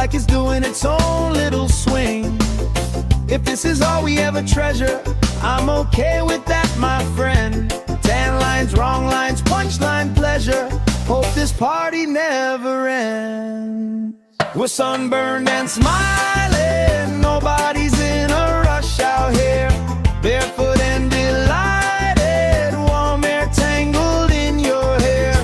like it's doing its own little swing. If this is all we ever treasure, I'm okay with that, my friend. Tan lines, wrong lines, punchline pleasure. Hope this party never ends. We're sunburned and smiling, nobody's in a rush out here. Barefoot and delighted, warm air tangled in your hair.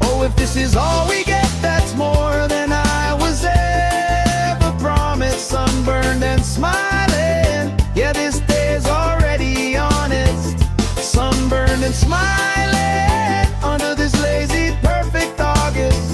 Oh, if this is all we get, that's more than I was ever promised. Sunburned and smiling, yeah, this day's already honest. Sunburned and smiling, under this lazy, perfect August.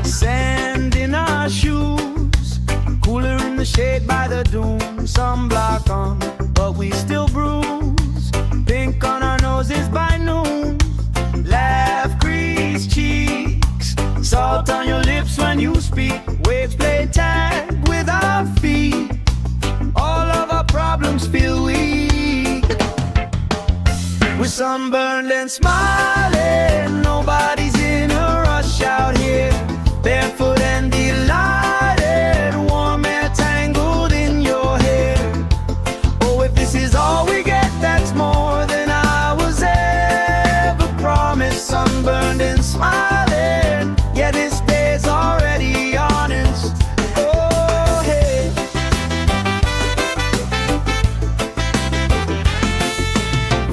Sand in our shoes, cooler in the shade by the dune. Sunblock on, but we still bruise. Pink on our noses by noon. Laugh, crease cheeks, salt on your lips when you speak. Waves play tag with our feet. All of our problems feel weak. We're sunburned and smiling, nobody's in a rush out here. Barefoot and delighted, warm air tangled in your hair. Oh, if this is all we get, that's more than I was ever promised. Sunburned and smiling, yeah, this day's already honest. Oh, hey.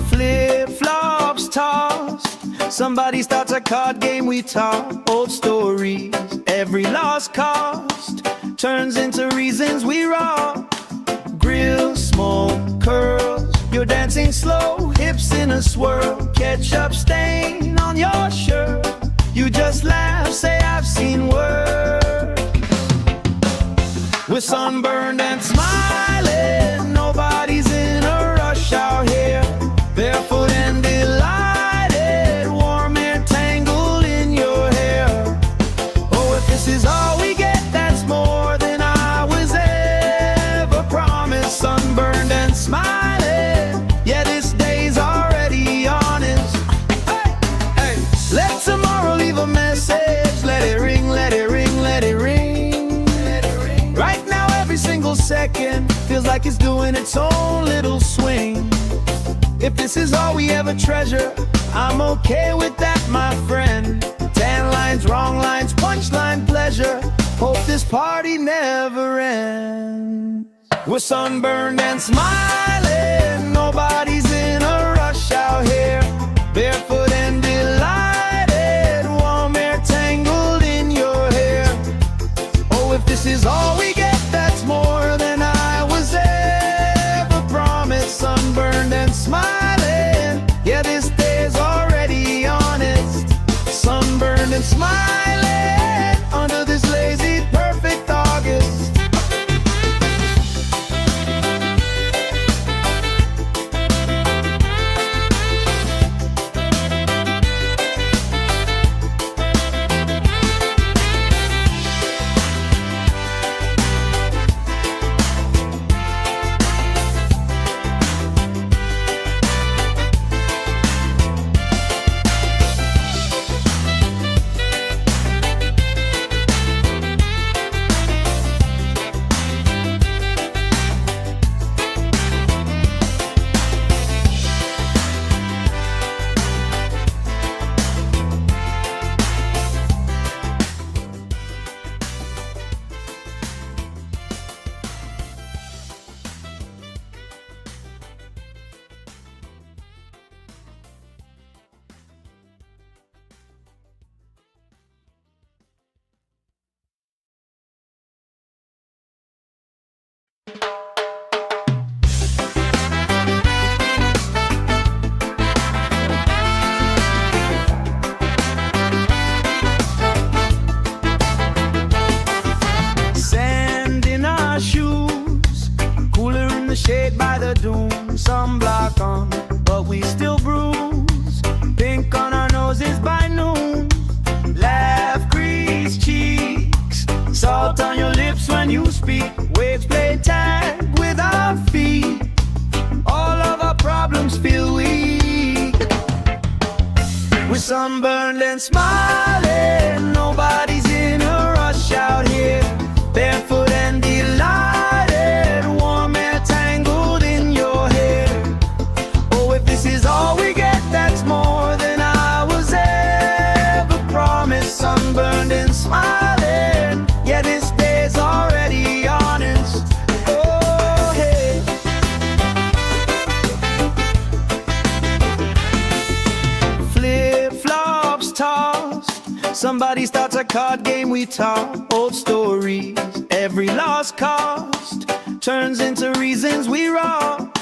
Flip-flops tossed, somebody starts a card game, we talk old stories. Every lost cost turns into reasons we rock. Grill, smoke, curls, you're dancing slow, hips in a swirl. Ketchup stain on your shirt, you just laugh, say I've seen worse. We're sunburned and smiling, nobody's in a rush out here. Barefoot and delighted, warm air tangled in your hair. Oh, if this is all we get, that's more than I was ever promised. Sunburned and smiling, yeah, this day's already honest. Hey, hey, let tomorrow leave a message. Let it ring, let it ring, let it ring. Right now, every single second feels like it's doing its own little swing. If this is all we ever treasure, I'm okay with that, my friend. Tan lines, wrong lines, punchline pleasure. Hope this party never ends. We're sunburned and smiling, nobody's in a rush out here. Barefoot and delighted, warm air tangled in your hair. Oh, if this is all we get, that's more than I was ever promised. Sunburned and smiling, yeah, this day's already honest. Sunburned and smiling, under this lazy, perfect August. Sand in our shoes, cooler in the shade by the dune. Sunblock on, but we still bruise. Pink on our noses by noon. Laugh, grease cheeks, salt on your lips when you speak. Waves play tag with our feet. All of our problems feel weak. We're sunburned and smiling. Nobody's in a rush out here. Barefoot and delighted, warm air tangled in your hair. Oh, if this is all we get, that's more than I was ever promised. Sunburned and smiling, yeah, this day's already honest. Oh, hey. Flip-flops tossed, somebody starts a card game we talk. Old stories, every lost cost turns into reasons we rock.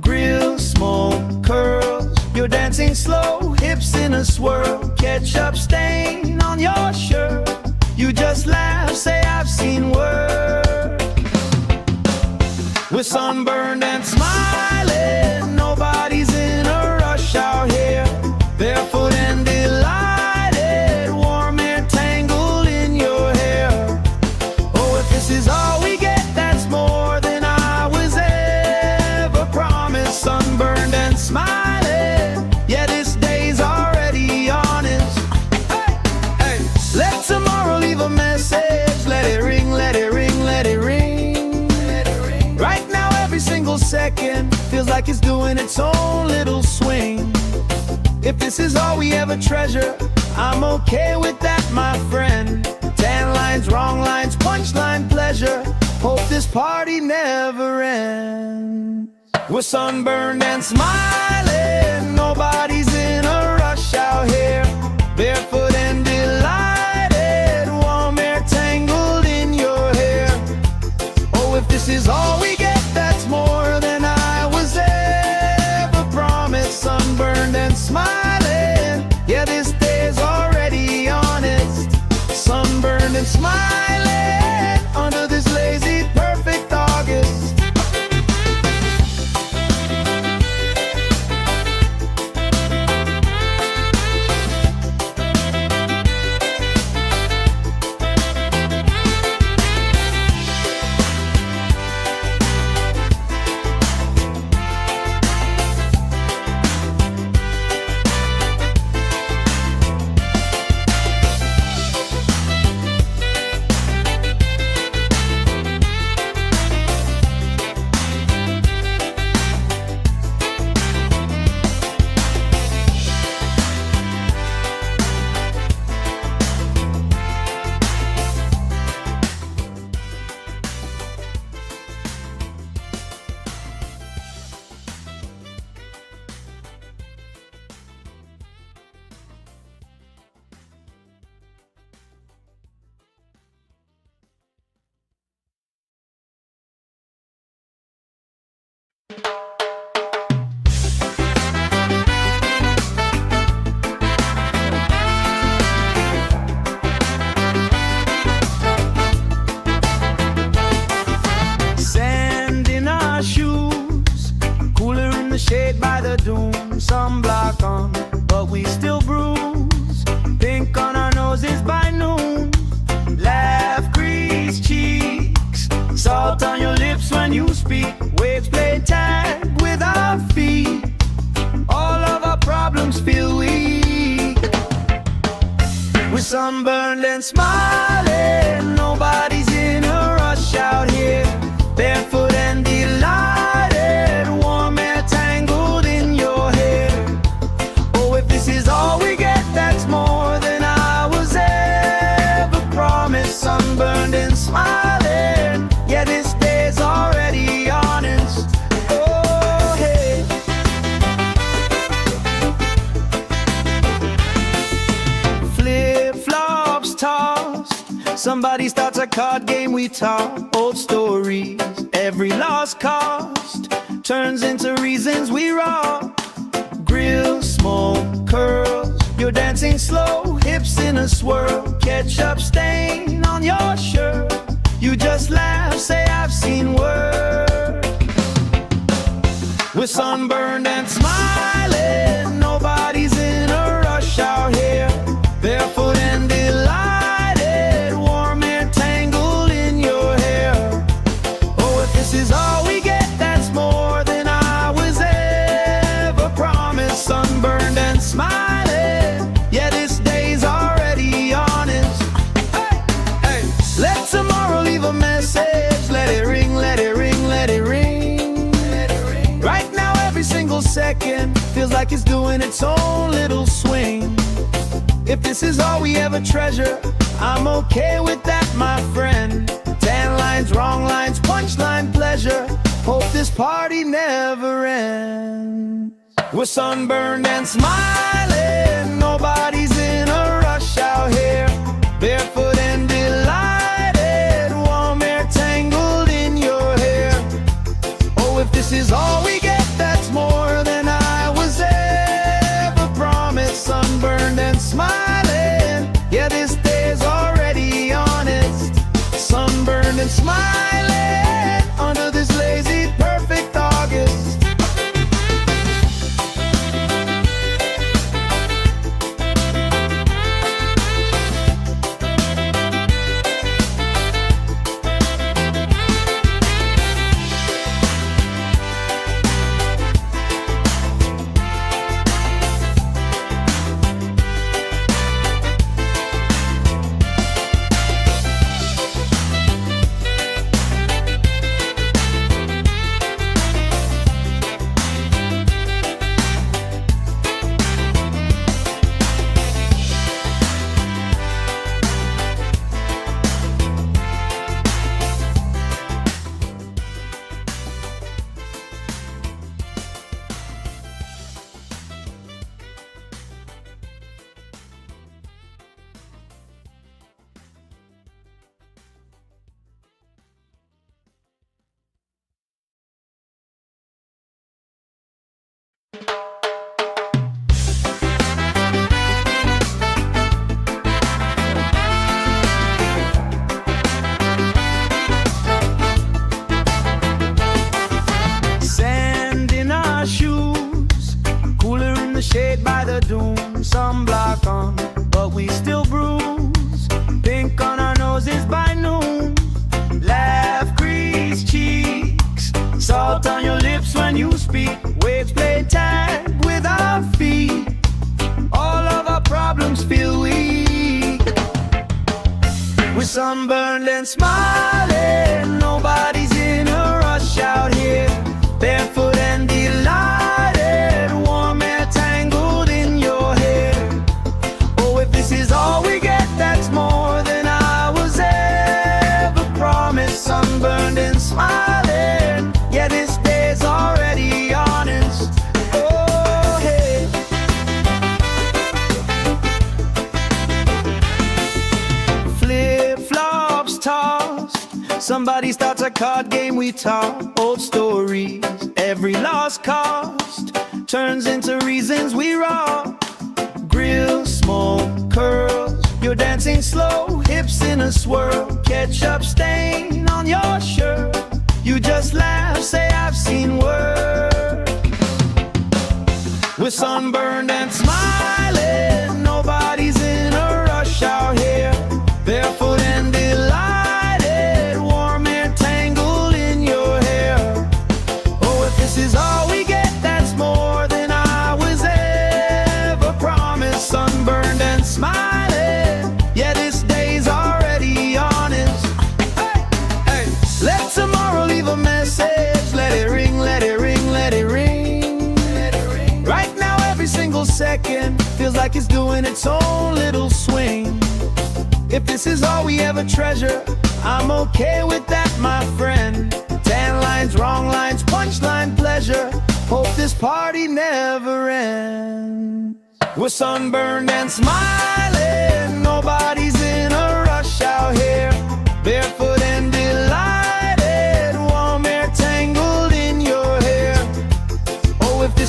Grill, smoke, curls, you're dancing slow, hips in a swirl. Ketchup stain on your shirt, you just laugh, say I've seen work. We're sunburned and smiling, nobody's in a rush out here. Barefoot and delighted, warm air tangled in your hair. Oh, if this is all we get, that's more than I was ever promised. Sunburned and smiling, yeah, this day's already honest. Hey, hey, let tomorrow leave a message. Let it ring, let it ring, let it ring. Right now, every single second feels like it's doing its own little swing. If this is all we ever treasure, I'm okay with that, my friend. Tan lines, wrong lines, punchline pleasure. Hope this party never ends. We're sunburned and smiling, nobody's in a rush out here. Barefoot and delighted, warm air tangled in your hair. Oh, if this is all we get, that's more than I was ever promised. Sunburned and smiling, yeah, this day's already honest. Sunburned and smiling under this lazy, perfect August. Sand in our shoes, cooler in the shade by the dune. Sunblock on, but we still bruise. Pink on our noses by noon. Laugh, grease cheeks, salt on your lips when you speak. Waves play tag with our feet. All of our problems feel weak. We're sunburned and smiling, nobody's in a rush out here. Barefoot and delighted, warm air tangled in your hair. Oh, if this is all we get, that's more than I was ever promised. Sunburned and smiling, yeah, this day's already honest. Oh, hey. Flip-flops tossed, somebody starts a card game we talk. Old stories, Every lost cost turns into reasons we rock. Grill, smoke, curls, you're dancing slow, hips in a swirl, ketchup stain on your shirt. You just laugh, say I've seen worse. We're sunburned and smiling, nobody's in a rush out here. Barefoot and delighted, warm air tangled in your hair. Oh, if this is all we get, that's more than I was ever promised. Sunburned and smiling, yeah, this day's already honest. Hey, hey, let tomorrow leave a message. Let it ring, let it ring, let it ring. Right now every single second feels like it's doing its own little swing. If this is all we ever treasure, I'm okay with that, my friend. Tan lines, wrong lines, punchline pleasure. Hope this party never ends. We're sunburned and smiling, nobody's in a rush out here. Barefoot and delighted, warm air tangled in your hair. Oh, if this is all we get, that's more than I was ever promised. Sunburned and smiling, yeah, this day's already honest. Sunburned and smiling under this lazy, perfect August. Shade by the dune, sunblock on, but we still bruise. Pink on our noses by noon. Laugh, crease cheeks, salt on your lips when you speak. Waves play tag with our feet. All of our problems feel weak. We're sunburned and smiling, nobody's in a rush out here. Barefoot and delighted, warm air tangled in your hair. Oh, if this is all we get, that's more than I was ever promised. Sunburned and smiling, yeah, this day's already honest. Oh, hey. Flip-flops tossed, somebody starts a card game, we talk old stories. Every lost cost turns into reasons we rock. Grill, smoke, curls, you're dancing slow, hips in a swirl, ketchup stain on your shirt. You just laugh, say I've seen worse. We're sunburned and smiling, nobody's in a rush out here. Barefoot and delighted, warm air tangled in your hair. Oh, if this is all we get, that's more than I was ever promised. Sunburned and smiling, yeah, this day's already honest. Hey, hey, let tomorrow leave a message. Let it ring, let it ring, let it ring. Right now every single second feels like it's doing its own little swing. If this is all we ever treasure, I'm okay with that, my friend. Tan lines, wrong lines, punchline pleasure. Hope this party never ends. We're sunburned and smiling, nobody's in a rush out here. Barefoot and delighted, warm air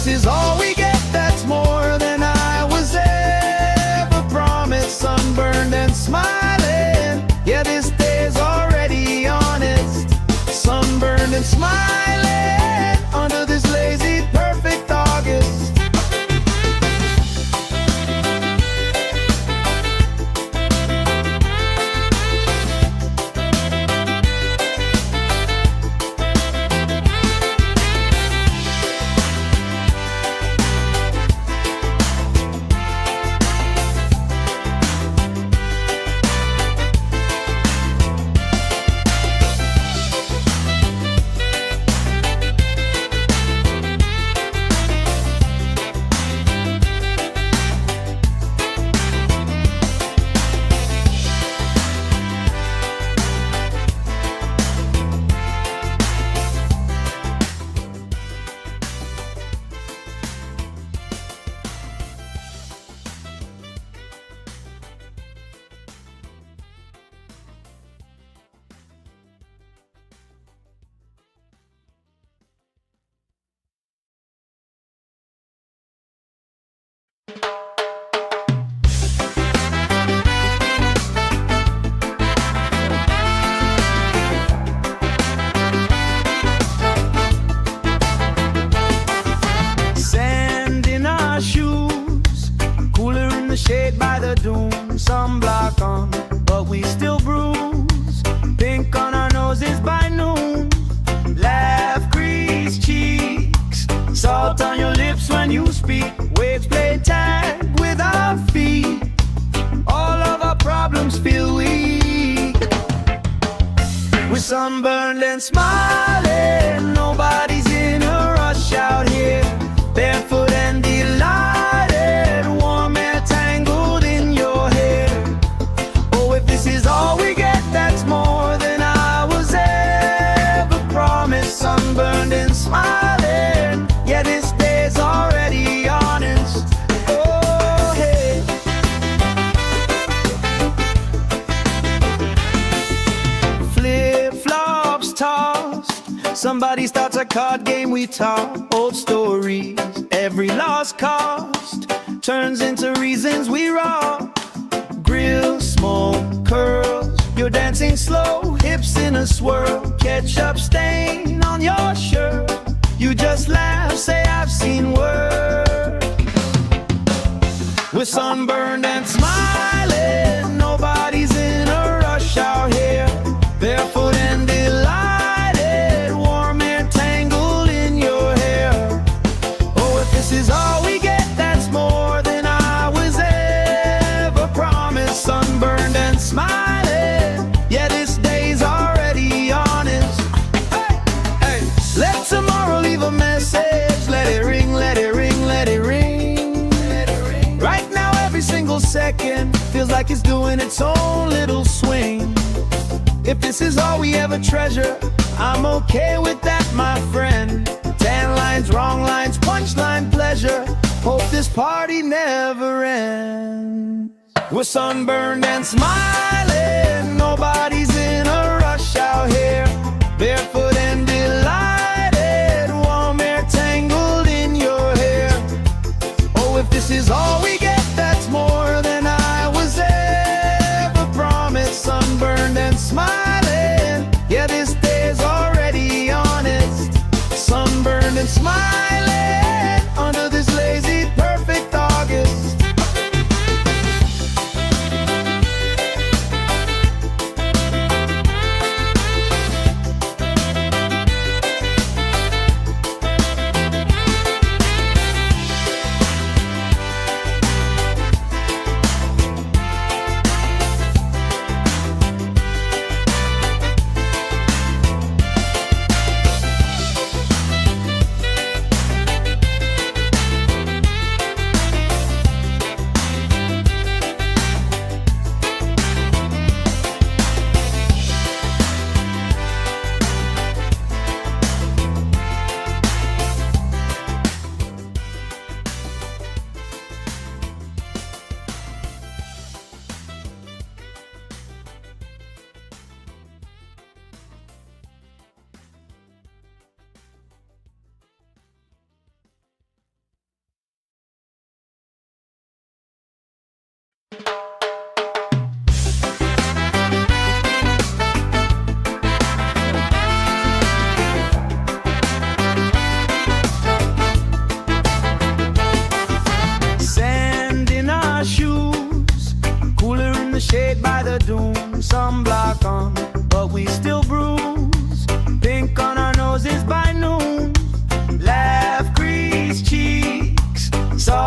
this is all we get, that's more than I was ever promised. Sunburned and smiling, yeah, this day's already honest. Sunburned and smiling under this lazy, perfect August. Shade by the dune, sunblock on, but we still bruise. Pink on our noses by noon. Laugh, grease cheeks, salt on your lips when you speak. Waves play tag with our feet. All of our problems feel weak. We're sunburned and smiling. Nobody's in a rush out here. Barefoot and delighted, warm air tangled in your hair. Oh, if this is all we get, that's more than I was ever promised. Sunburned and smiling, yeah, this day's already honest. Oh, hey. Flip-flops tossed, somebody starts a card game, we talk old stories. Every lost cost turns into reasons we rock. Grill, smoke, curls, you're dancing slow, hips in a swirl. Ketchup stain on your shirt, you just laugh, say I've seen work. We're sunburned and smiling, nobody's in a rush out here. Barefoot and delighted, warm air tangled in your hair. Oh, if this is all we get, that's more than I was ever promised. Sunburned and smiling, yeah, this day's already honest. Hey, hey. Let tomorrow leave a message. Let it ring, let it ring, let it ring. Let it ring. Right now every single second feels like it's doing its own little swing. If this is all we ever treasure, I'm okay with that, my friend. Tan lines, wrong lines, punchline pleasure. Hope this party never ends. We're sunburned and smiling, nobody's in a rush out here. Barefoot and delighted, warm air tangled in your hair. Oh, if this is all we get, that's more than I was ever promised. Sunburned and smiling, yeah, this day's already honest. Sunburned and smiling under this lazy, perfect August.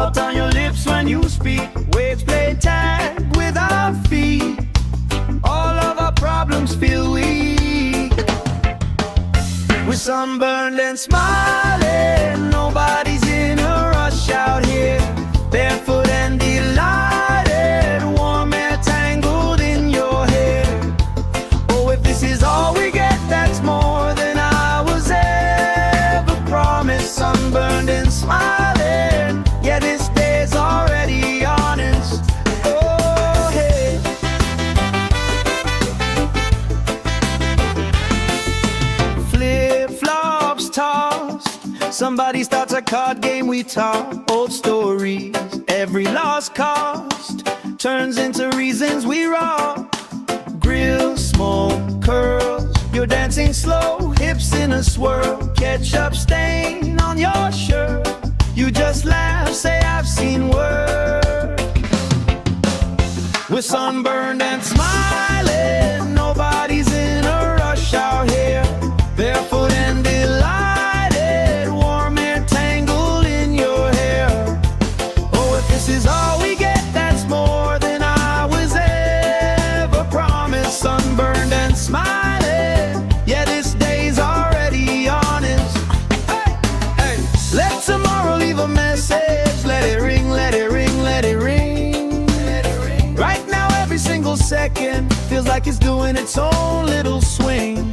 Salt on your lips when you speak. Waves play tag with our feet. All of our problems feel weak. We're sunburned and smiling. Nobody's in a rush out here. Barefoot and delighted. Warm air tangled in your hair. Oh, if this is all we get, that's more than I was ever promised. Sunburned and smiling. Yeah, this day's already honest. Oh, hey. Flip-flops tossed. Somebody starts a card game, we talk old stories. Every lost cost turns into reasons we rock. Grill, smoke, curls. You're dancing slow, hips in a swirl. Ketchup stain on your shirt. You just laugh, say I've seen worse. We're sunburned and smiling. Nobody's in a rush out here. Barefoot and delighted. Warm air tangled in your hair. Oh, if this is all we get, that's more than I was ever promised. Sunburned and smiling. Yeah, this day's already honest. Hey, hey. Let tomorrow leave a message. Let it ring, let it ring, let it ring. Right now, every single second feels like it's doing its own little swing.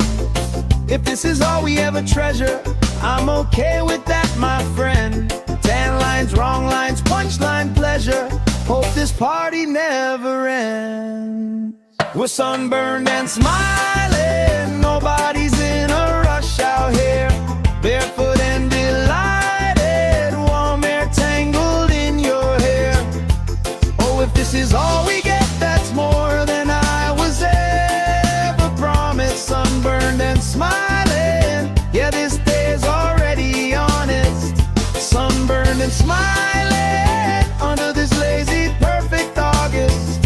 If this is all we ever treasure, I'm okay with that, my friend. 10 lines, wrong lines, punchline pleasure. Hope this party never ends. We're sunburned and smiling. Nobody's in a rush out here. Barefoot and delighted. Warm air tangled in your hair. Oh, if this is all we get, that's more than I was ever promised. Sunburned and smiling. Yeah, this day's already honest. Sunburned and smiling under this lazy, perfect August.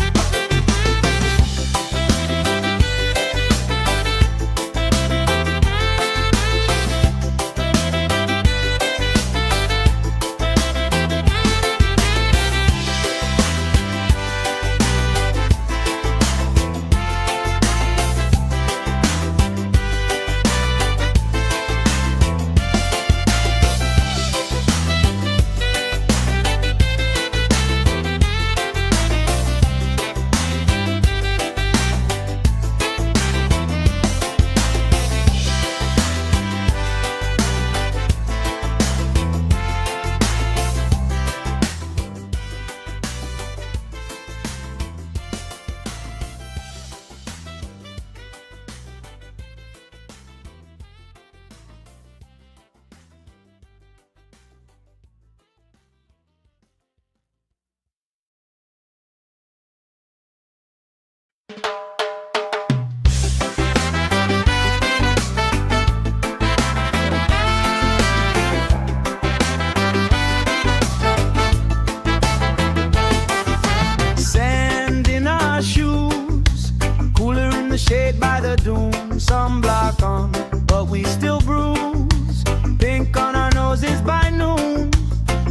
Sand in our shoes, cooler in the shade by the dune. Sunblock on, but we still bruise. Pink on our noses by noon.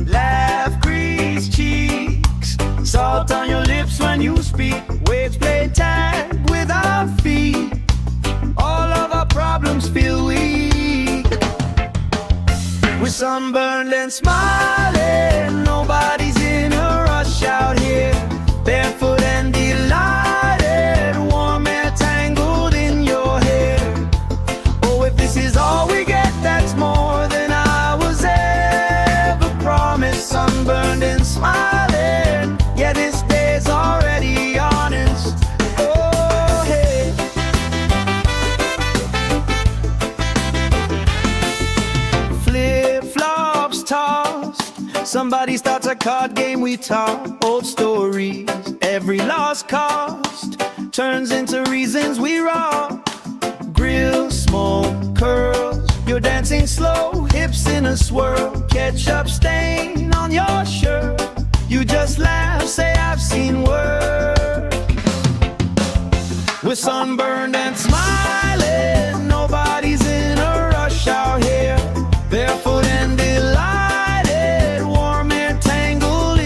Laugh, grease cheeks. Salt on your lips when you speak. Waves play tag with our feet. All of our problems feel weak. We're sunburned and smiling. Nobody's in a rush out here. Barefoot and delighted. Warm air tangled in your hair. Oh, if this is all we get, that's more than I was ever promised. Sunburned and smiling. Yeah, this day's already honest. Oh, hey. Flip-flops tossed. Somebody starts a card game, we talk old stories. Every lost cost turns into reasons we rock. Grill, smoke, curls. You're dancing slow, hips in a swirl. Ketchup stain on your shirt. You just laugh, say I've seen worse. We're sunburned and smiling. Nobody's in a rush out here. Barefoot and delighted. Warm air tangled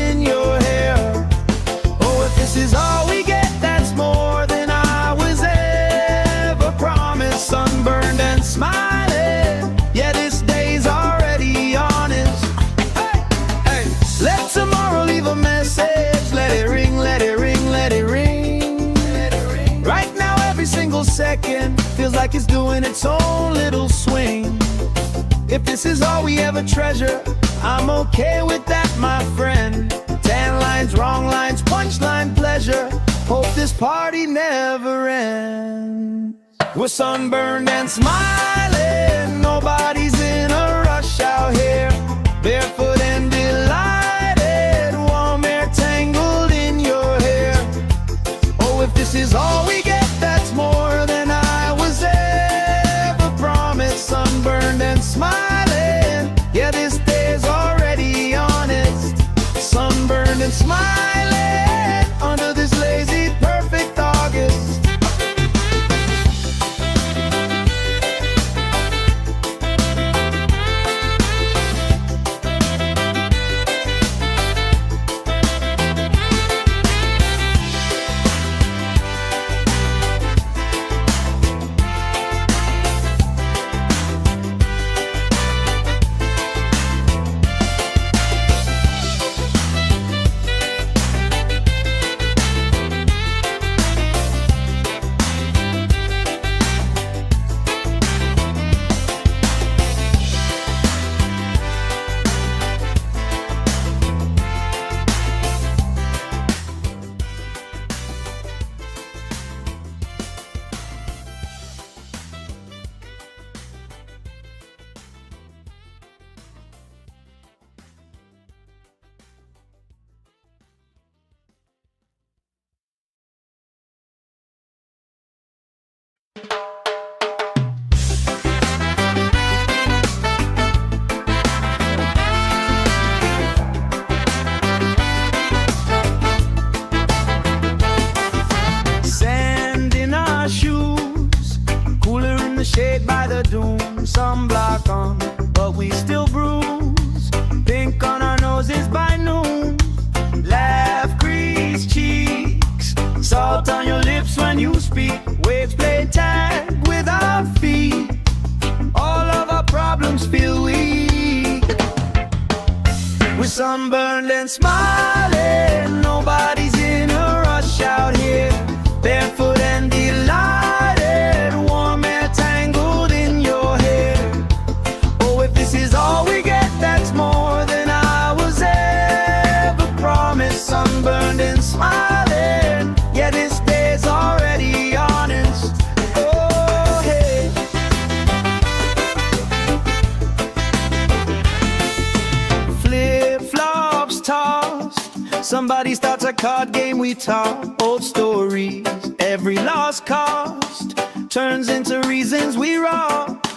its own little swing. If this is all we ever treasure, I'm okay with that, my friend. Tan lines, wrong lines, punchline pleasure. Hope this party never ends. We're sunburned and smiling, nobody's in a rush out here. Barefoot and delighted, warm air tangled in your hair. Oh, if this is all we get, that's more than I was ever promised. Sunburned and smiling, yeah, this day's already honest. Sunburned and smiling under this lazy, perfect August. Shade by the dune, sunblock on, but we still bruise. Pink on our noses by noon. Laugh, grease cheeks, salt on your lips when you speak. Waves play tag with our feet. All of our problems feel weak. We're sunburned and smiling, nobody's in a rush out here. Barefoot and delighted, warm air tangled in your hair. Oh, if this is all we get, that's more than I was ever promised. Sunburned and smiling, yeah, this day's already honest. Oh, hey. Flip-flops tossed, somebody starts a card game, we talk old stories. Every lost cost turns into reasons we rock.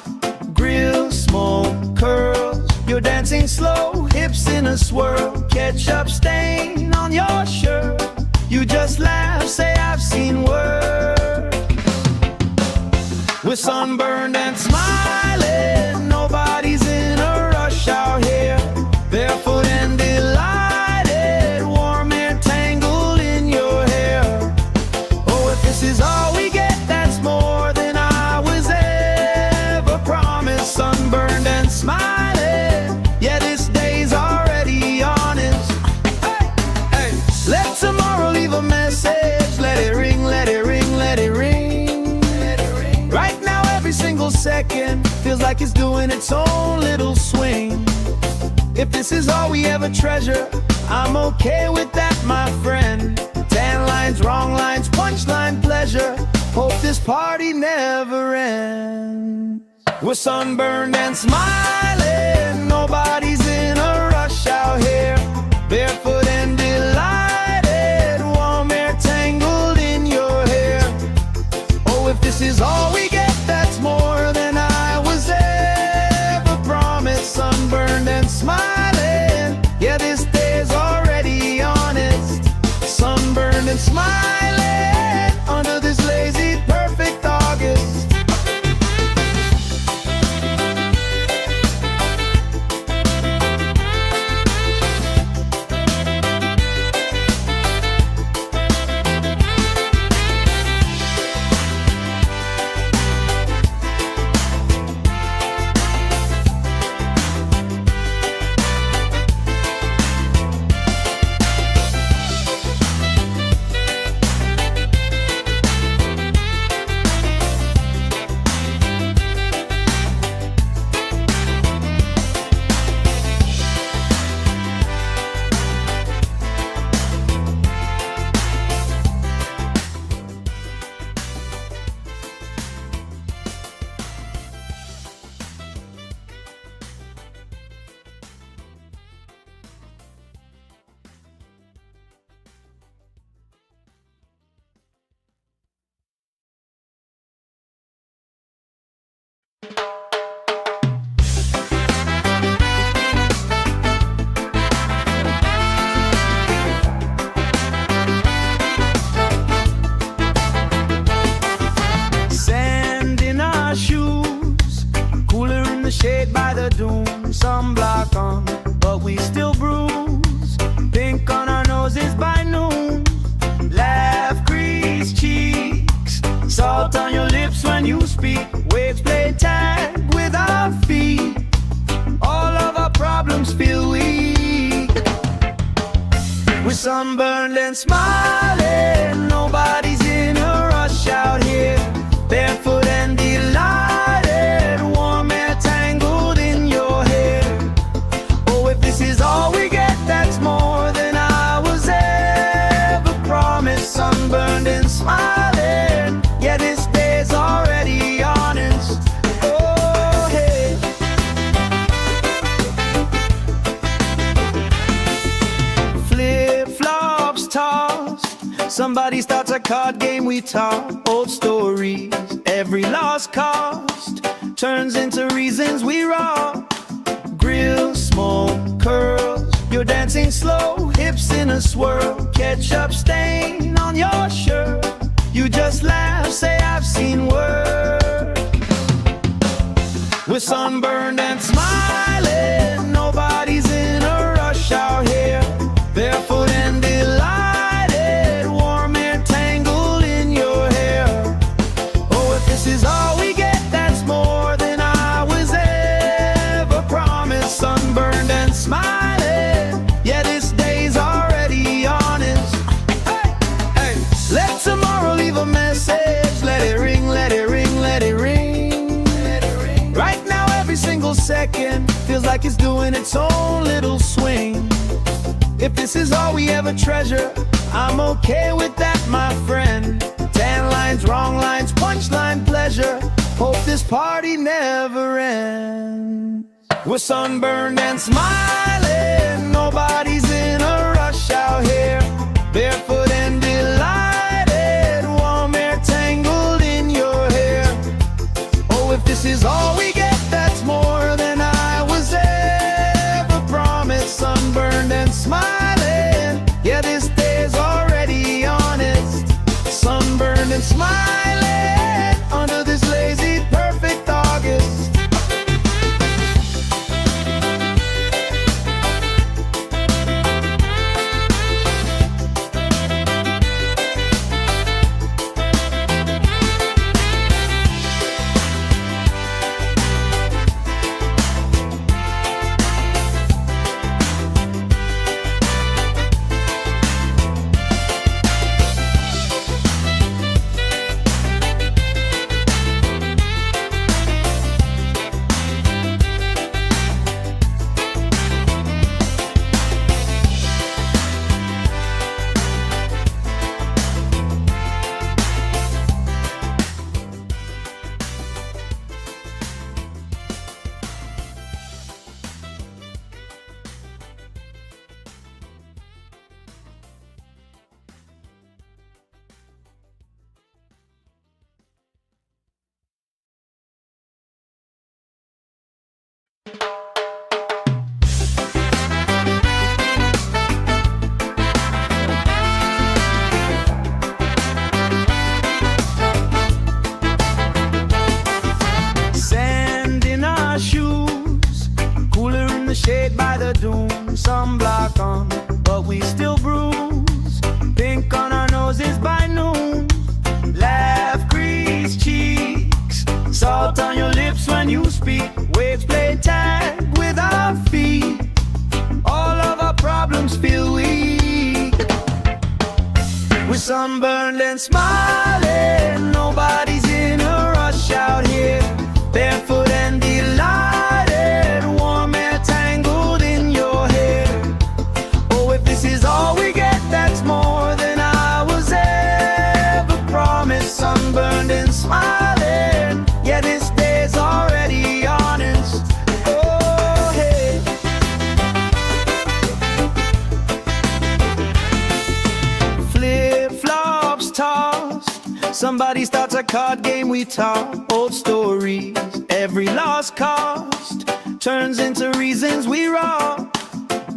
Grill, smoke, curls, you're dancing slow, hips in a swirl. Ketchup stain on your shirt, you just laugh, say I've seen worse. We're sunburned and smiling, nobody's in a rush out here. Barefoot and delighted, warm air tangled in your hair. Oh, if this is all we get, that's more than I was ever promised. Sunburned and smiling, yeah, this day's already honest. Hey, hey. Let tomorrow leave a message. Let it ring, let it ring, let it ring. Let it ring. Right now, every single second feels like it's doing its own little swing. If this is all we ever treasure, I'm okay with that, my friend. Tan lines, wrong lines, punchline pleasure. Hope this party never ends. We're sunburned and smiling, nobody's in a rush out here. Barefoot and delighted, warm air tangled in your hair. Oh, if this is all we get, that's more than I was ever promised. Sunburned and smiling, yeah, this day's already honest. Sunburned and smiling under this lazy, perfect August. block on, but we still bruise. Pink on our noses by noon. Laugh, grease cheeks, salt on your lips when you speak. Waves play tag with our feet. All of our problems feel weak. We're sunburned and smiling. Nobody's in a rush out here. Barefoot and delighted. Warm air tangled in your hair. Oh, if this is all we get, that's more than I was ever promised. Sunburned and smiling. Yeah, this day's already honest. Oh, hey. Flip-flops tossed. Somebody starts a card game, we talk old stories. Every lost cost turns into reasons we rock. Grill, smoke, curls. You're dancing slow, hips in a swirl. Ketchup stain on your shirt. You just laugh, say I've seen worse. We're sunburned and smiling. Nobody's in a rush out here. Barefoot and delighted. Warm air tangled in your hair. Oh, if this is all we get, that's more than I was ever promised. Sunburned and smiling. Yeah, this day's already honest. Hey, hey. Let tomorrow leave a message. Let it ring, let it ring, let it ring. Right now, every single second feels like it's doing its own little swing. If this is all we ever treasure, I'm okay with that, my friend. Tan lines, wrong lines, punchline pleasure. Hope this party never ends. We're sunburned and smiling. Nobody's in a rush out here. Barefoot and delighted. Warm air tangled in your hair. Oh, if this is all we get, that's more than I was ever promised. Sunburned and smiling. Yeah, this day's already honest. Sunburned and smiling under this lazy, perfect August. Shade by the dune, sunblock on, but we still bruise. Pink on our noses by noon. Laugh, grease cheeks, salt on your lips when you speak. Waves play tag with our feet. All of our problems feel weak. We're sunburned and smiling. Nobody's in a rush out here. Barefoot and delighted. Warm air tangled in your hair. Oh, if this is all we get, that's more than I was ever promised. Sunburned and smiling. Yeah, this day's already honest. Oh, hey. Flip-flops tossed. Somebody starts a card game, we talk old stories. Every lost cost turns into reasons we rock.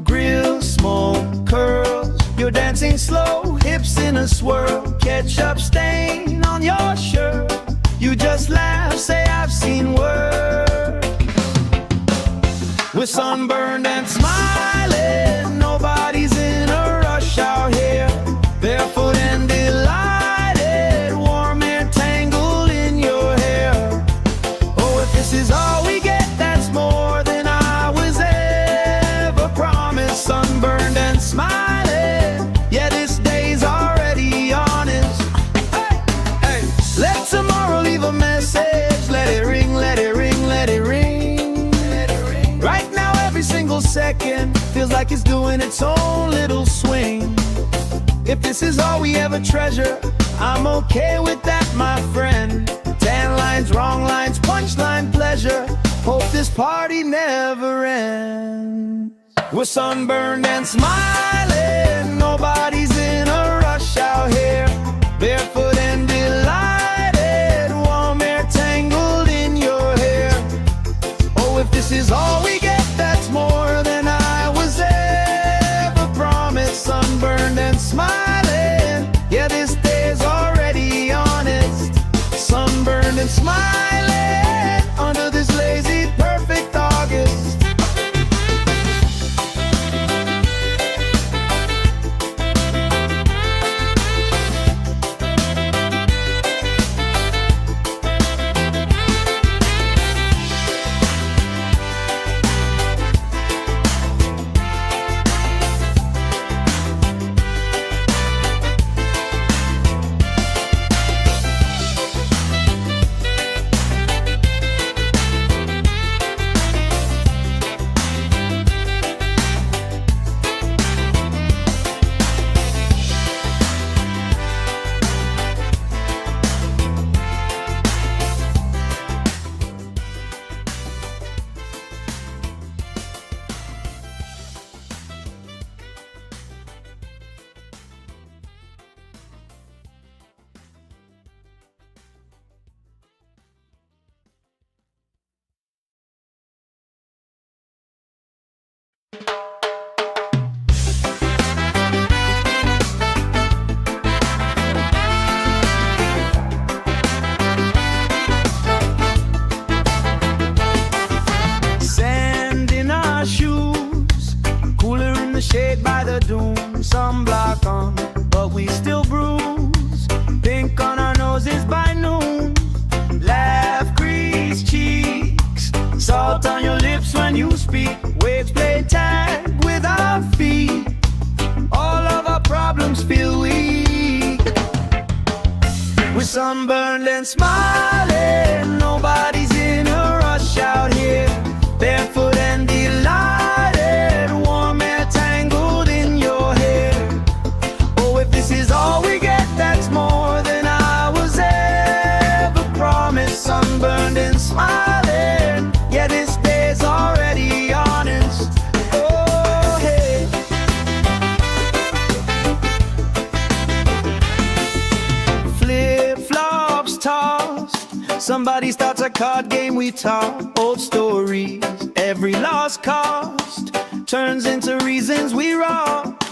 Grill, smoke, curls. You're dancing slow, hips in a swirl. Ketchup stain on your shirt. You just laugh, say I've seen worse. We're sunburned and smiling, nobody's in a rush out here. Barefoot and delighted, warm air tangled in your hair. Oh, if this is all we get, that's more than I was ever promised. Sunburned and smiling, yeah, this day's already honest. Hey, hey, let tomorrow leave a message. Let it ring, let it ring, let it ring. Right now every single second feels like it's doing its own little swing. If this is all we ever treasure, I'm okay with that, my friend. Tan lines, wrong lines, punchline pleasure. Hope this party never ends. We're sunburned and smiling, nobody's in a rush out here. Barefoot and delighted, warm air tangled in your hair. Oh, if this is all we get, that's more than I was ever promised. Sunburned and smiling, yeah, this day's already honest. Sunburned and smiling under this lazy, perfect August. Shade by the dune, sunblock on, but we still bruise. Pink on our noses by noon. Laugh, grease cheeks, salt on your lips when you speak. Waves play tag with our feet. All of our problems feel weak. We're sunburned and smiling, nobody's in a rush out here. Barefoot and delighted, warm air tangled in your hair. Oh, if this is all we get, that's more than I was ever promised. Sunburned and smiling, yeah, this day's already honest. Oh, hey. Flip-flops tossed, somebody starts a card game, we talk old stories. Every lost cost turns into reasons we rock.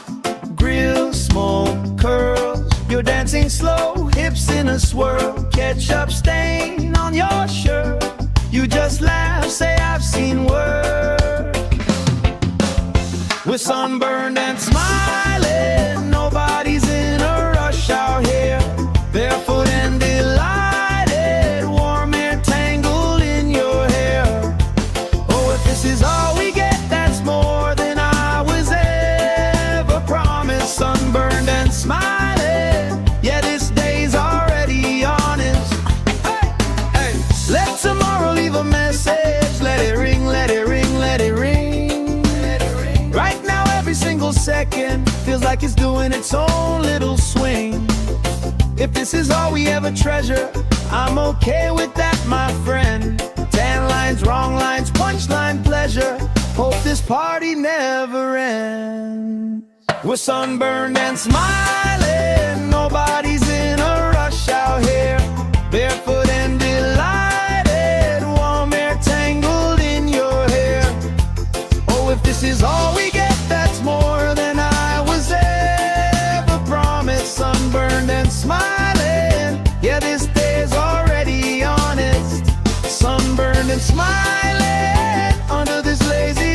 Grill, smoke, curls, you're dancing slow, hips in a swirl. Ketchup stain on your shirt, you just laugh, say I've seen work. We're sunburned and smiling, nobody's in a rush out here. Barefoot and delighted, warm air tangled in your hair. Oh, if this is all we get, that's more than I was ever promised. Sunburned and smiling, yeah, this day's already honest. Hey, hey, let tomorrow leave a message. Let it ring, let it ring, let it ring. Right now every single second feels like it's doing its own little swing. If this is all we ever treasure, I'm okay with that, my friend. Tan lines, wrong lines, punchline pleasure. Hope this party never ends. We're sunburned and smiling, nobody's in a rush out here. Barefoot and delighted, warm air tangled in your hair. Oh, if this is all we get, that's more than I was ever promised. Sunburned and smiling, yeah, this day's already honest. Sunburned and smiling under this lazy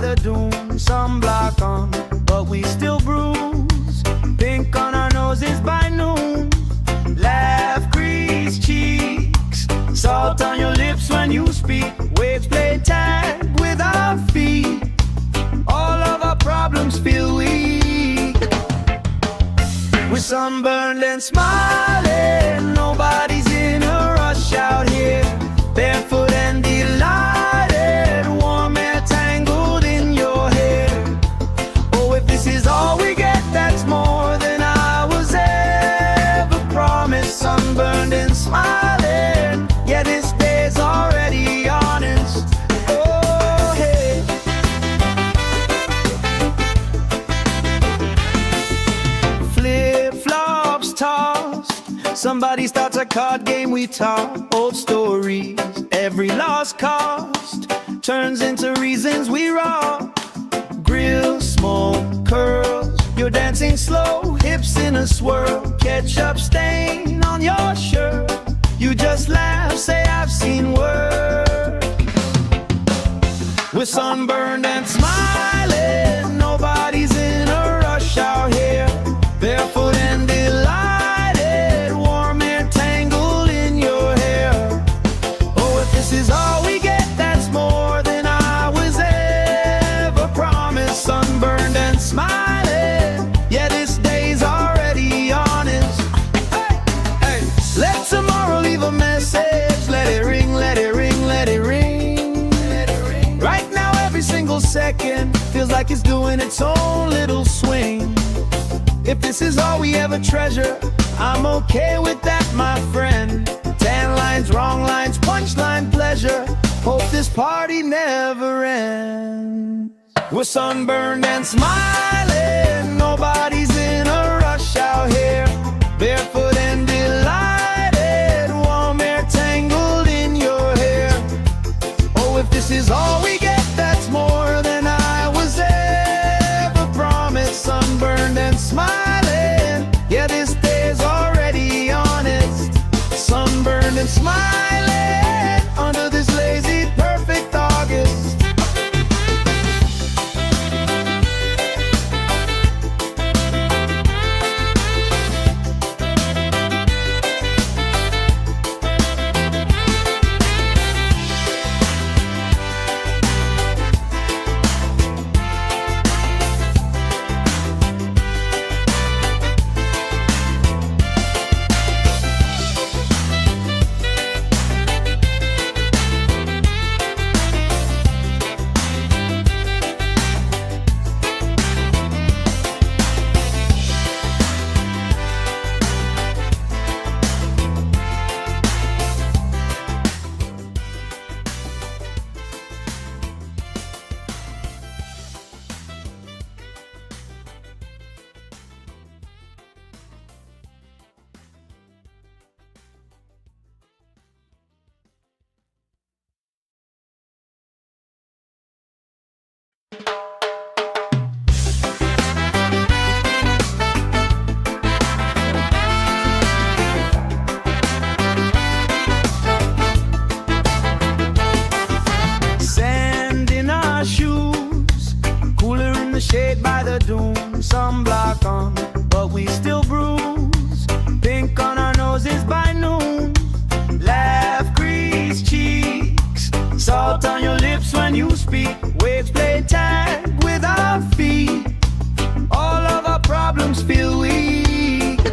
the doom, sunblock on, but we still bruise. Pink on our noses by noon. Laugh, grease cheeks, salt on your lips when you speak. Waves play tag with our feet. All of our problems feel weak. We're sunburned and smiling. Nobody's in a rush out here. Barefoot and delighted, warm air tangled in your hair. Oh, if this is all we get, that's more than I was ever promised. Sunburned and smiling, yeah, this day's already honest. Oh, hey. Flip-flops tossed, somebody starts a card game, we talk old stories. Every lost cost turns into reasons we rock. Grill, smoke, curls, you're dancing slow, hips in a swirl. Ketchup stain on your shirt, you just laugh, say I've seen worse. We're sunburned and smiling, nobody's in a rush out here. Barefoot and delighted, warm air tangled in your hair. Oh, if this is all we get, that's more than I was ever promised. Sunburned and smiling, yeah, this day's already honest. Hey, hey, let tomorrow leave a message. Let it ring, let it ring, let it ring. Right now, every single second feels like it's doing its own little swing. If this is all we ever treasure, I'm okay with that, my friend. Tan lines, wrong lines, punchline pleasure. Hope this party never ends. We're sunburned and smiling, nobody's in a rush out here. Barefoot and delighted, warm air tangled in your hair. Oh, if this is all we get, that's more than I was ever promised. Sunburned and smiling, yeah, this day's already honest. Sunburned and smiling under this lazy, perfect August. Shade by the doom, sunblock on, but we still bruise. Pink on our noses by noon. Laugh, grease cheeks, salt on your lips when you speak. Waves play tag with our feet. All of our problems feel weak.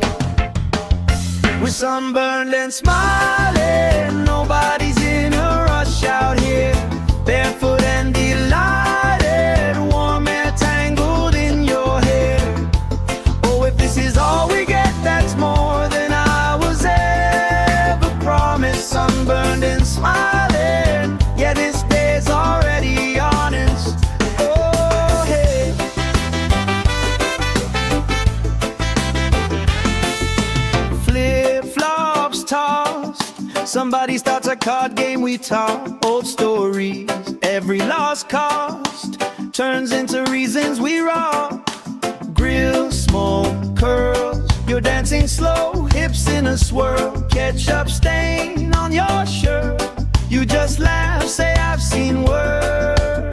We're sunburned and smiling, nobody's in a rush out here. Barefoot and delighted, warm air tangled in your hair. Oh, if this is all we get, that's more than I was ever promised. Sunburned and smiling, yeah, this day's already honest. Oh, hey. Flip-flops tossed, somebody starts a card game, we talk old stories. Every lost cost turns into reasons we rock. Grill, smoke, curls, you're dancing slow, hips in a swirl. Ketchup stain on your shirt, you just laugh, say I've seen worse.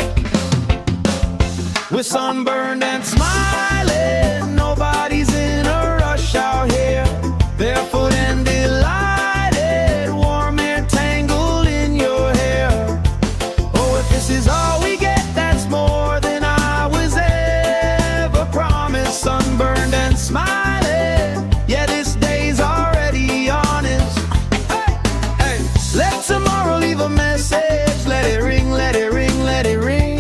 We're sunburned and smiling, nobody's in a rush out here. Barefoot and delighted, warm air tangled in your hair. Oh, if this is all we get, that's more than I was ever promised. Sunburned and smiling, yeah, this day's already honest. Hey, hey, let tomorrow leave a message. Let it ring, let it ring, let it ring.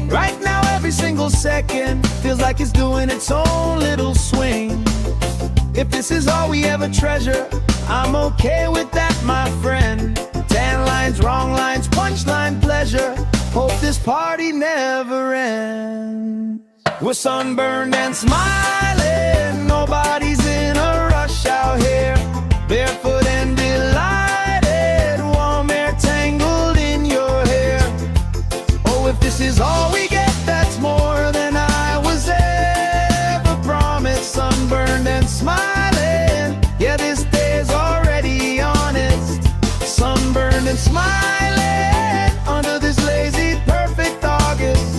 Right now every single second feels like it's doing its own little swing. If this is all we ever treasure, I'm okay with that, my friend. Tan lines, wrong lines, punchline pleasure. Hope this party never ends. We're sunburned and smiling, nobody's in a rush out here. Barefoot and delighted, warm air tangled in your hair. Oh, if this is all we get, that's more than I was ever promised. Sunburned and smiling, yeah, this day's already honest. Sunburned and smiling under this lazy, perfect August.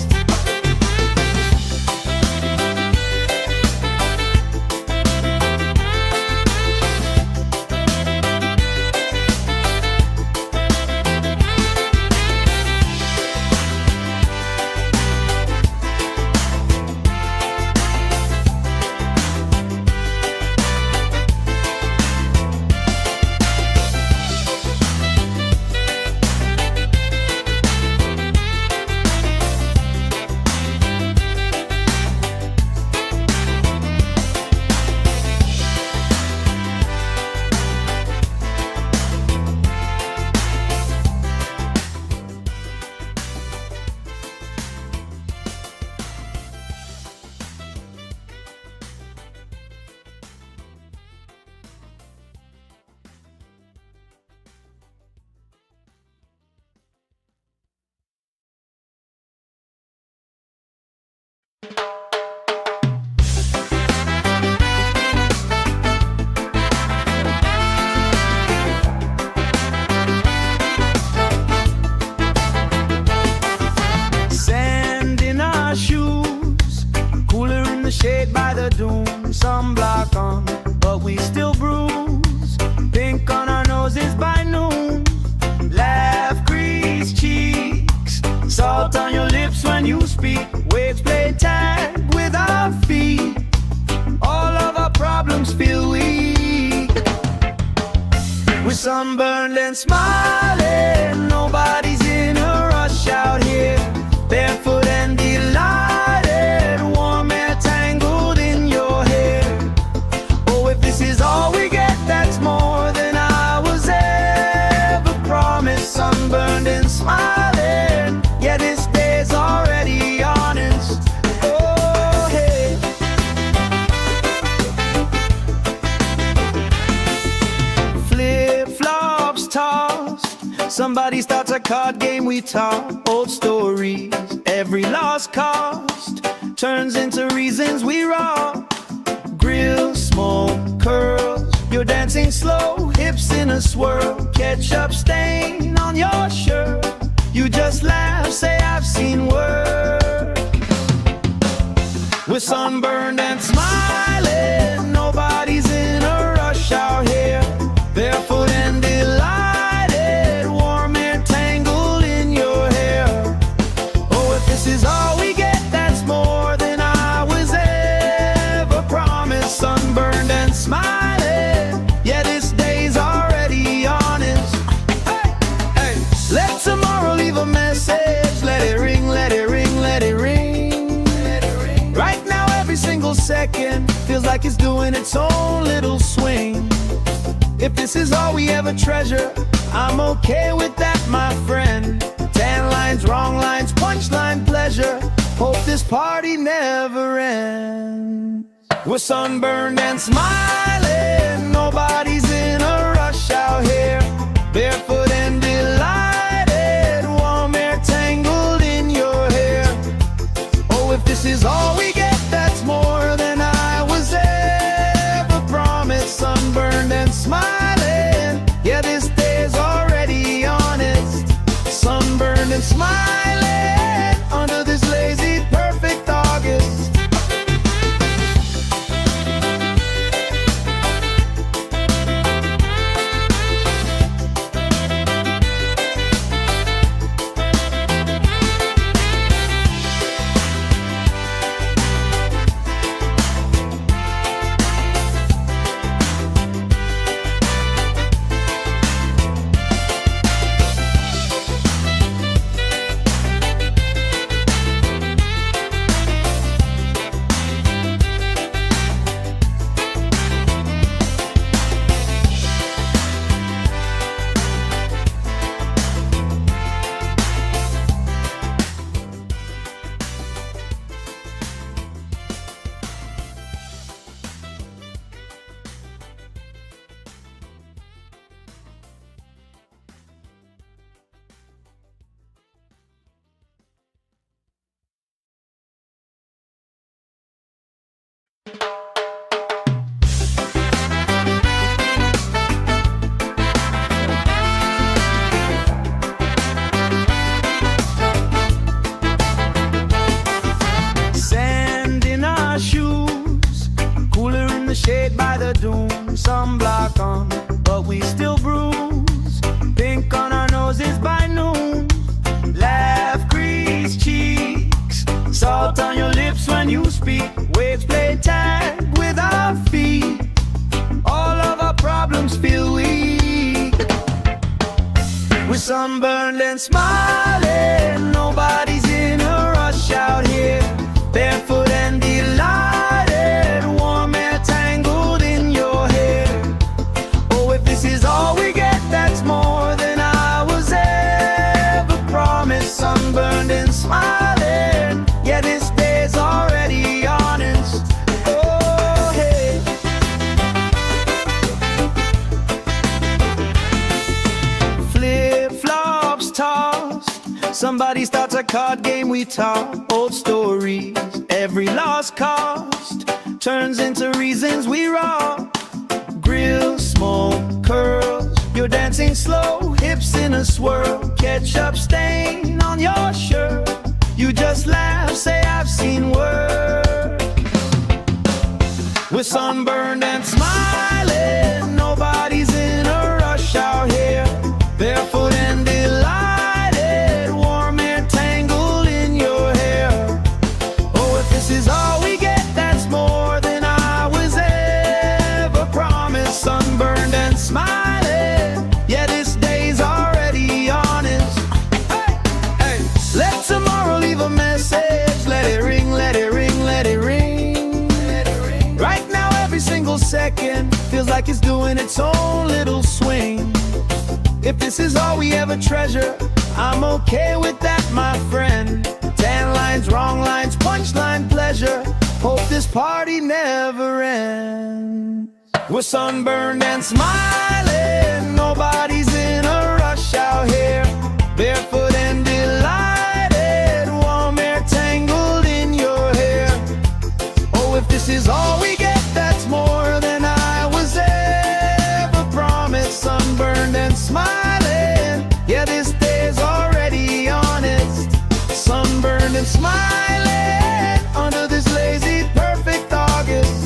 Sand in our shoes, cooler in the shade by the dune. Sunblock on, but we still bruise. Pink on our noses by noon. Laugh, grease cheeks, salt on your lips when you speak. Waves play tag with our feet. All of our problems feel weak. We're sunburned and smiling, nobody's in a rush out here. Barefoot and delighted, warm air tangled in your hair. Oh, if this is all we get, that's more than I was ever promised. Sunburned and smiling, yeah, this day's already honest. Oh, hey. Flip-flops tossed, somebody starts a card game, we talk old stories. Every lost cost turns into reasons we rock. Grill, smoke, curls, you're dancing slow, hips in a swirl. Ketchup stain on your shirt, you just laugh, say I've seen worse. We're sunburned and smiling, nobody's in a rush out here. Barefoot and delighted, warm air tangled in your hair. Oh, if this is all we get, that's more than I was ever promised. Sunburned and smiling, yeah, this day's already honest. Hey, hey, let tomorrow leave a message. Let it ring, let it ring, let it ring. Right now every single second feels like it's doing its own little swing. If this is all we ever treasure, I'm okay with that, my friend. Tan lines, wrong lines, punchline pleasure. Hope this party never ends. We're sunburned and smiling, nobody's in a rush out here. Barefoot and delighted, warm air tangled in your hair. Oh, if this is all we get, that's more than I was ever promised. Sunburned and smiling, yeah, this day's already honest. Sunburned and smiling under this lazy sunburned and smiling, nobody's in a rush out here. Barefoot and delighted, warm air tangled in your hair. Oh, if this is all we get, that's more than I was ever promised. Sunburned and smiling, yeah, this day's already honest. Oh, hey. Flip-flops tossed, somebody starts a card game, we talk old stories. Every lost cost turns into reasons we rock. Grill, smoke, curls, you're dancing slow, hips in a swirl. Ketchup stain on your shirt, you just laugh, say I've seen worse. We're sunburned and smiling, nobody's in a rush out here. Barefoot and delighted, warm air tangled in your hair. Oh, if this is all we get, that's more than I was ever promised. Sunburned and smiling, yeah, this day's already honest. Hey, hey, let tomorrow leave a message. Let it ring, let it ring, let it ring. Right now, every single second feels like it's doing its own little swing. If this is all we ever treasure, I'm okay with that, my friend. 10 lines, wrong lines, punchline pleasure. Hope this party never ends. We're sunburned and smiling, nobody's in a rush out here. Barefoot and delighted, warm air tangled in your hair. Oh, if this is all we get, that's more than I was ever promised. Sunburned and smiling, yeah, this day's already honest. Sunburned and smiling under this lazy, perfect August.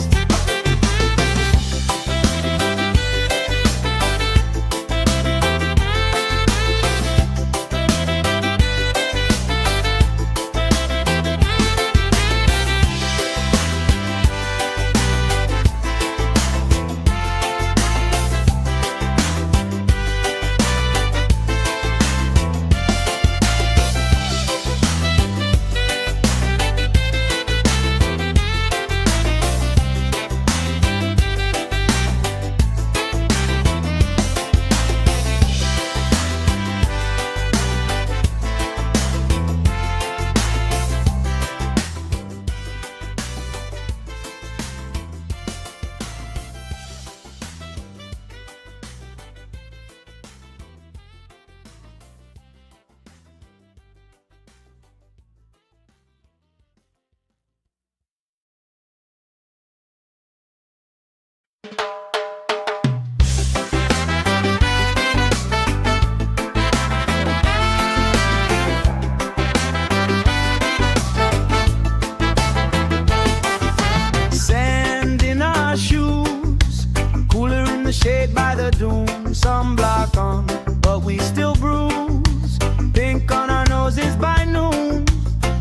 Shade by the dune, sunblock on, but we still bruise. Pink on our noses by noon.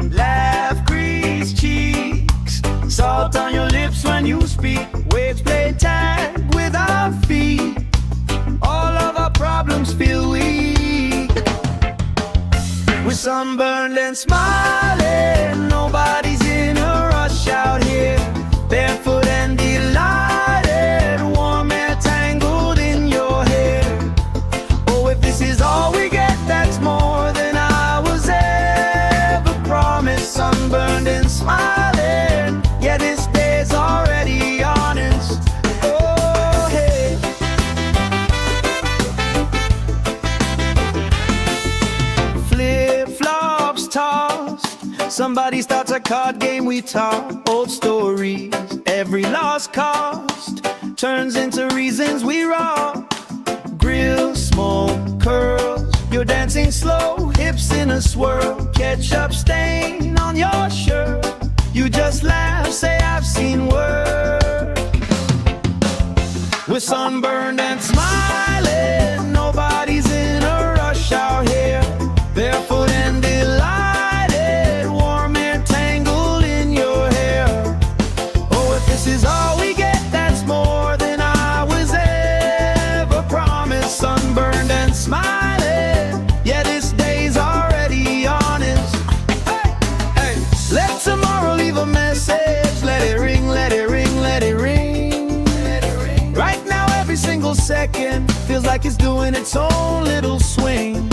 Laugh, crease cheeks, salt on your lips when you speak. Waves play tag with our feet. All of our problems feel weak. We're sunburned and smiling, nobody's in a rush out here. Barefoot and delighted, warm air tangled in your hair. Oh, if this is all we get, that's more than I was ever promised. Sunburned and smiling, yeah, this day's already honest. Oh, hey. Flip-flops tossed, somebody starts a card game, we talk old stories. Every lost cost turns into reasons we rock. Grill, smoke, curls, you're dancing slow, hips in a swirl. Ketchup stain on your shirt, you just laugh, say I've seen worse. We're sunburned and smiling, nobody's in a rush out here. Barefoot and delighted, warm air tangled in your hair. Oh, if this is all we get, that's more than I was ever promised. Sunburned and smiling, yeah, like it's doing its own little swing.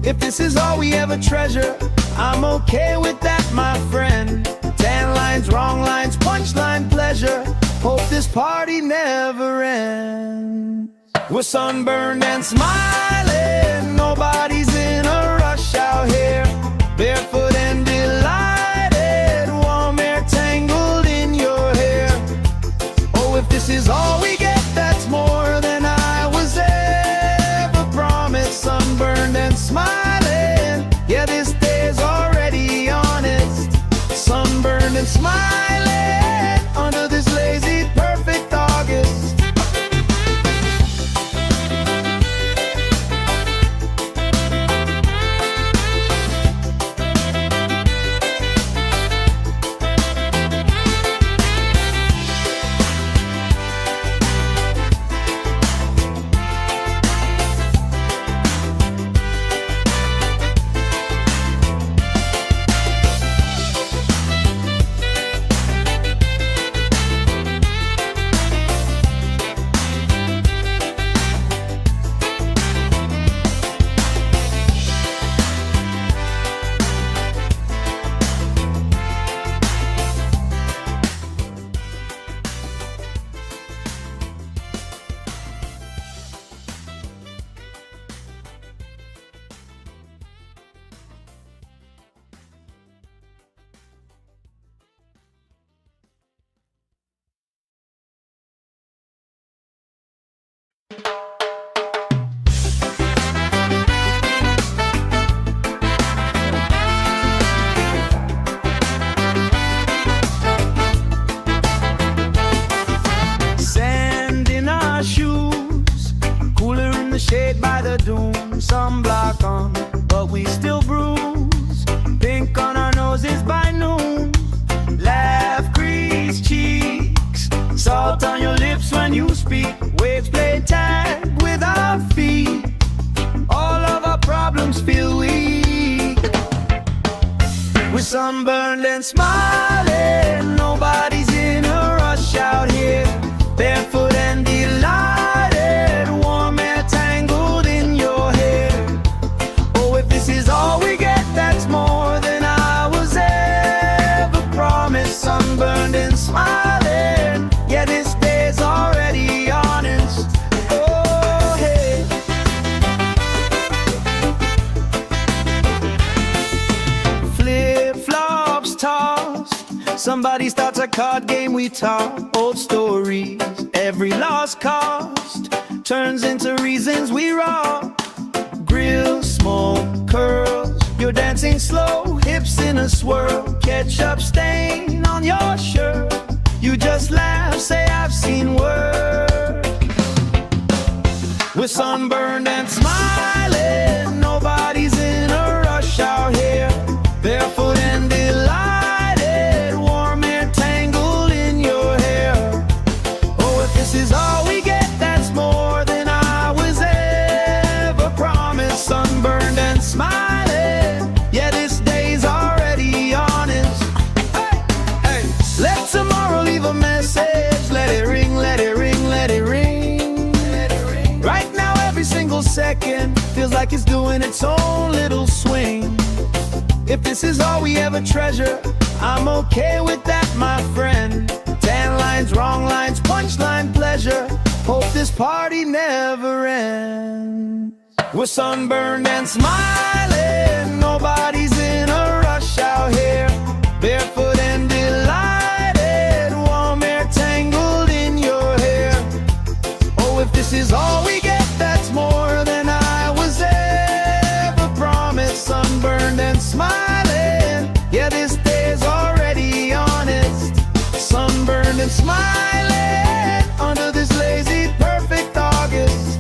If this is all we ever treasure, I'm okay with that, my friend. Tan lines, wrong lines, punchline pleasure. Hope this party never ends. We're sunburned and smiling, nobody's in a rush out here. Barefoot and delighted, warm air tangled in your hair. Oh, if this is all we get, that's more than I was ever promised. Sunburned and smiling, yeah, this day's already honest. Sunburned and smiling under this lazy, perfect August. Sand in our shoes, cooler in the shade by the dune. Sunblock on, but we still bruise. Pink on our noses by noon. Laugh, grease cheeks, salt on your lips when you speak. Waves play tag with our feet. All of our problems feel weak. We're sunburned and smiling, nobody's in a rush out here. Barefoot and delighted, warm air tangled in your hair. Oh, if this is all we get, that's more than I was ever promised. Sunburned and smiling, yeah, this day's already honest. Oh, hey. Flip-flops tossed, somebody starts a card game, we talk old stories. Every lost cost turns into reasons we rock. Grill, smoke, curls, you're dancing slow, hips in a swirl. Ketchup stain on your shirt, you just laugh, say I've seen work. We're sunburned and smiling, nobody's in a rush out here. Barefoot and delighted, warm air tangled in your hair. Oh, if this is all we get, that's more than I was ever promised. Sunburned and smiling, yeah, this day's already honest. Hey, hey, let tomorrow leave a message. Let it ring, let it ring, let it ring. Right now, every single second feels like it's doing its own little swing. If this is all we ever treasure, I'm okay with that, my friend. Tan lines, wrong lines, punchline pleasure. Hope this party never ends. We're sunburned and smiling, nobody's in a rush out here. Barefoot and delighted, warm air tangled in your hair. Oh, if this is all we get, that's more than I was ever promised. Sunburned and smiling, yeah, this day's already honest. Sunburned and smiling under this lazy, perfect August.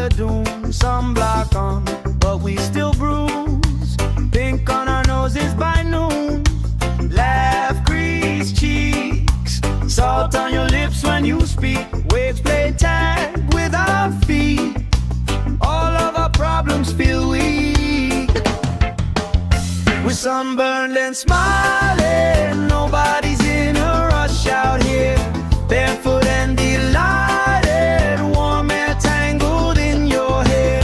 the doom, sunblock on, but we still bruise. Pink on our noses by noon. Laugh, grease cheeks, salt on your lips when you speak. Waves play tag with our feet. All of our problems feel weak. We're sunburned and smiling. Nobody's in a rush out here. Barefoot and delighted. Warm air tangled in your hair.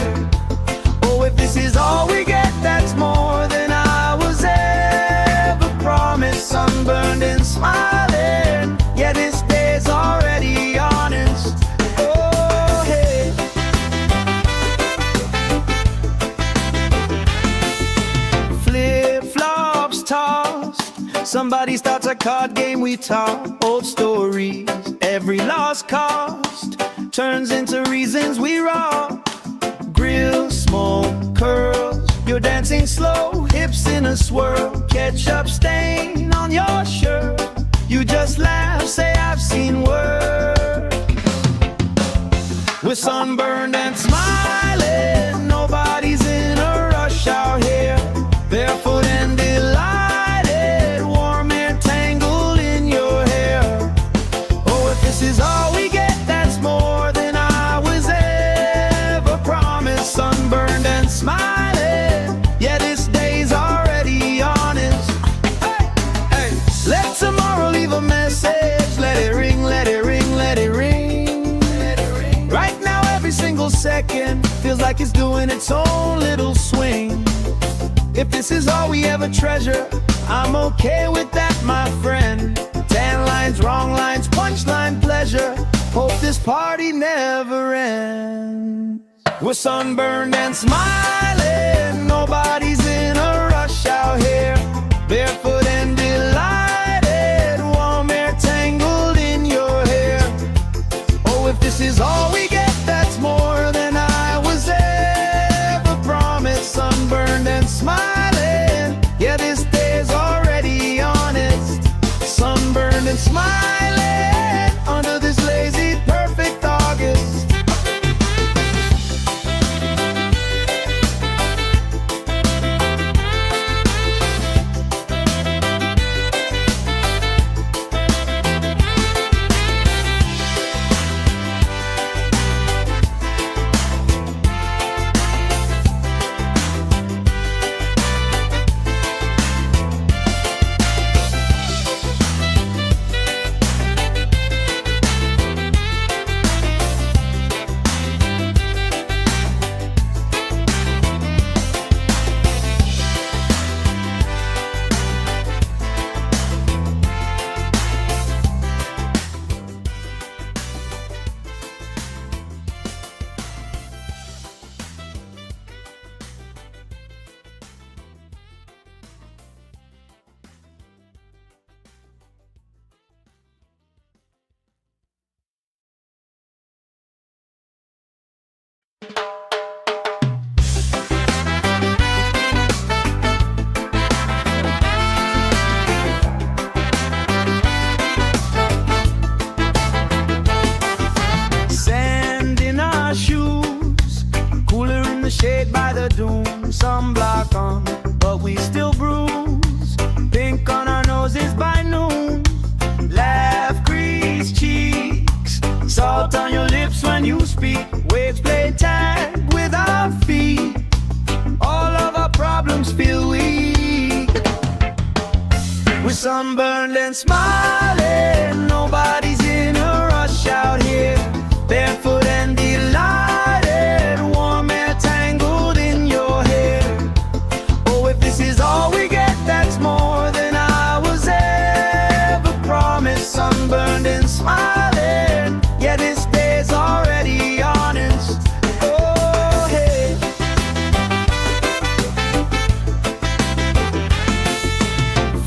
Oh, if this is all we get, that's more than I was ever promised. Sunburned and smiling. Yeah, this day's already honest. Oh, hey. Flip-flops tossed. Somebody starts a card game, we talk old stories. Every lost cost turns into reasons we rock. Grill, smoke, curls. You're dancing slow, hips in a swirl. Ketchup stain on your shirt. You just laugh, say I've seen worse. We're sunburned and smiling. Nobody's in a rush out here. Barefoot and delighted. Warm air tangled in your hair. Oh, if this is all we get, that's more than I was ever promised. Sunburned and smiling. Yeah, this day's already honest. Hey, hey. Let tomorrow leave a message. Let it ring, let it ring, let it ring. Let it ring. Right now, every single second feels like it's doing its own little swing. If this is all we ever treasure, I'm okay with that, my friend. 10 lines, wrong lines, punchline pleasure. Hope this party never ends. We're sunburned and smiling. Nobody's in a rush out here. Barefoot and delighted. Warm air tangled in your hair. Oh, if this is all we get, that's more than I was ever promised. Sunburned and smiling. Yeah, this day's already honest. Sunburned and smiling under this lazy, perfect August. Shade by the doom, sunblock on, but we still bruise. Pink on our noses by noon. Laugh, grease cheeks, salt on your lips when you speak. Waves play tag with our feet. All of our problems feel weak. We're sunburned and smiling. Nobody's in a rush out here. Barefoot and delighted. Warm air tangled in your hair. Oh, if this is all we get, that's more than I was ever promised. Sunburned and smiling. Yeah, this day's already honest. Oh, hey.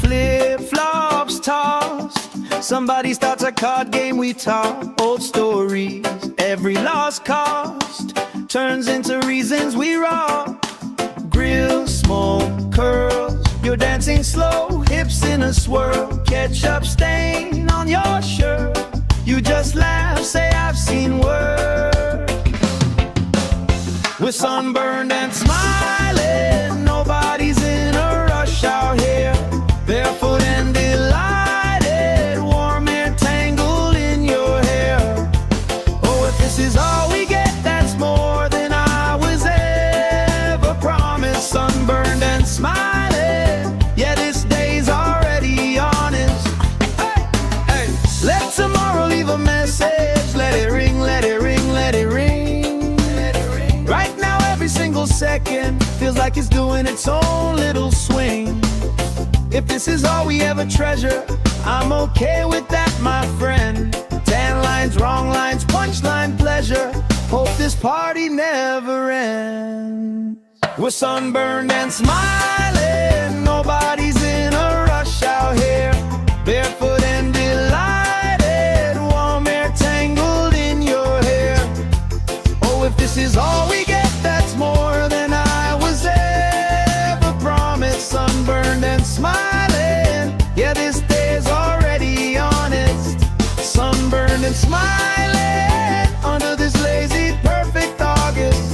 Flip-flops tossed. Somebody starts a card game, we talk old stories. Every lost cost turns into reasons we rock. Grill, smoke, curls. You're dancing slow, hips in a swirl. Ketchup stain on your shirt. You just laugh, say I've seen worse. We're sunburned and smiling, nobody's in a rush out here. Barefoot and delighted, warm air tangled in your hair. Oh, if this is all we get, that's more than I was ever promised. Sunburned and smiling, yeah, this day's already honest. Hey, hey. Let tomorrow leave a message, let it ring, let it ring, let it ring. Right now every single second feels like it's doing its own little swing. If this is all we ever treasure, I'm okay with that, my friend. Tan lines, wrong lines, punchline pleasure. Hope this party never ends. We're sunburned and smiling, nobody's in a rush out here. Barefoot and delighted, warm air tangled in your hair. Oh, if this is all we get, that's more than I was ever promised. Sunburned and smiling, yeah, this day's already honest. Sunburned and smiling under this lazy, perfect August.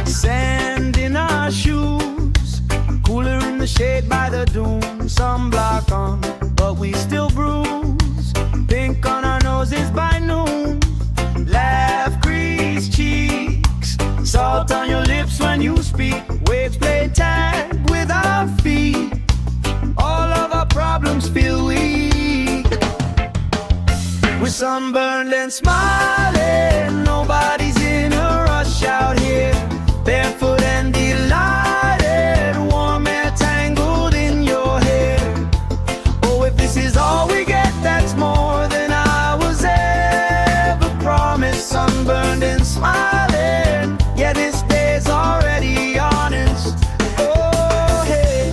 Sand in our shoes, cooler in the shade by the dune. Sunblock on, but we still bruise. Pink on our noses by noon. Laugh, grease cheeks, salt on your lips when you speak. Waves play tag with our feet. All of our problems feel weak. We're sunburned and smiling, nobody's in a rush out here. Barefoot and delighted, warm air tangled in your hair. Oh, if this is all we get, that's more than I was ever promised. Sunburned and smiling, yeah, this day's already honest. Oh, hey.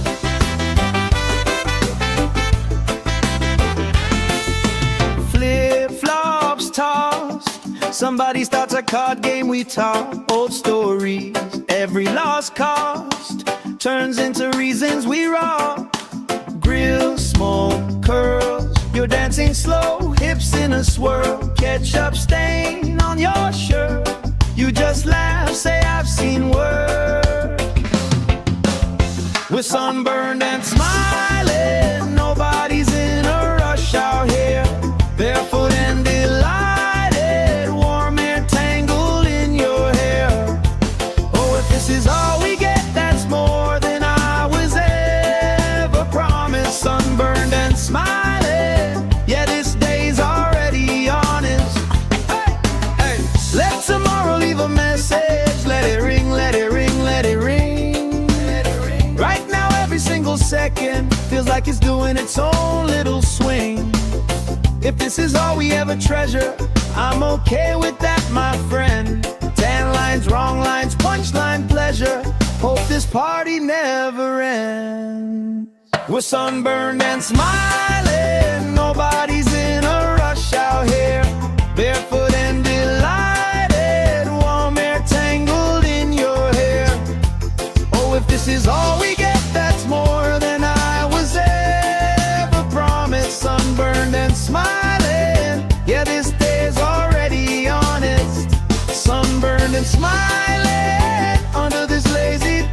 Flip-flops tossed, somebody starts a card game, we talk old stories. Every lost cost turns into reasons we rock. Grill, smoke, curls, you're dancing slow, hips in a swirl. Ketchup stain on your shirt, you just laugh, say I've seen work. We're sunburned and smiling, nobody's in a rush out here. Barefoot and delighted, warm air tangled in your hair. Oh, if this is all we get, that's more than I was ever promised. Sunburned and smiling, yeah, this day's already honest. Hey, hey. Let tomorrow leave a message, let it ring, let it ring, let it ring. Right now every single second feels like it's doing its own little swing. If this is all we ever treasure, I'm okay with that, my friend. Tan lines, wrong lines, punchline pleasure. Hope this party never ends. We're sunburned and smiling, nobody's in a rush out here. Barefoot and delighted, warm air tangled in your hair. Oh, if this is all we get, that's more than I was ever promised. Sunburned and smiling, yeah, this day's already honest. Sunburned and smiling under this lazy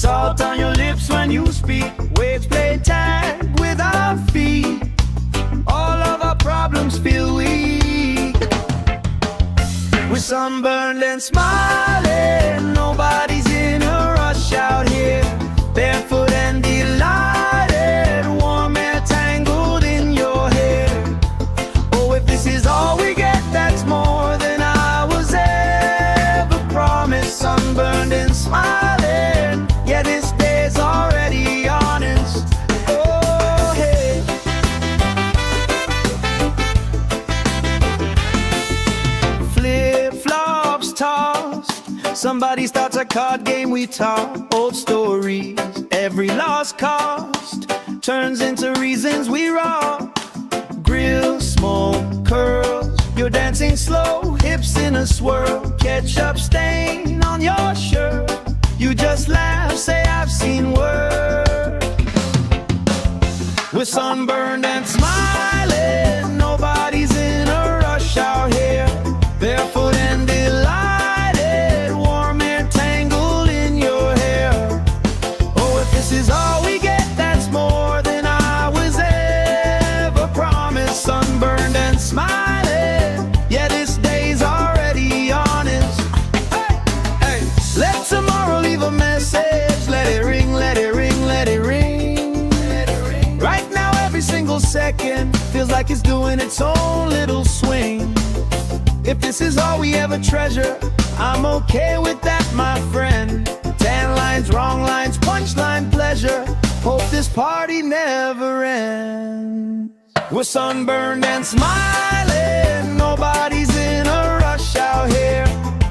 Salt on your lips when you speak. Waves play tag with our feet. All of our problems feel weak. We're sunburned and smiling. Nobody's in a rush out here. Barefoot and delighted. Warm air tangled in your hair. Oh, if this is all we get, that's more than I was ever promised. Sunburned and smiling. Yeah, this day's already honest. Oh, hey. Flip-flops tossed. Somebody starts a card game, we talk old stories. Every lost cost turns into reasons we rock. Grill, smoke, curls. You're dancing slow, hips in a swirl. Ketchup stain on your shirt. You just laugh, say I've seen worse. We're sunburned and smiling. Nobody's in a rush out here. Barefoot and delighted. Warm air tangled in your hair. Oh, if this is all we get, that's more than I was ever promised. Sunburned and smiling. Yeah, this day's already honest. Hey, hey. Let tomorrow leave a message. Let it ring, let it ring, let it ring. Right now every single second feels like it's doing its own little swing. If this is all we ever treasure, I'm okay with that, my friend. 10 lines, wrong lines, punchline pleasure. Hope this party never ends. We're sunburned and smiling. Nobody's in a rush out here.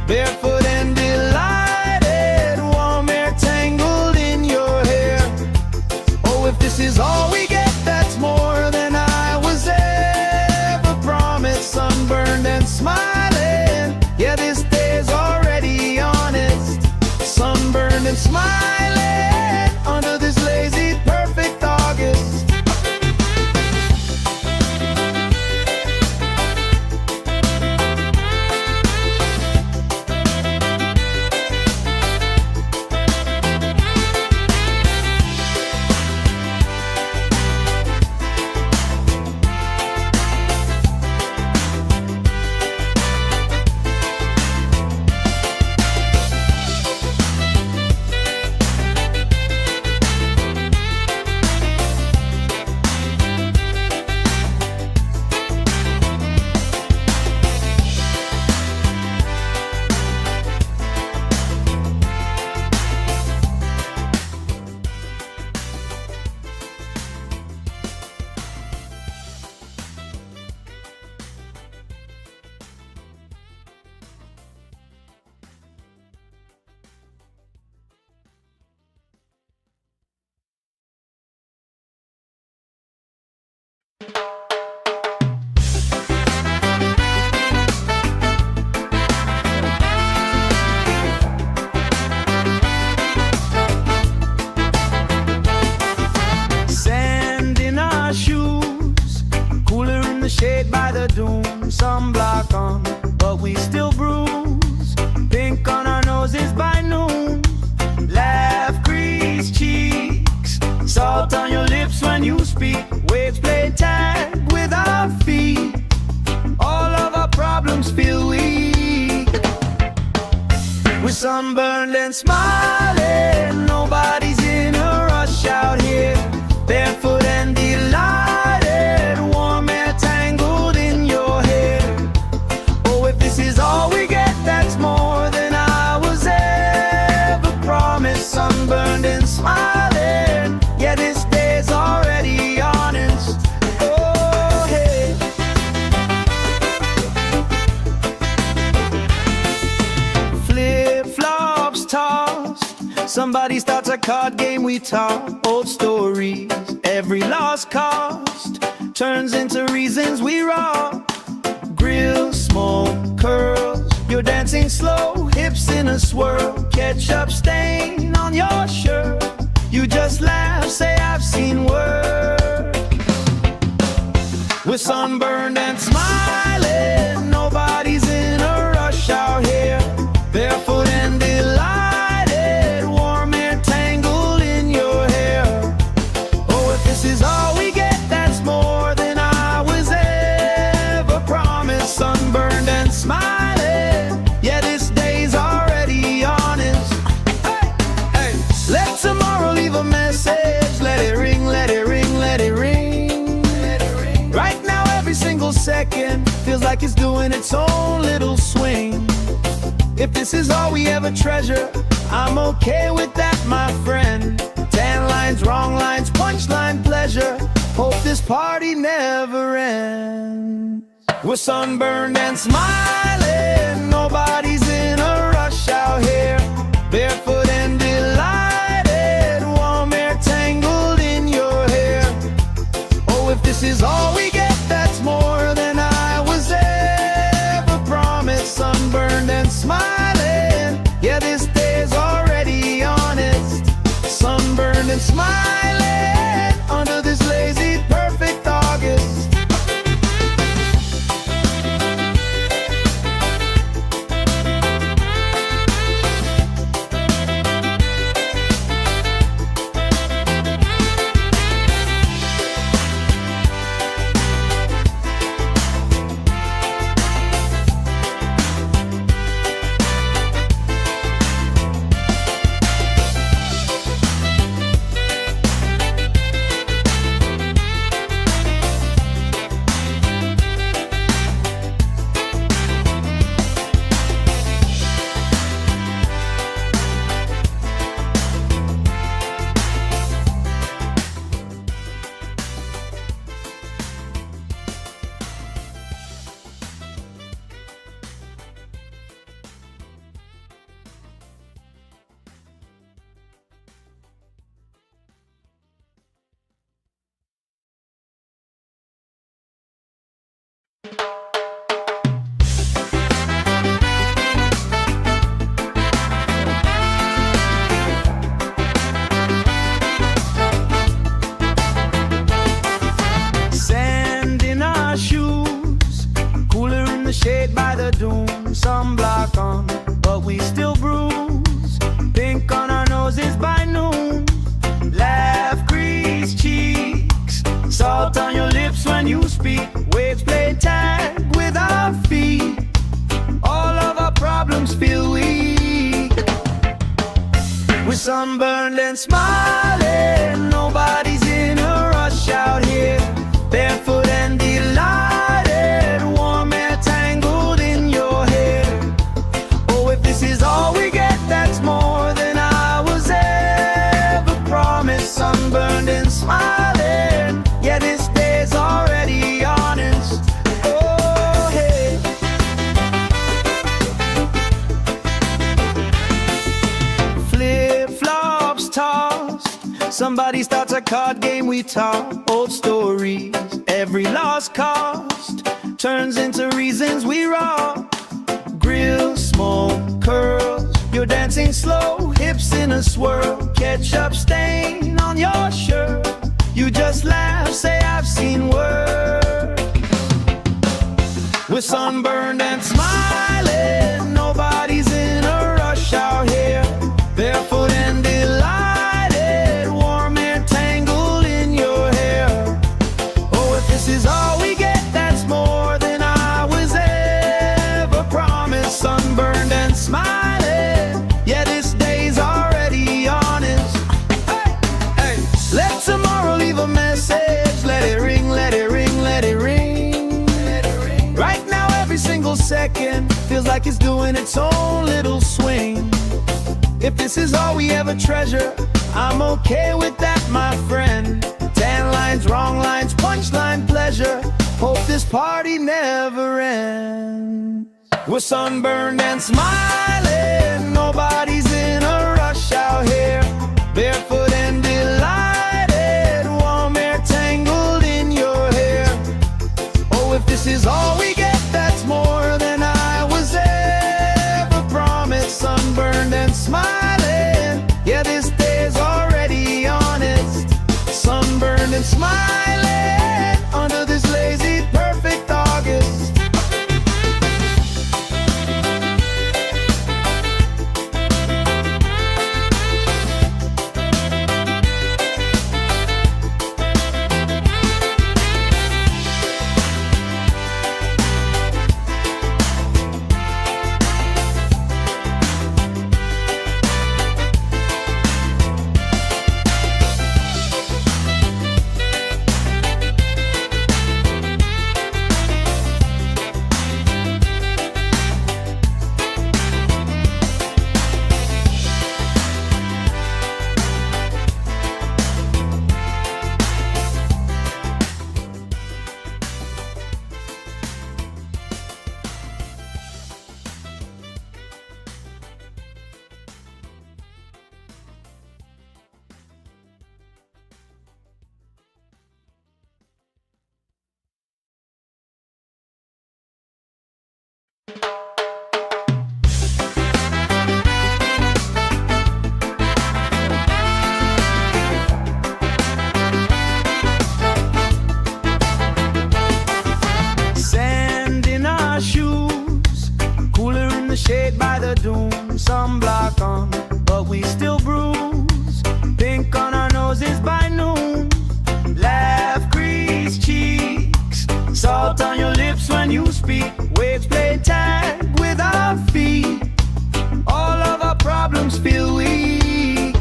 Barefoot and delighted. Warm air tangled in your hair. Oh, if this is all we get, that's more than I was ever promised. Sunburned and smiling. Yeah, this day's already honest. Sunburned and smiling under this lazy, perfect August. Shade by the dune, sunblock on, but we still bruise. Pink on our noses by noon. Laugh, grease cheeks. Salt on your lips when you speak. Waves play tag with our feet. All of our problems feel weak. We're sunburned and smiling. Nobody's in a rush out here. Barefoot and delighted. Warm air tangled in your hair. Oh, if this is all we get, that's more than I was ever promised. Sunburned and smiling. Yeah, this day's already honest. Oh, hey. Flip-flops tossed. Somebody starts a card game, we talk old stories. Every lost cost turns into reasons we rock. Grill, smoke, curls. You're dancing slow, hips in a swirl. Ketchup stain on your shirt. You just laugh, say I've seen worse. We're sunburned and smiling. Nobody's in a rush out here. Barefoot and delighted. Warm air tangled like it's doing its own little swing. If this is all we ever treasure, I'm okay with that, my friend. Tan lines, wrong lines, punchline pleasure. Hope this party never ends. We're sunburned and smiling, nobody's in a rush out here. Barefoot and delighted, warm air tangled in your hair. Oh, if this is all we get, that's more than I was ever promised. Sunburned and smiling, yeah, this day's already honest. Sunburned and smiling, under this lazy, perfect August. Sand in our shoes, cooler in the shade by the dune. Sunblock on, but we still bruise. Pink on our noses by noon. Laugh, grease cheeks, salt on your lips when you speak. Waves play tag with our feet. All of our problems feel weak. We're sunburned and smiling, nobody's in a rush out here. Barefoot and delighted, warm air tangled in your hair. Oh, if this is all we get, that's more than I was ever promised. Sunburned and smiling, yeah, this day's already honest. Oh, hey. Flip-flops tossed, somebody starts a card game, we talk old stories. Every lost cost turns into reasons we rock. Grill, smoke, curls, you're dancing slow, hips in a swirl. Ketchup stain on your shirt, you just laugh, say I've seen worse. We're sunburned and smiling, nobody's in a rush out here. Barefoot and delighted, warm air tangled in your hair. Oh, if this is all we get, that's more than I was ever promised. Sunburned and smiling, yeah, this day's already honest. Hey, hey, let tomorrow leave a message. Let it ring, let it ring, let it ring. Right now, every single second feels like it's doing its own little swing. If this is all we ever treasure, I'm okay with that, my friend. Tan lines, wrong lines, punchline pleasure. Hope this party never ends. We're sunburned and smiling, nobody's in a rush out here. Barefoot and delighted, warm air tangled in your hair. Oh, if this is all we get, that's more than I was ever promised. Sunburned and smiling, yeah, this day's already honest. Sunburned and smiling, under this lazy, perfect August. Sand in our shoes, cooler in the shade by the doom. Sunblock on, but we still bruise. Pink on our noses by noon. Laugh, grease cheeks, salt on your lips when you speak. Waves play tag with our feet. All of our problems feel weak.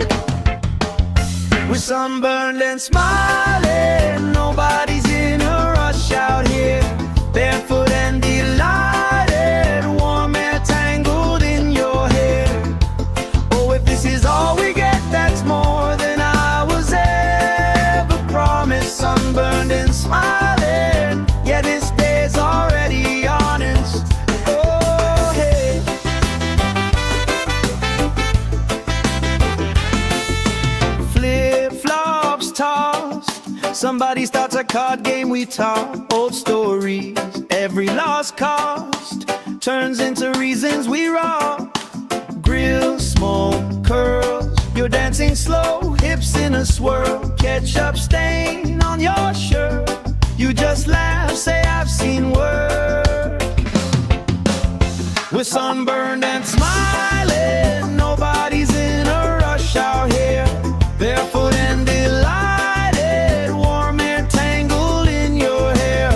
We're sunburned and smiling. Nobody's in a rush out here. Barefoot and delighted, warm air tangled in your hair. Oh, if this is all we get, that's more than I was ever promised. Sunburned and smiling, yeah, this day's already honest. Oh, hey. Flip-flops tossed, somebody starts a card game we talk. Old stories, every lost cost turns into reasons we rock. Grill, smoke, curls, you're dancing slow, hips in a swirl. Ketchup stain on your shirt, you just laugh, say I've seen worse. We're sunburned and smiling, nobody's in a rush out here. Barefoot and delighted, warm air tangled in your hair.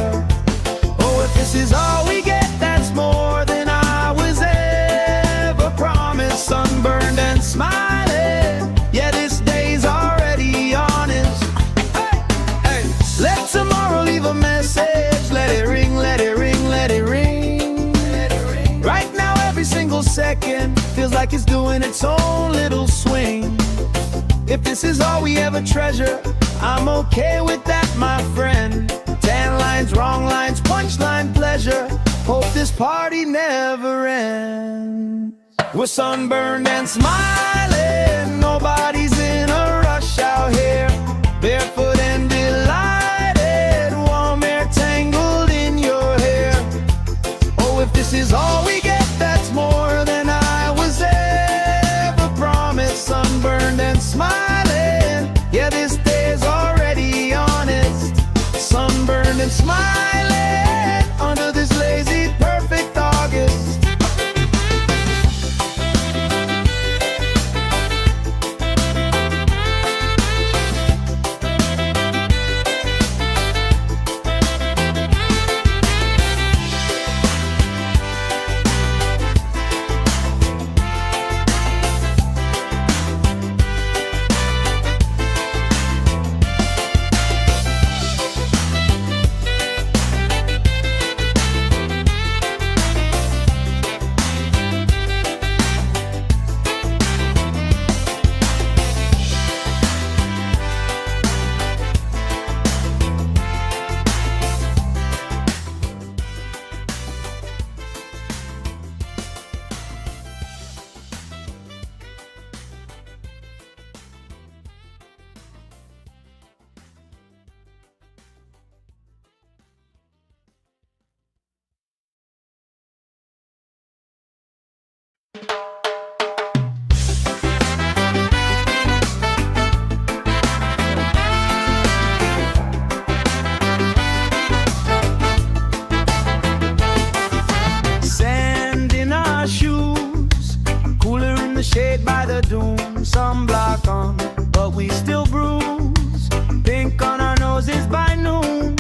Oh, if this is all we get, that's more than I was ever promised. Sunburned and smiling, yeah, this day's already honest. Hey, hey. Let tomorrow leave a message. Let it ring, let it ring, let it ring. Right now every single second feels like it's doing its own little swing. If this is all we ever treasure, I'm okay with that, my friend. 10 lines, wrong lines, punchline pleasure. Hope this party never ends. We're sunburned and smiling, nobody's in a rush out here. Barefoot and delighted, warm air tangled in your hair. Oh, if this is all we get, that's more than I was ever promised. Sunburned and smiling, yeah, this day's already honest. Sunburned and smiling under this lazy, perfect August. Sand in our shoes, cooler in the shade by the doom. Sunblock on, but we still bruise. Pink on our noses by noon.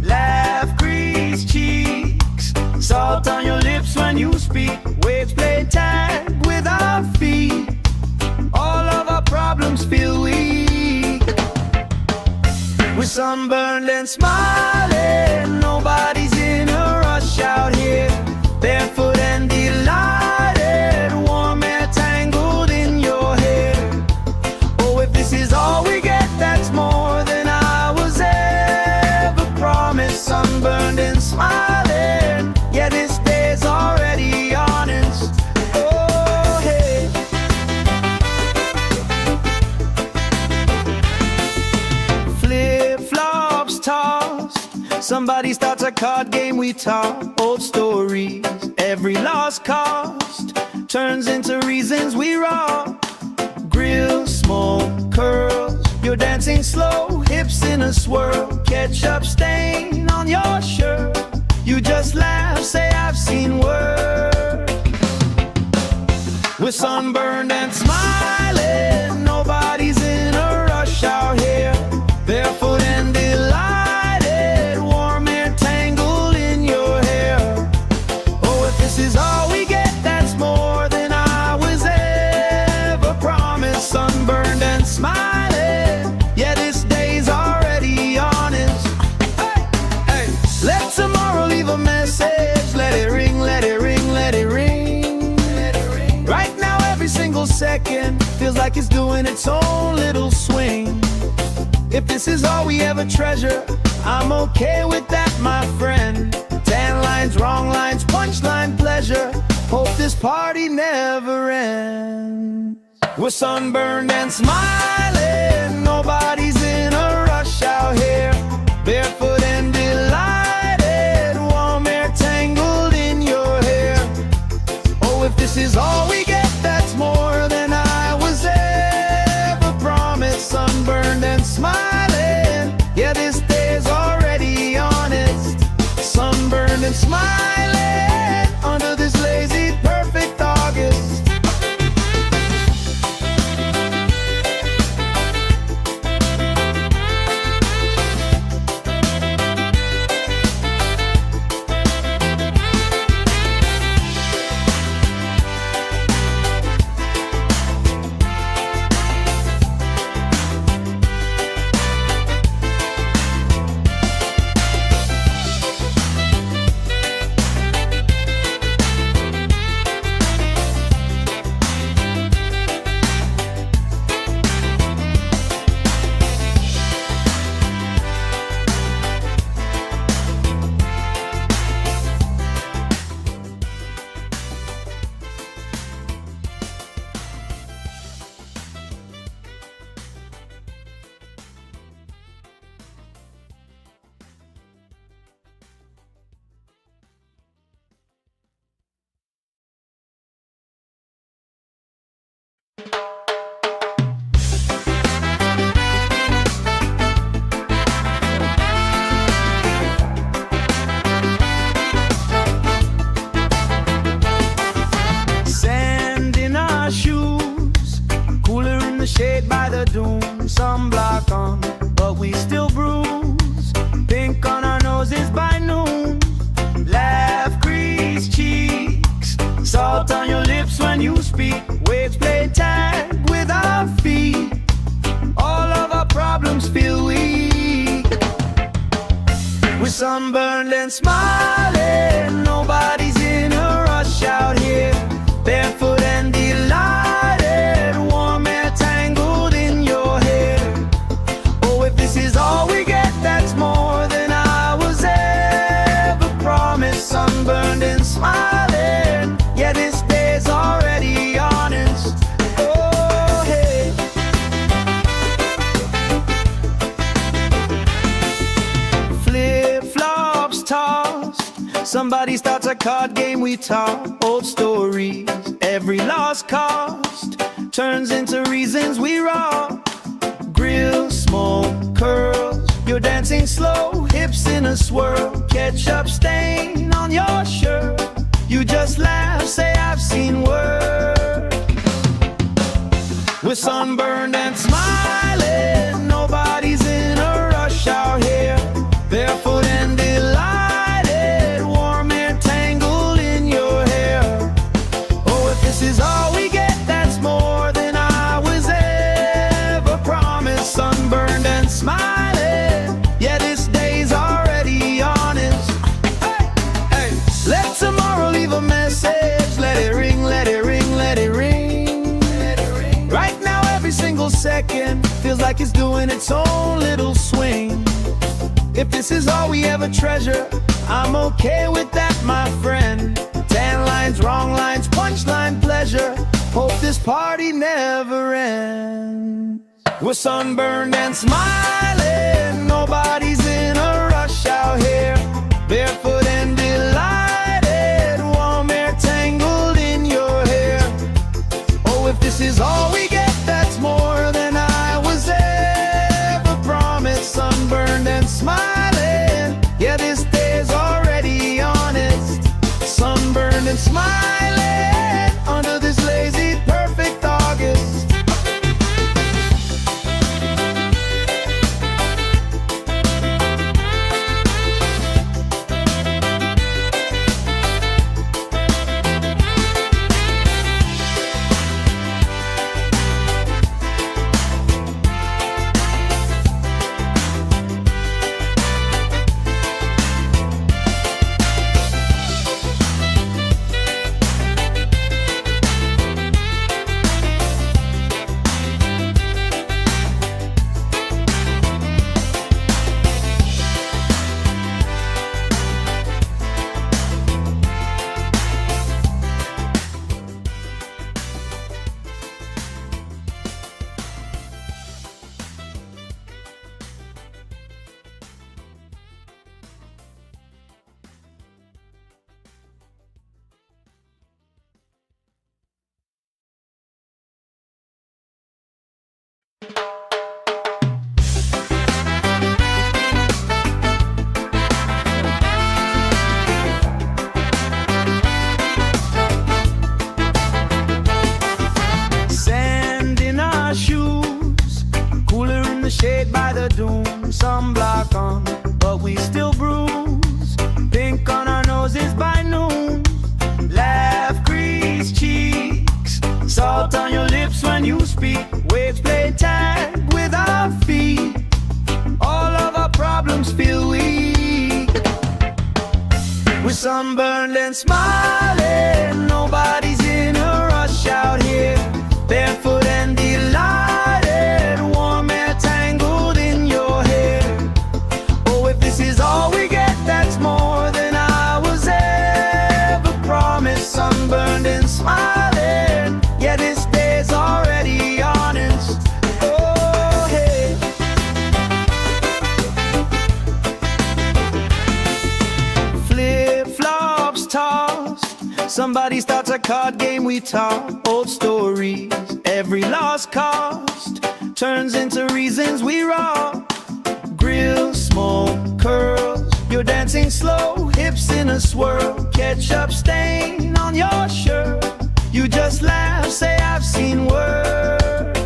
Laugh, grease cheeks, salt on your lips when you speak. Waves play tag with our feet. All of our problems feel weak. We're sunburned and smiling, nobody's in a rush out here. Barefoot and delighted, warm air tangled in your hair. Oh, if this is all we get, that's more than I was ever promised. Sunburned and smiling, yeah, this day's already honest. Oh, hey. Flip-flops tossed, Somebody starts a card game, we talk old stories. Every lost cost turns into reasons we rock. Grill, smoke, curls, you're dancing slow, hips in a swirl. Ketchup stain on your shirt, you just laugh, say I've seen worse. We're sunburned and smiling, nobody's in a rush out here. Barefoot and delighted, warm air tangled in your hair. Oh, if this is all we get, that's more than I was ever promised. Sunburned and smiling, yeah, this day's already honest. Hey, hey, let tomorrow leave a message. Let it ring, let it ring, let it ring. Let it ring. Right now, every single second feels like it's doing its own little swing. If this is all we ever treasure, I'm okay with that, my friend. Tan lines, wrong lines, punchline pleasure. Hope this party never ends. We're sunburned and smiling, nobody's in a rush out here. Barefoot and delighted, warm air tangled in your hair. Oh, if this is all we get, that's more than I was ever promised. Sunburned and smiling, yeah, this day's already honest. Sunburned and smiling under this lazy, perfect August. Shade by the dune, sunblock on, but we still bruise. Pink on our noses by noon. Laugh, crease cheeks, salt on your lips when you speak. Waves play tag with our feet. All of our problems feel weak. We're sunburned and smiling, nobody's in a rush out here. Barefoot and delighted, warm air tangled in your hair. Oh, if this is all we get, that's more than I was ever promised. Sunburned and smiling, yeah, this day's already honest. Oh, hey. Flip-flops tossed, somebody starts a card game, we talk old stories. Every lost cost turns into reasons we rock. Grill, smoke, curls, you're dancing slow, hips in a swirl. Ketchup stain on your shirt, you just laugh, say I've seen worse. We're sunburned and smiling, nobody's in a rush out here. Barefoot and delighted, warm air tangled in your hair. Oh, if this is all we get, that's more than I was ever promised. Sunburned and smiling, yeah, this day's already honest. Hey, hey, let tomorrow leave a message. Let it ring, let it ring, let it ring. Let it ring. Right now, every single second feels like it's doing its own little swing. If this is all we ever treasure, I'm okay with that, my friend. Tan lines, wrong lines, punchline pleasure. Hope this party never ends. We're sunburned and smiling, nobody's in a rush out here. smiling under this lazy, perfect August. Sand in our shoes, cooler in the shade by the dune. Sunblock on, but we still bruise. Pink on our noses by noon. Laugh, crease cheeks, salt on your lips when you speak. Waves play tag with our feet. All of our problems feel weak. We're sunburned and smiling. Nobody's in a rush out here. Barefoot and delighted, warm air tangled in your hair. Oh, if this is all we get, that's more than I was ever promised. Sunburned and smiling, yeah, this day's already honest. Oh, hey. Flip-flops tossed, somebody starts a card game, we talk old stories. Every lost cost turns into reasons we rock. Grill, smoke, curls, you're dancing slow, hips in a swirl. Ketchup stain on your shirt, you just laugh, say I've seen work.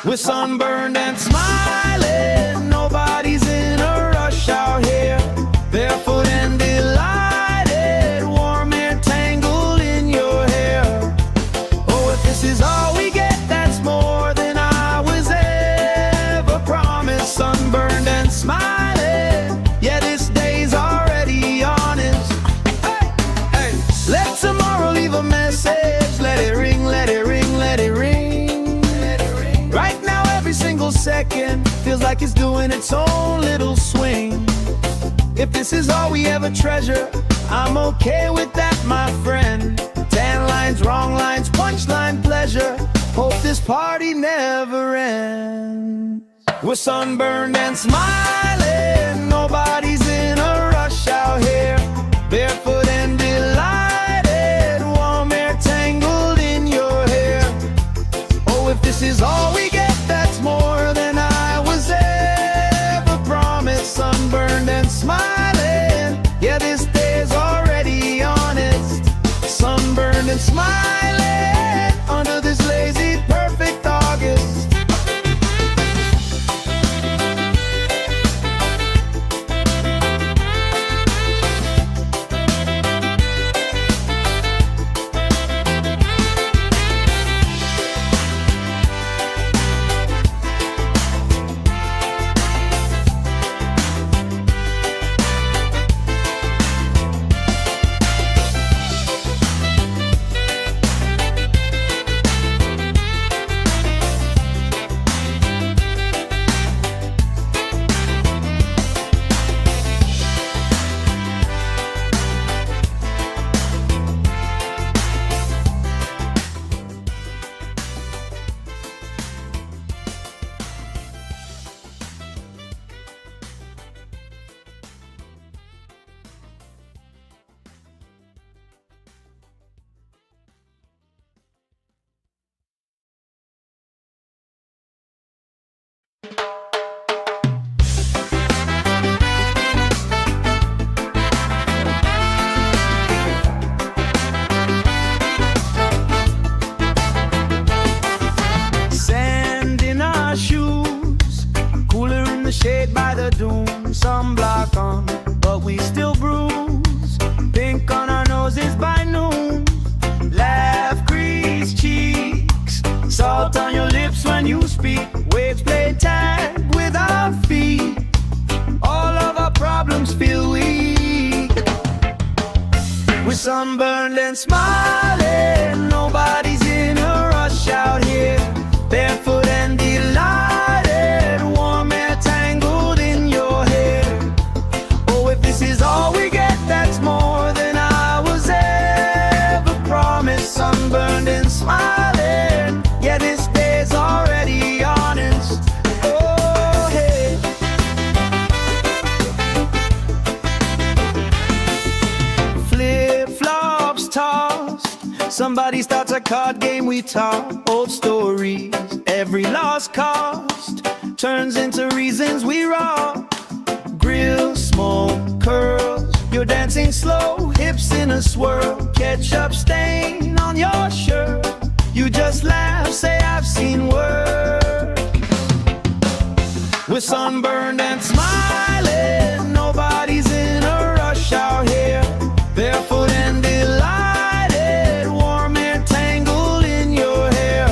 We're sunburned and smiling, nobody's in a rush out here. Barefoot and delighted, warm air tangled in your hair. Oh, if this is all we get, that's more than I was ever promised. Sunburned and smiling, yeah, this day's already honest. Hey, hey. Let tomorrow leave a message. Let it ring, let it ring, let it ring. Let it ring. Right now, every single second feels like it's doing its own little swing. If this is all we ever treasure, I'm okay with that, my friend. Tan lines, wrong lines, punchline pleasure. Hope this party never ends. We're sunburned and smiling, nobody's in a rush out here. Barefoot and delighted, warm air tangled in your hair. Oh, if this is all we get, that's more than I was ever promised. Sunburned and smiling, yeah, this day's already honest. Sunburned and smiling under this lazy, perfect August. speak. Waves play tag with our feet. All of our problems feel weak. We're sunburned and smiling. Nobody's in a rush out here. Barefoot and delighted. Warm air tangled in your hair. Oh, if this is all we get, that's more than I was ever promised. Sunburned and smiling. Yeah, this day's already honest. Oh, hey. Flip-flops tossed. Somebody starts a card game, we talk old stories. Every lost cost turns into reasons we rock. Grill, smoke, curls. You're dancing slow, hips in a swirl. Ketchup stain on your shirt. You just laugh, say I've seen worse. We're sunburned and smiling. Nobody's in a rush out here. Barefoot and delighted. Warm air tangled in your hair.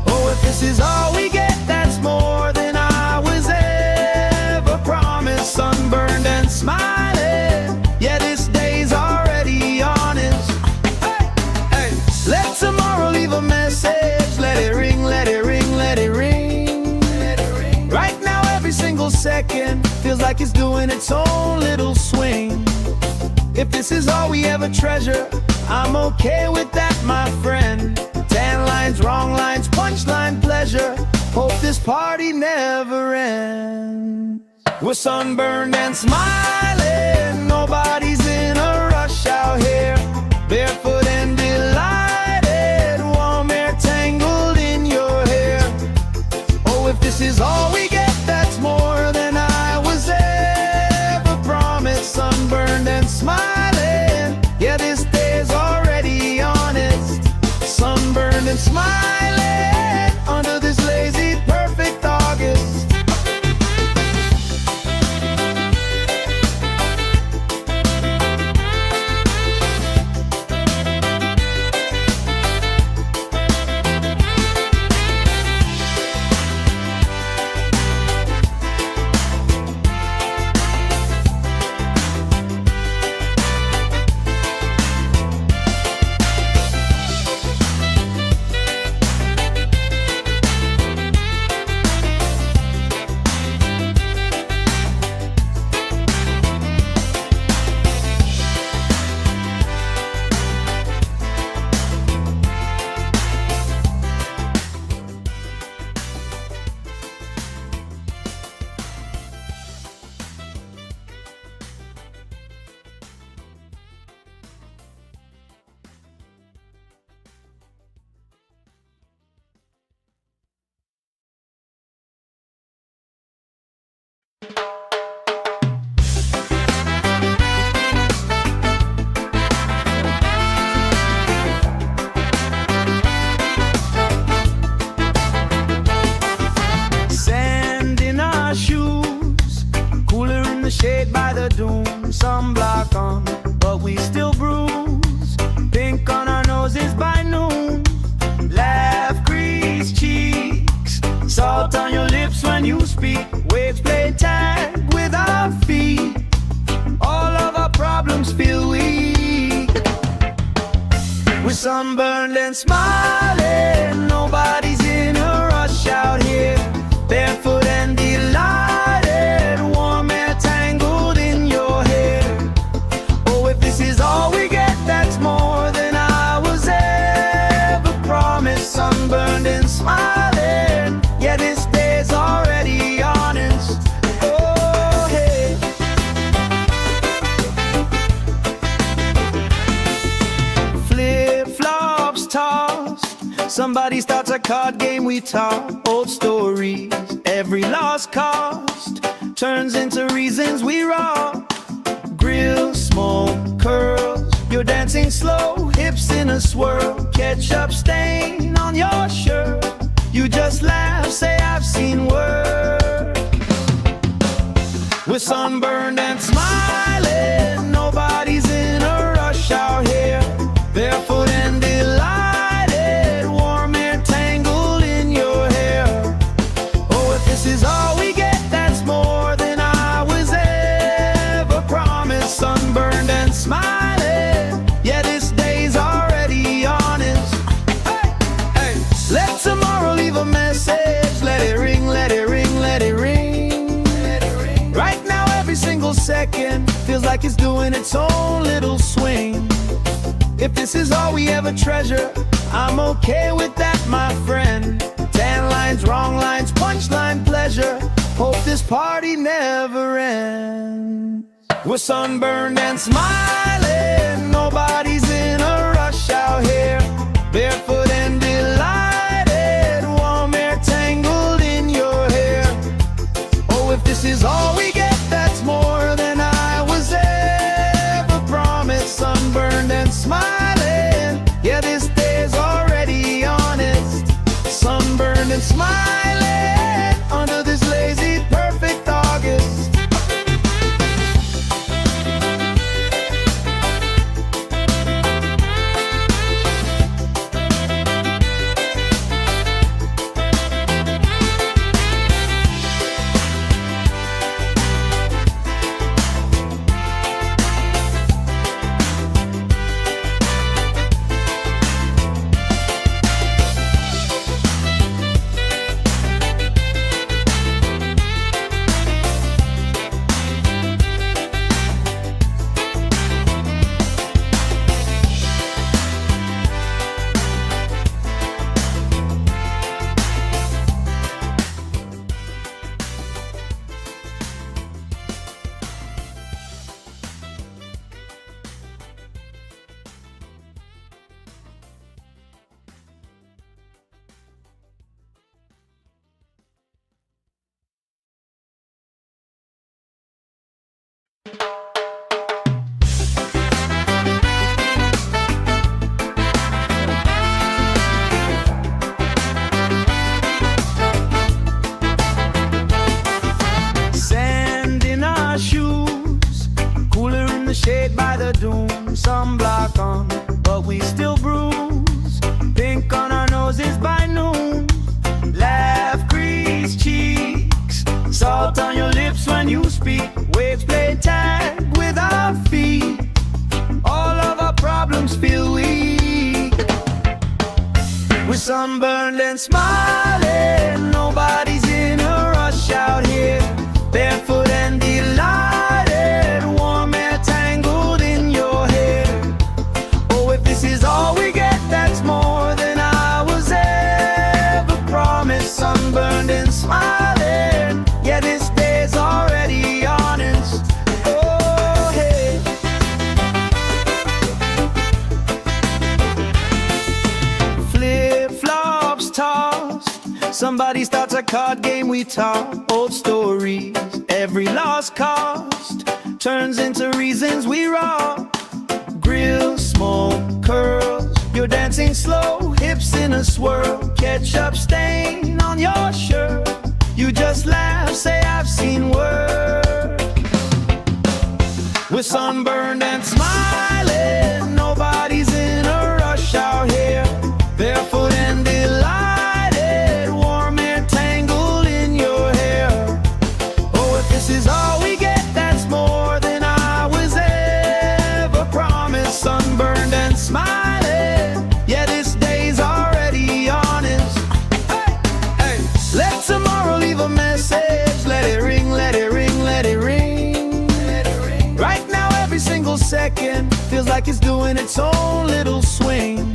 Oh, if this is all we get, that's more than I was ever promised. Sunburned and smiling. Yeah, this day's already honest. Hey, hey. Let tomorrow leave a message. Let it ring, let it ring, let it ring. Right now, every single second feels like it's doing its own little swing. If this is all we ever treasure, I'm okay with that, my friend. 10 lines, wrong lines, punchline, pleasure. Hope this party never ends. We're sunburned and smiling. Nobody's in a rush out here. Barefoot and delighted. Warm air tangled in your hair. Oh, if this is all we get, that's more than I was ever promised. Sunburned and smiling. Yeah, this day's already honest. Sunburned and smiling under this lazy, perfect August. Sand in our shoes, cooler in the shade by the dune. Sunblock on, but we still bruise. Pink on our noses by noon. Laugh, grease cheeks. Salt on your lips when you speak. Waves play tag with our feet. All of our problems feel weak. We're sunburned and smiling. Nobody's in a rush out here. Barefoot and delighted. Warm air tangled in your hair. Oh, if this is all we get, that's more than I was ever promised. Sunburned and smiling. Yeah, this day's already honest. Oh, hey. Flip-flops tossed. Somebody starts a card game, we talk old stories. Every lost cost turns into reasons we rock. Grill, smoke, curls. You're dancing slow, hips in a swirl. Ketchup stain on your shirt. You just laugh, say I've seen worse. We're sunburned and smiling. Nobody's in a rush out here. Barefoot and delighted. Warm air tangled in your hair. this is all we get, that's more than I was ever promised. Sunburned and smiling, yeah, this day's already honest. Hey, hey, let tomorrow leave a message. Let it ring, let it ring, let it ring. Right now every single second feels like it's doing its own little swing. If this is all we ever treasure, I'm okay with that, my friend. 10 lines, wrong lines, punchline pleasure. Hope this party never ends. We're sunburned and smiling, nobody's in a rush out here. Barefoot and delighted, warm air tangled in your hair. Oh, if this is all we get, that's more than I was ever promised. Sunburned and smiling, yeah, this day's already honest. Sunburned and smiling under this lazy, perfect August. Shade by the doom, sunblock on, but we still bruise. Pink on our noses by noon, laugh creased cheeks, salt on your lips when you speak. Waves play tag with our feet, all of our problems feel weak. We're sunburned and smiling, nobody's in a rush out here. Barefoot and delighted, warm air tangled in your hair. Oh, if this is all we get, that's more than I was ever promised. Sunburned and smiling, yeah, this day's already honest. Oh, hey. Flip-flops tossed, somebody starts a card game, we talk old stories. Every lost cost turns into reasons we rock. Grill, smoke, curls, you're dancing slow, hips in a swirl. Ketchup stain on your shirt, you just laugh, say I've seen work. We're sunburned and smiling, nobody's in a rush out here. Barefoot and delighted, warm air tangled in your hair. Oh, if this is all we get, that's more than I was ever promised. Sunburned and smiling, yeah, this day's already honest. Hey, hey, let tomorrow leave a message. Let it ring, let it ring, let it ring. Right now every single second feels like it's doing its own little swing.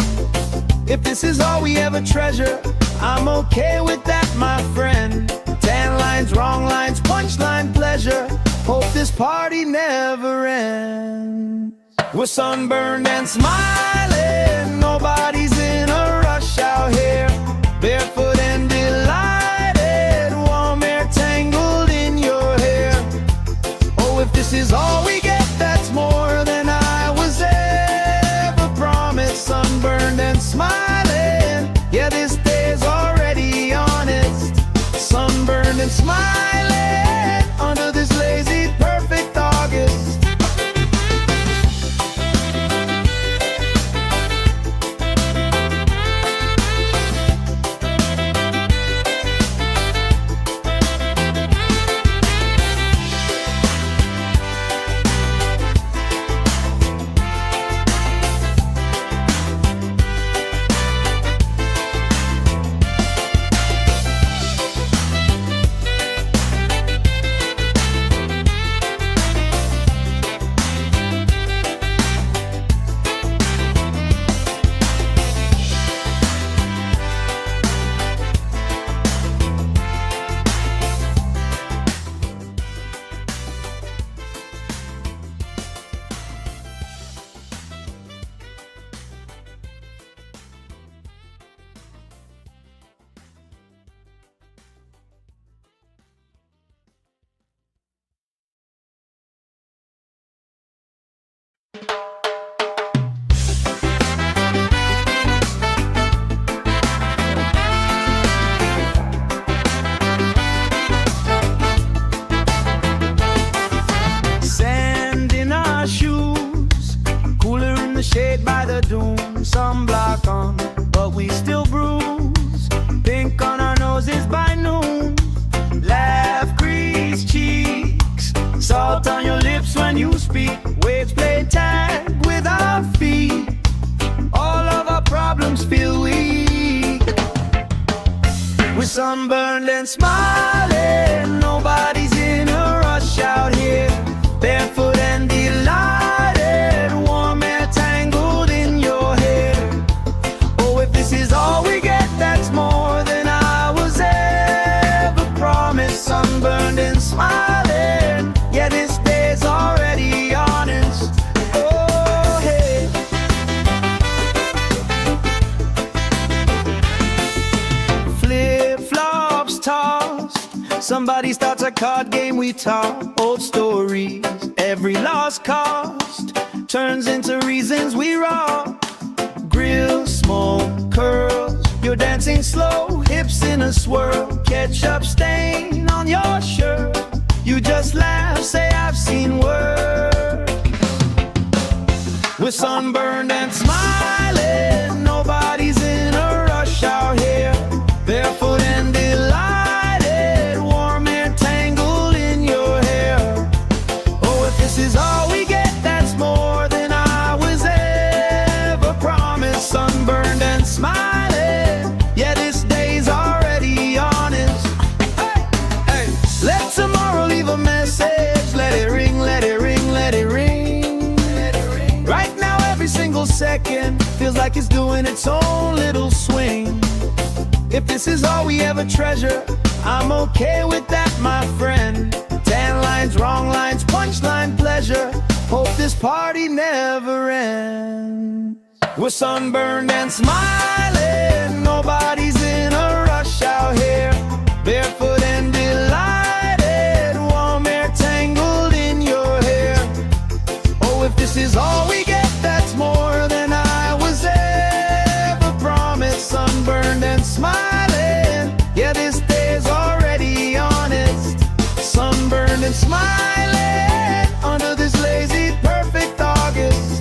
If this is all we ever treasure, I'm okay with that, my friend. 10 lines, wrong lines, punchline pleasure. Hope this party never ends. We're sunburned and smiling, nobody's in a rush out here. Barefoot and delighted, warm air tangled in your hair. Oh, if this is all we get, that's more than I was ever promised. Sunburned and smiling, yeah, this day's already honest. Sunburned and smiling under this lazy, perfect August. cost. Somebody starts a card game, we talk old stories. Every lost cost turns into reasons we rock. Grill, smoke, curls, you're dancing slow, hips in a swirl. Ketchup stain on your shirt, you just laugh, say I've seen worse. We're sunburned and smiling, nobody's in a rush out here. Barefoot and delighted, warm air tangled in your hair. Oh, if this is all we get, that's more than I was ever promised. Sunburned and smiling, yeah, this day's already honest. Hey, hey, let tomorrow leave a message. Let it ring, let it ring, let it ring. Right now, every single second feels like it's doing its own little swing. If this is all we ever treasure, I'm okay with that, my friend. Tan lines, wrong lines, punchline pleasure. Hope this party never ends. We're sunburned and smiling, nobody's in a rush out here. Barefoot and delighted, warm air tangled in your hair. Oh, if this is all we get, that's more than I was ever promised. Sunburned and smiling, yeah, this day's already honest. Sunburned and smiling under this lazy, perfect August.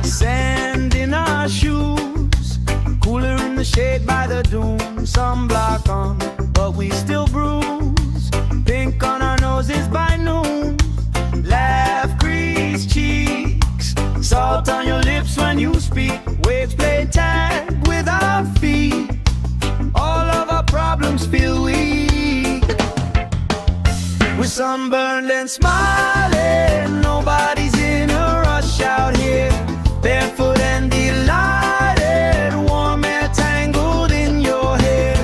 Sand in our shoes, cooler in the shade by the dune. Sunblock on, but we still bruise. Pink on our noses by noon. Laugh, crease cheeks, salt on your lips when you speak. Waves play tag with our feet. All of our problems feel weak. We're sunburned and smiling, nobody's in a rush out here. Barefoot and delighted, warm air tangled in your hair.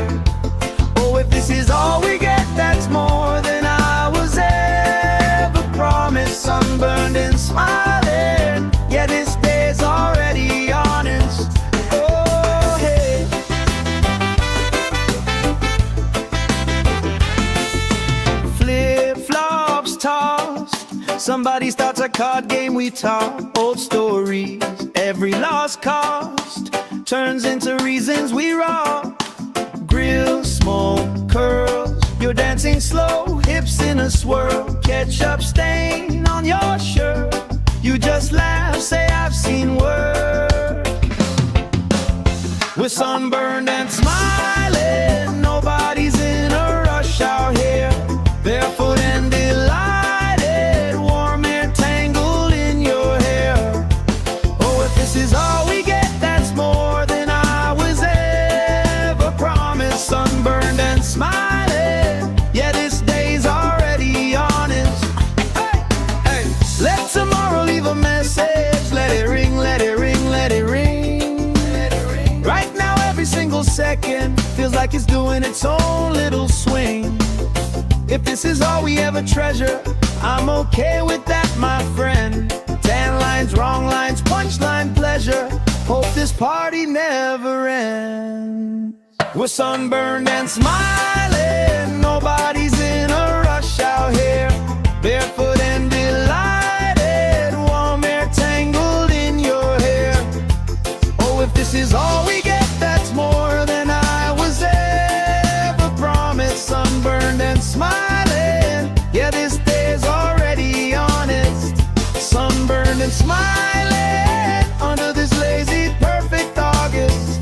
Oh, if this is all we get, that's more than I was ever promised. Sunburned and smiling, yeah, this day's already honest. Oh, hey. Flip-flops tossed, somebody starts a card game, we talk old stories. Every lost cost turns into reasons we rock. Grill, smoke, curls, you're dancing slow, hips in a swirl. Ketchup stain on your shirt, you just laugh, say I've seen worse. We're sunburned and smiling, nobody's in a rush out here. Barefoot and delighted, warm air tangled in your hair. Oh, if this is all we get, that's more than I was ever promised. Sunburned and smiling, yeah, this day's already honest. Hey, hey, let tomorrow leave a message. Let it ring, let it ring, let it ring. Right now, every single second feels like it's doing its own little swing. If this is all we ever treasure, I'm okay with that, my friend. Tan lines, wrong lines, punchline pleasure. Hope this party never ends. We're sunburned and smiling, nobody's in a and smiling under this lazy, perfect August.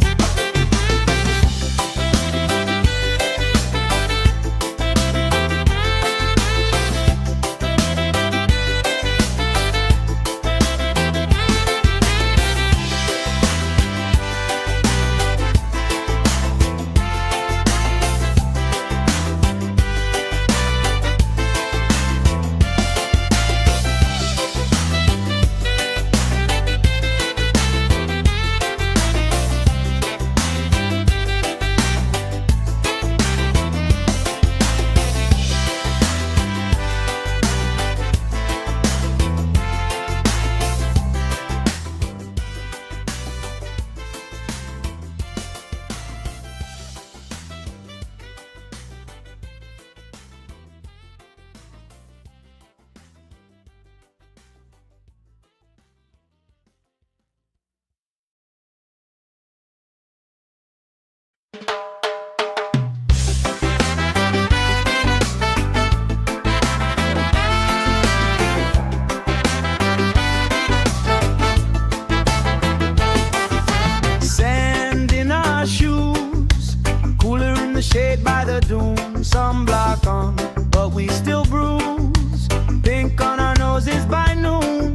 Sand in our shoes, cooler in the shade by the dune. Sunblock on, but we still bruise. Pink on our noses by noon.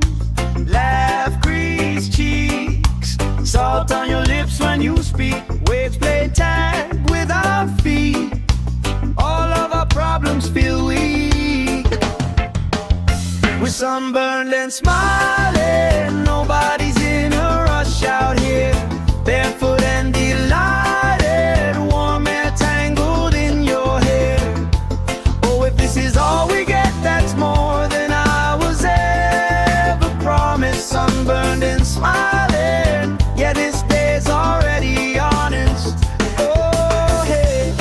Laugh, grease cheeks, salt on your lips when you speak. Waves play tag with our feet. All of our problems feel weak. We're sunburned and smiling. Nobody's in a rush out here. Barefoot and delighted, warm air tangled in your hair. Oh, if this is all we get, that's more than I was ever promised. Sunburned and smiling, yeah, this day's already honest. Oh, hey.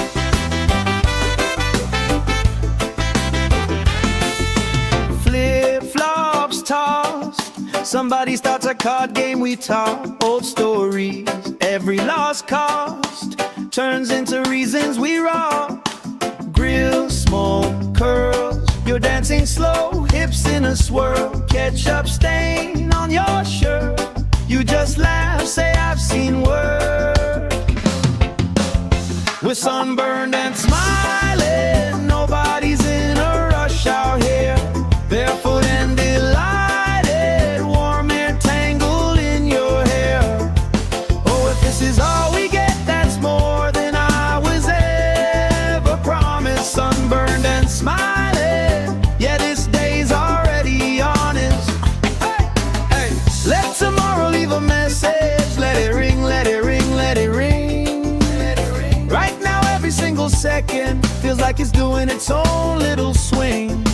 Flip-flops tossed, somebody starts a card game, we talk old stories. Every lost cost turns into reasons we rock. Grill, smoke, curls, you're dancing slow, hips in a swirl. Ketchup stain on your shirt, you just laugh, say I've seen work. We're sunburned and smiling, nobody's in a rush out here. Barefoot and delighted, warm air tangled in your hair. Oh, if this is all we get, that's more than I was ever promised. Sunburned and smiling, yeah, this day's already honest. Hey, hey, let tomorrow leave a message. Let it ring, let it ring, let it ring. Let it ring. Right now, every single second feels like it's doing its own little swing.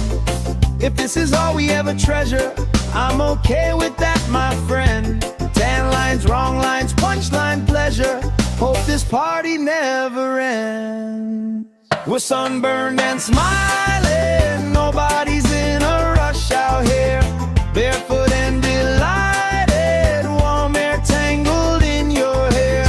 If this is all we ever treasure, I'm okay with that, my friend. Tan lines, wrong lines, punchline pleasure. Hope this party never ends. We're sunburned and smiling, nobody's in a rush out here. Barefoot and delighted, warm air tangled in your hair.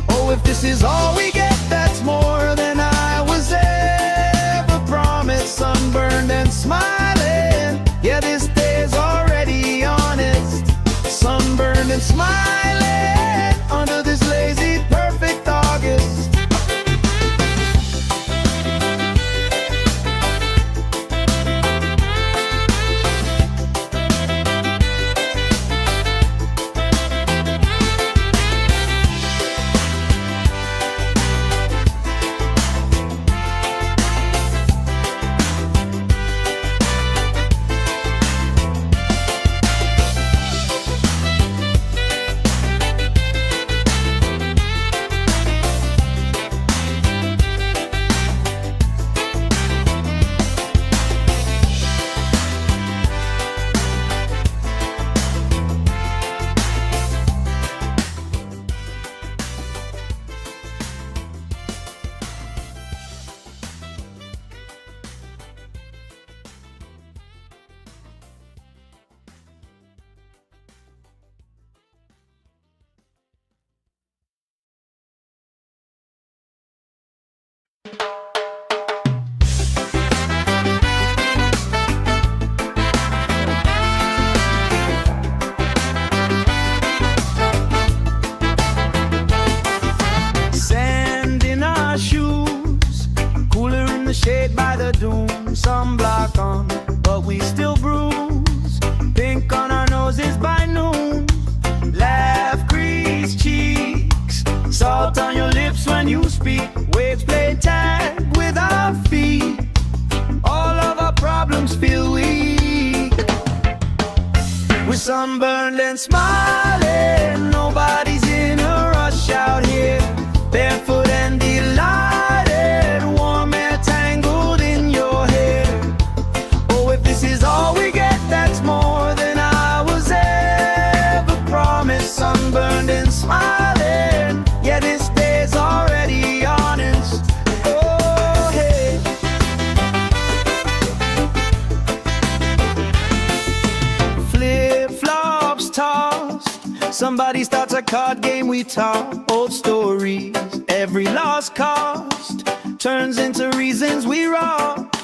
Oh, if this is all we get, that's more than I was ever promised. Sunburned and smiling, yeah, this day's already honest. Sunburned and smiling under this lazy, perfect August. sunblock on, but we still bruise. Pink on our noses by noon. Laugh, grease cheeks, salt on your lips when you speak. Waves play tag with our feet. All of our problems feel weak. We're sunburned and smiling. Nobody's in a rush out here. Barefoot and delighted. Warm air tangled in your hair. Oh, if this is all we get, that's more than I was ever promised. Sunburned and smiling. Yeah, this day's already honest. Oh, hey. Flip-flops tossed. Somebody starts a card game, we talk old stories. Every lost cost turns into reasons we rock.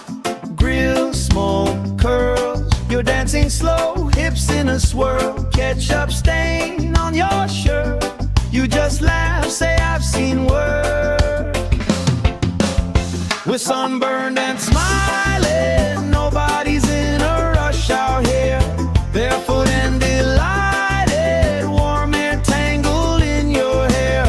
Grill, smoke, curls. You're dancing slow, hips in a swirl. Ketchup stain on your shirt. You just laugh, say I've seen worse. We're sunburned and smiling. Nobody's in a rush out here. Barefoot and delighted. Warm air tangled in your hair.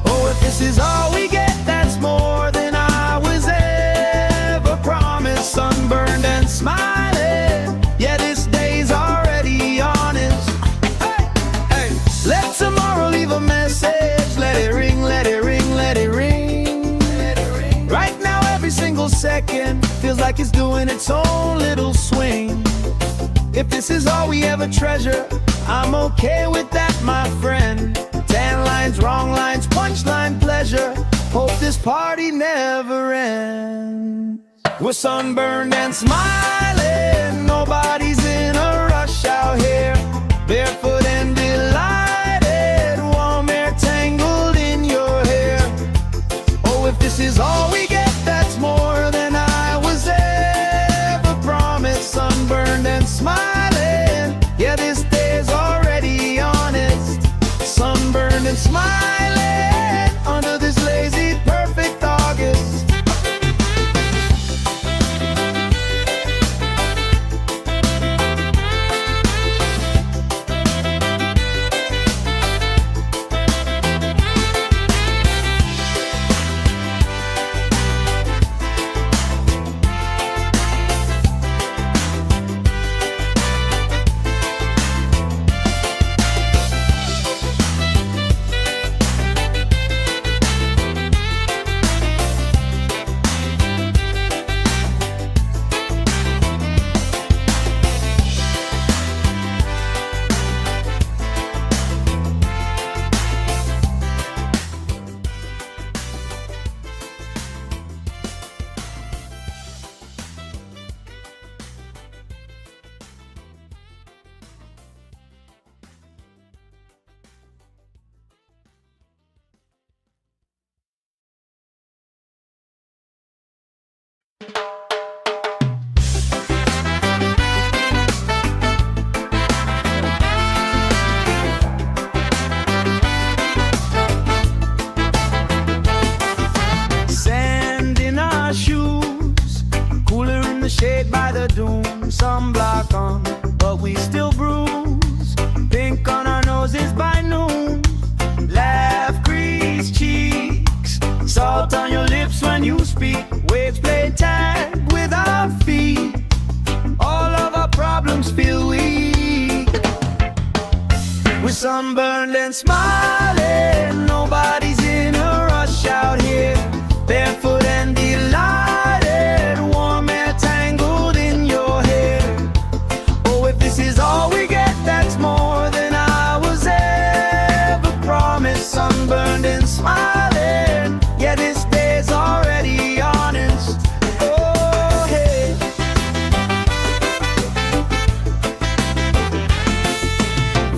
Oh, if this is all we get, that's more than I was ever promised. Sunburned and smiling. Yeah, this day's already honest. Hey, hey. Let tomorrow leave a message. Let it ring, let it ring, let it ring. Right now, every single second feels like it's doing its own little swing. If this is all we ever treasure, I'm okay with that, my friend. Tan lines, wrong lines, punchline pleasure. Hope this party never ends. We're sunburned and smiling. Nobody's in a rush out here. Barefoot and delighted. Warm air tangled in your hair. Oh, if this is all we get, that's more than I was ever promised. Sunburned and smiling. Yeah, this day's already honest. Sunburned and smiling under this lazy, perfect August. Shade by the doom, sunblock on, but we still bruise. Pink on our noses by noon. Laugh, grease cheeks, salt on your lips when you speak. Waves play tag with our feet. All of our problems feel weak. We're sunburned and smiling. Nobody's in a rush out here. Barefoot and delighted. Warm air tangled in your hair. Oh, if this is all we get, that's more than I was ever promised. Sunburned and smiling. Yeah, this day's already honest. Oh, hey.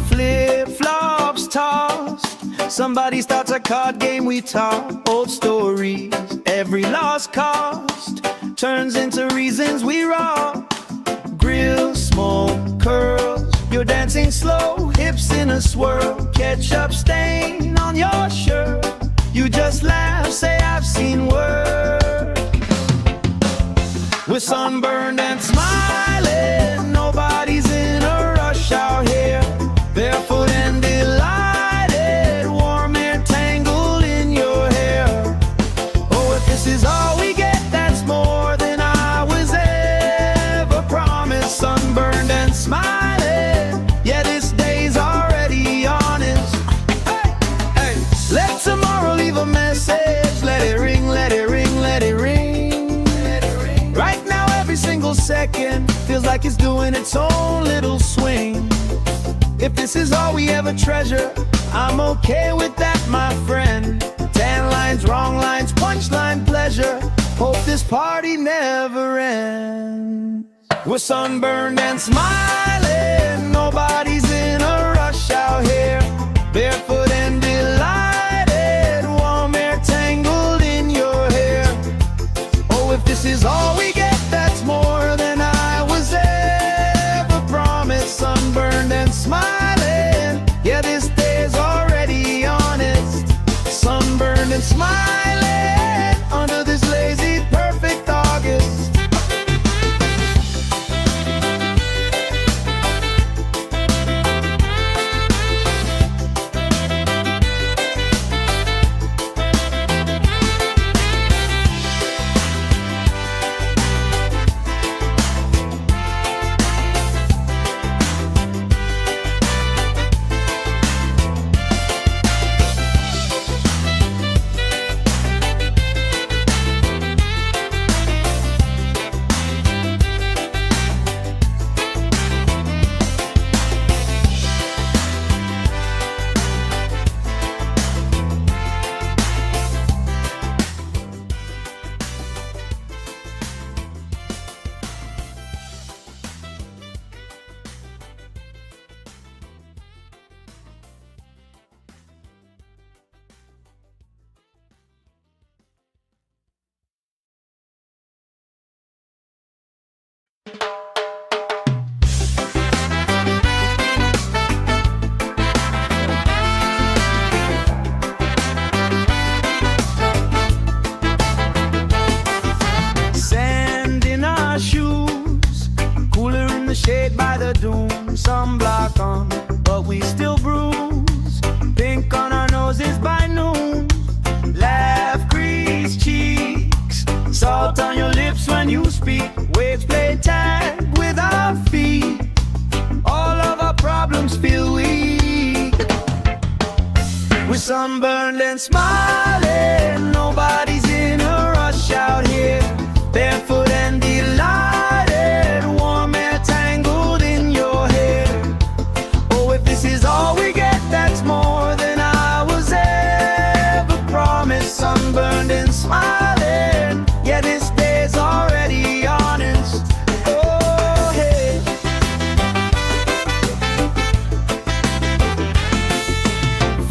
Flip-flops tossed. Somebody starts a card game, we talk old stories. Every lost cost turns into reasons we rock. Grill, smoke, curls. You're dancing slow, hips in a swirl. Ketchup stain on your shirt. You just laugh, say I've seen worse. We're We're sunburned and smiling, nobody's in a rush out here. Barefoot and delighted, warm air tangled in your hair. Oh, if this is all we get, that's more than I was ever promised. Sunburned and smiling, yeah, this day's already honest. Hey, hey, let tomorrow leave a message. Let it ring, let it ring, let it ring. Right now every single second feels like it's doing its own little swing. If this is all we ever treasure, I'm okay with that, my friend. Tan lines, wrong lines, punchline pleasure. Hope this party never ends. We're sunburned and smiling, nobody's in a rush out here. Barefoot and delighted, warm air tangled in your hair. Oh, if this is all we get, that's more than I was ever promised. Sunburned and smiling, yeah, this day's already honest. Sunburned and smiling under this lazy, perfect August. Sand in our shoes, cooler in the shade by the dune. Sunblock on, but we still bruise. Pink on our noses by noon. Laugh, grease cheeks, salt on your lips when you speak. Waves play tag with our feet. All of our problems feel weak. We're sunburned and smiling, nobody's in a rush out here. Barefoot and delighted, warm air tangled in your hair. Oh, if this is all we get, that's more than I was ever promised. Sunburned and smiling, yeah, this day's already honest. Oh, hey.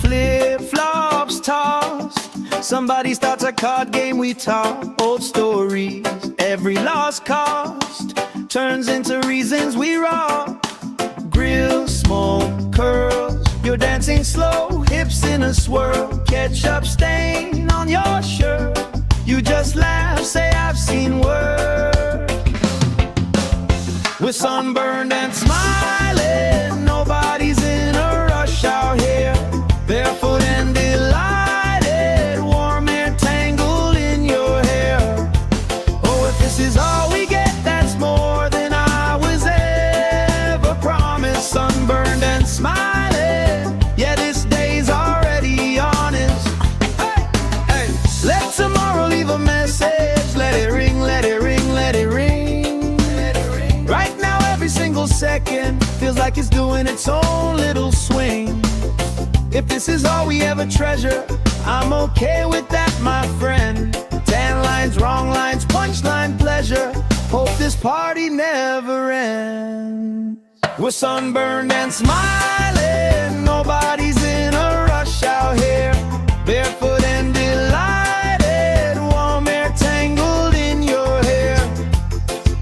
Flip-flops tossed, somebody starts a card game, we talk old stories. Every lost cost turns into reasons we rock. Grill, smoke, curls, you're dancing slow, hips in a swirl. Ketchup stain on your shirt, you just laugh, say I've seen work. We're sunburned and smiling, nobody's in a rush out here. Barefoot and delighted, warm air tangled in your hair. Oh, if this is all we get, that's more than I was ever promised. Sunburned and smiling, yeah, this day's already honest. Hey, hey, let tomorrow leave a message. Let it ring, let it ring, let it ring. Right now every single second feels like it's doing its own little swing. If this is all we ever treasure, I'm okay with that, my friend. Tan lines, wrong lines, punchline pleasure. Hope this party never ends. We're sunburned and smiling, nobody's in a rush out here. Barefoot and delighted, warm air tangled in your hair.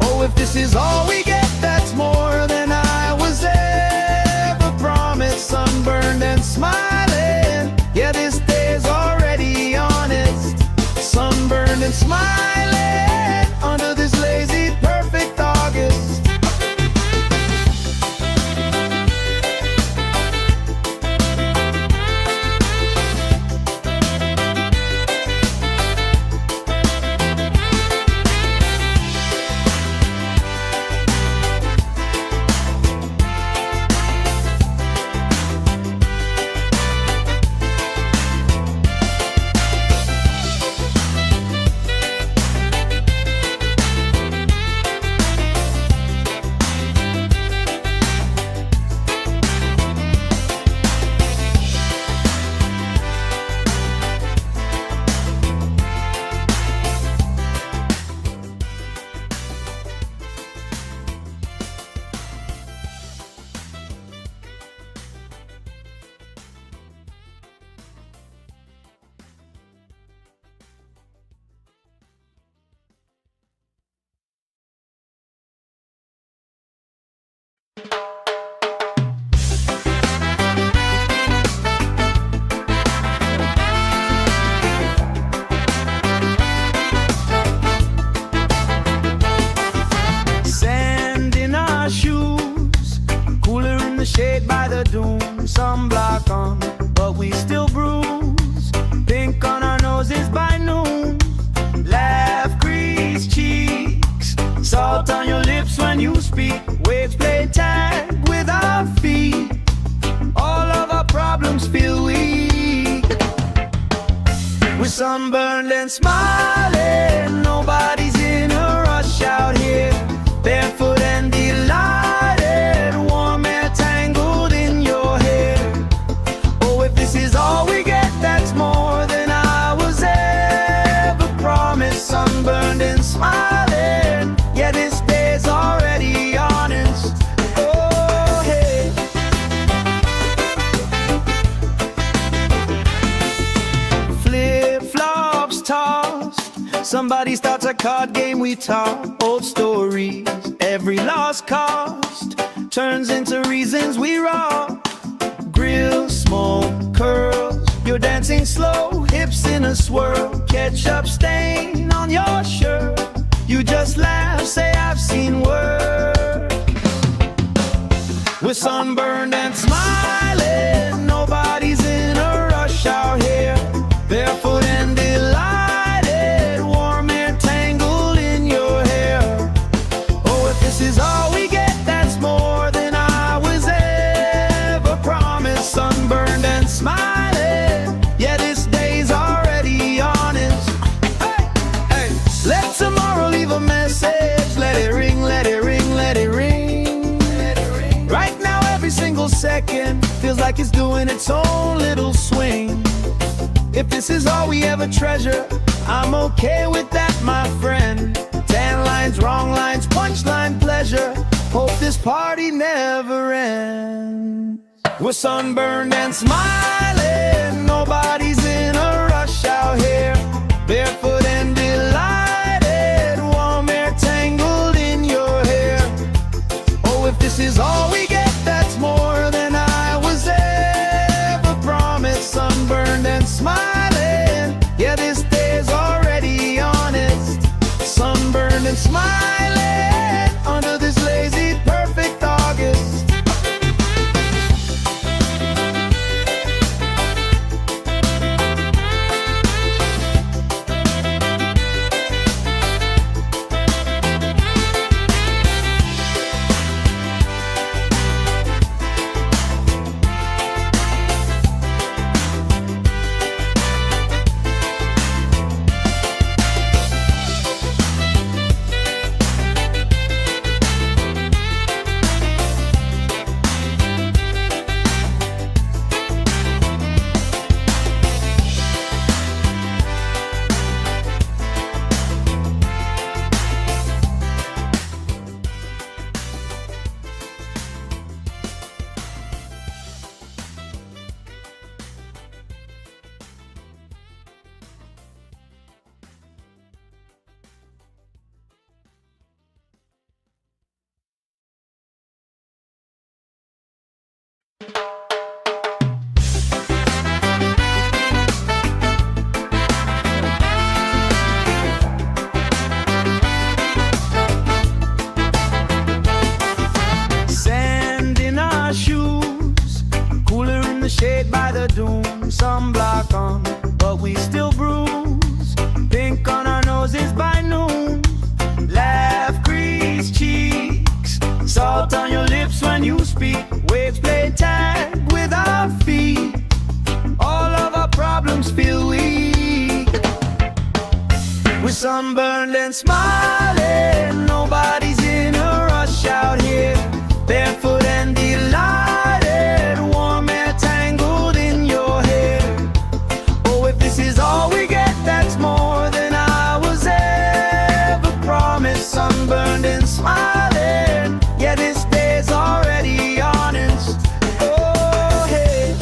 Oh, if this is all we get, that's more than I was ever promised. Sunburned and smiling, yeah, this day's already honest. Sunburned and smiling under this lazy sunblock on, but we still bruise. Pink on our noses by noon. Laugh, grease cheeks, salt on your lips when you speak. Waves play tag with our feet. All of our problems feel weak. We're sunburned and smiling. Nobody's in a rush out here. Barefoot and delighted. Warm air tangled in your hair. Oh, if this is all we get, that's more than I was ever promised. Sunburned and smiling. Yeah, this day's already honest. Oh, hey. Flip-flops tossed. Somebody starts a card game, we talk old stories. Every lost cost turns into reasons we rock. Grill, smoke, curls. You're dancing slow, hips in a swirl. Ketchup stain on your shirt. You just laugh, say I've seen worse. We're sunburned and smiling. Nobody's in a rush out here. Barefoot and delighted. Warm air tangled in your hair. Oh, if this is all we get, that's more than I was ever promised. Sunburned and smiling. Yeah, this day's already honest. Hey, hey. Let tomorrow leave a message. Let it ring, let it ring, let it ring. Right now, every single second feels like it's doing its own little swing. If this is all we ever treasure, I'm okay with that, my friend. Tan lines, wrong lines, punchline pleasure. Hope this party never ends. We're sunburned and smiling. Nobody's in a rush out here. Barefoot and delighted. Warm air tangled in your hair. Oh, if this is all we get, that's more than I was ever promised. Sunburned and smiling. Yeah, this day's already honest. Sunburned and smiling under this lazy, perfect August. Shade by the doom, sunblock on, but we still bruise. Pink on our noses by noon. Laugh, grease cheeks, salt on your lips when you speak. Waves play tag with our feet. All of our problems feel weak. We're sunburned and smiling. Nobody's in a rush out here. Barefoot and delighted. Warm air tangled in your hair. Oh, if this is all we get, that's more than I was ever promised. Sunburned and smiling. Yeah, this day's already honest. Oh, hey.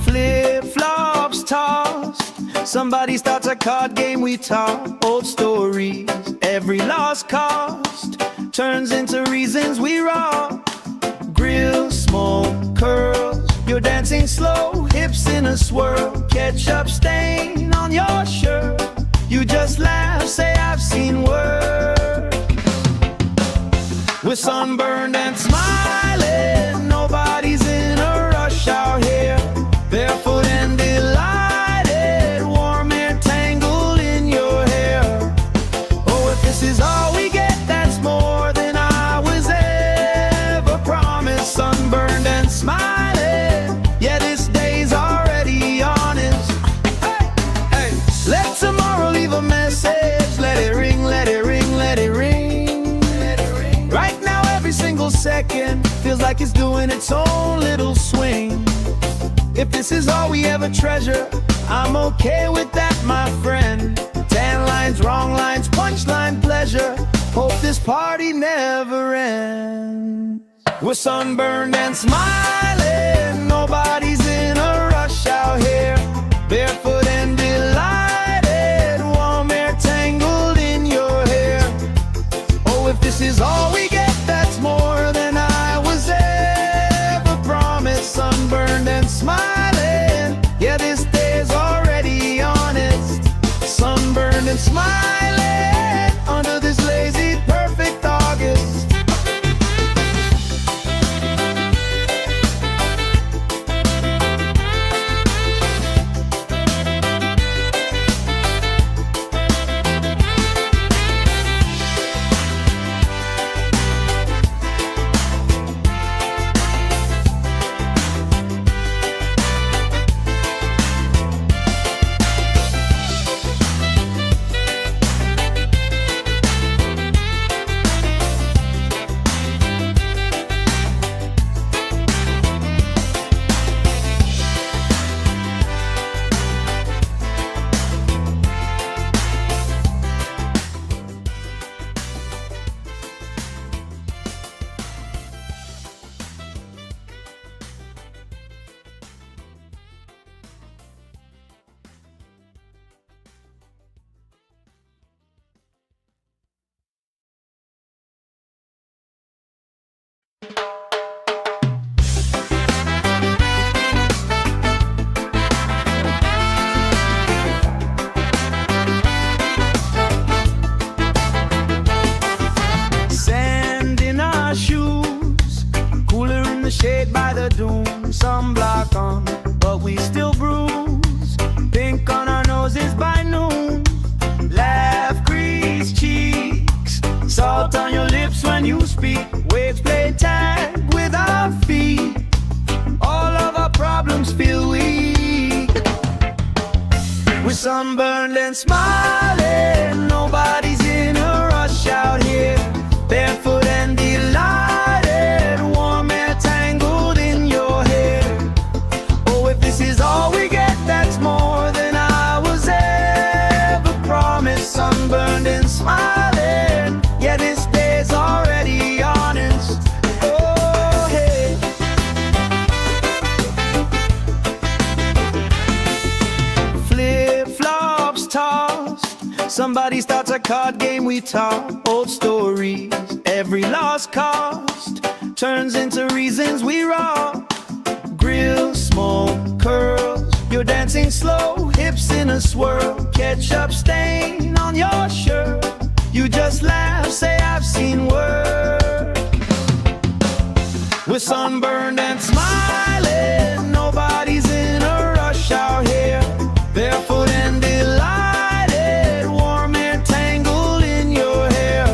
Flip-flops tossed. Somebody starts a card game, we talk old stories. Every lost cost turns into reasons we rock. Grill, smoke, curls. You're dancing slow, hips in a swirl. Ketchup stain on your shirt. You just laugh, say I've seen worse. We're We're sunburned and smiling, nobody's in a rush out here. Barefoot and delighted, warm air tangled in your hair. Oh, if this is all we get, that's more than I was ever promised. Sunburned and smiling, yeah, this day's already honest. Hey, hey, let tomorrow leave a message. Let it ring, let it ring, let it ring. Right now every single second feels like it's doing its own little swing. If this is all we ever treasure, I'm okay with that, my friend. Tan lines, wrong lines, punchline pleasure. Hope this party never ends. We're sunburned and smiling, nobody's in a rush out here. Barefoot and delighted, warm air tangled in your hair. Oh, if this is all we get, that's more than I was ever promised. Sunburned and smiling, yeah, this day's already honest. Sunburned and smiling under this lazy, perfect August. Sand in our shoes, cooler in the shade by the dune. Sunblock on, but we still bruise. Pink on our noses by noon. Laugh, grease cheeks, salt on your lips when you speak. Waves play tag with our feet. All of our problems feel weak. We're sunburned and smiling, nobody's in a rush out here. Barefoot and delighted, warm air tangled in your hair. Oh, if this is all we get, that's more than I was ever promised. Sunburned and smiling, yeah, this day's already honest. Oh, hey. Flip-flops tossed, somebody starts a card game, we talk old stories. Every lost cost turns into reasons we rock. Grill, smoke, curls, you're dancing slow, hips in a swirl. Ketchup stain on your shirt, you just laugh, say I've seen worse. We're sunburned and smiling, nobody's in a rush out here. Barefoot and delighted, warm air tangled in your hair.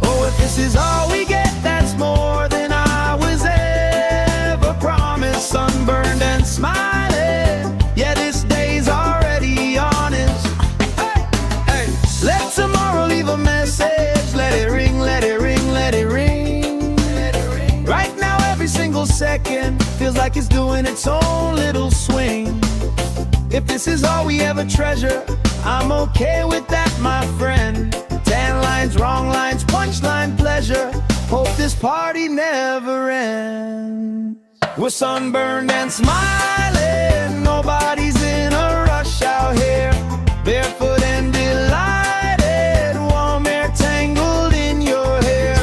Oh, if this is all we get, that's more than I was ever promised. Sunburned and smiling, yeah, this day's already honest. Hey, hey, let tomorrow leave a message. Let it ring, let it ring, let it ring. Right now every single second feels like it's doing its own little swing. If this is all we ever treasure, I'm okay with that, my friend. Tan lines, wrong lines, punchline pleasure. Hope this party never ends. We're sunburned and smiling, nobody's in a rush out here. Barefoot and delighted, warm air tangled in your hair.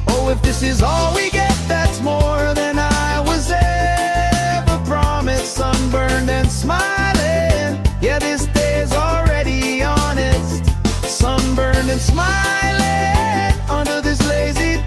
Oh, if this is all we get, that's more than I was ever promised. Sunburned and smiling, yeah, this day's already honest. Sunburned and smiling under this lazy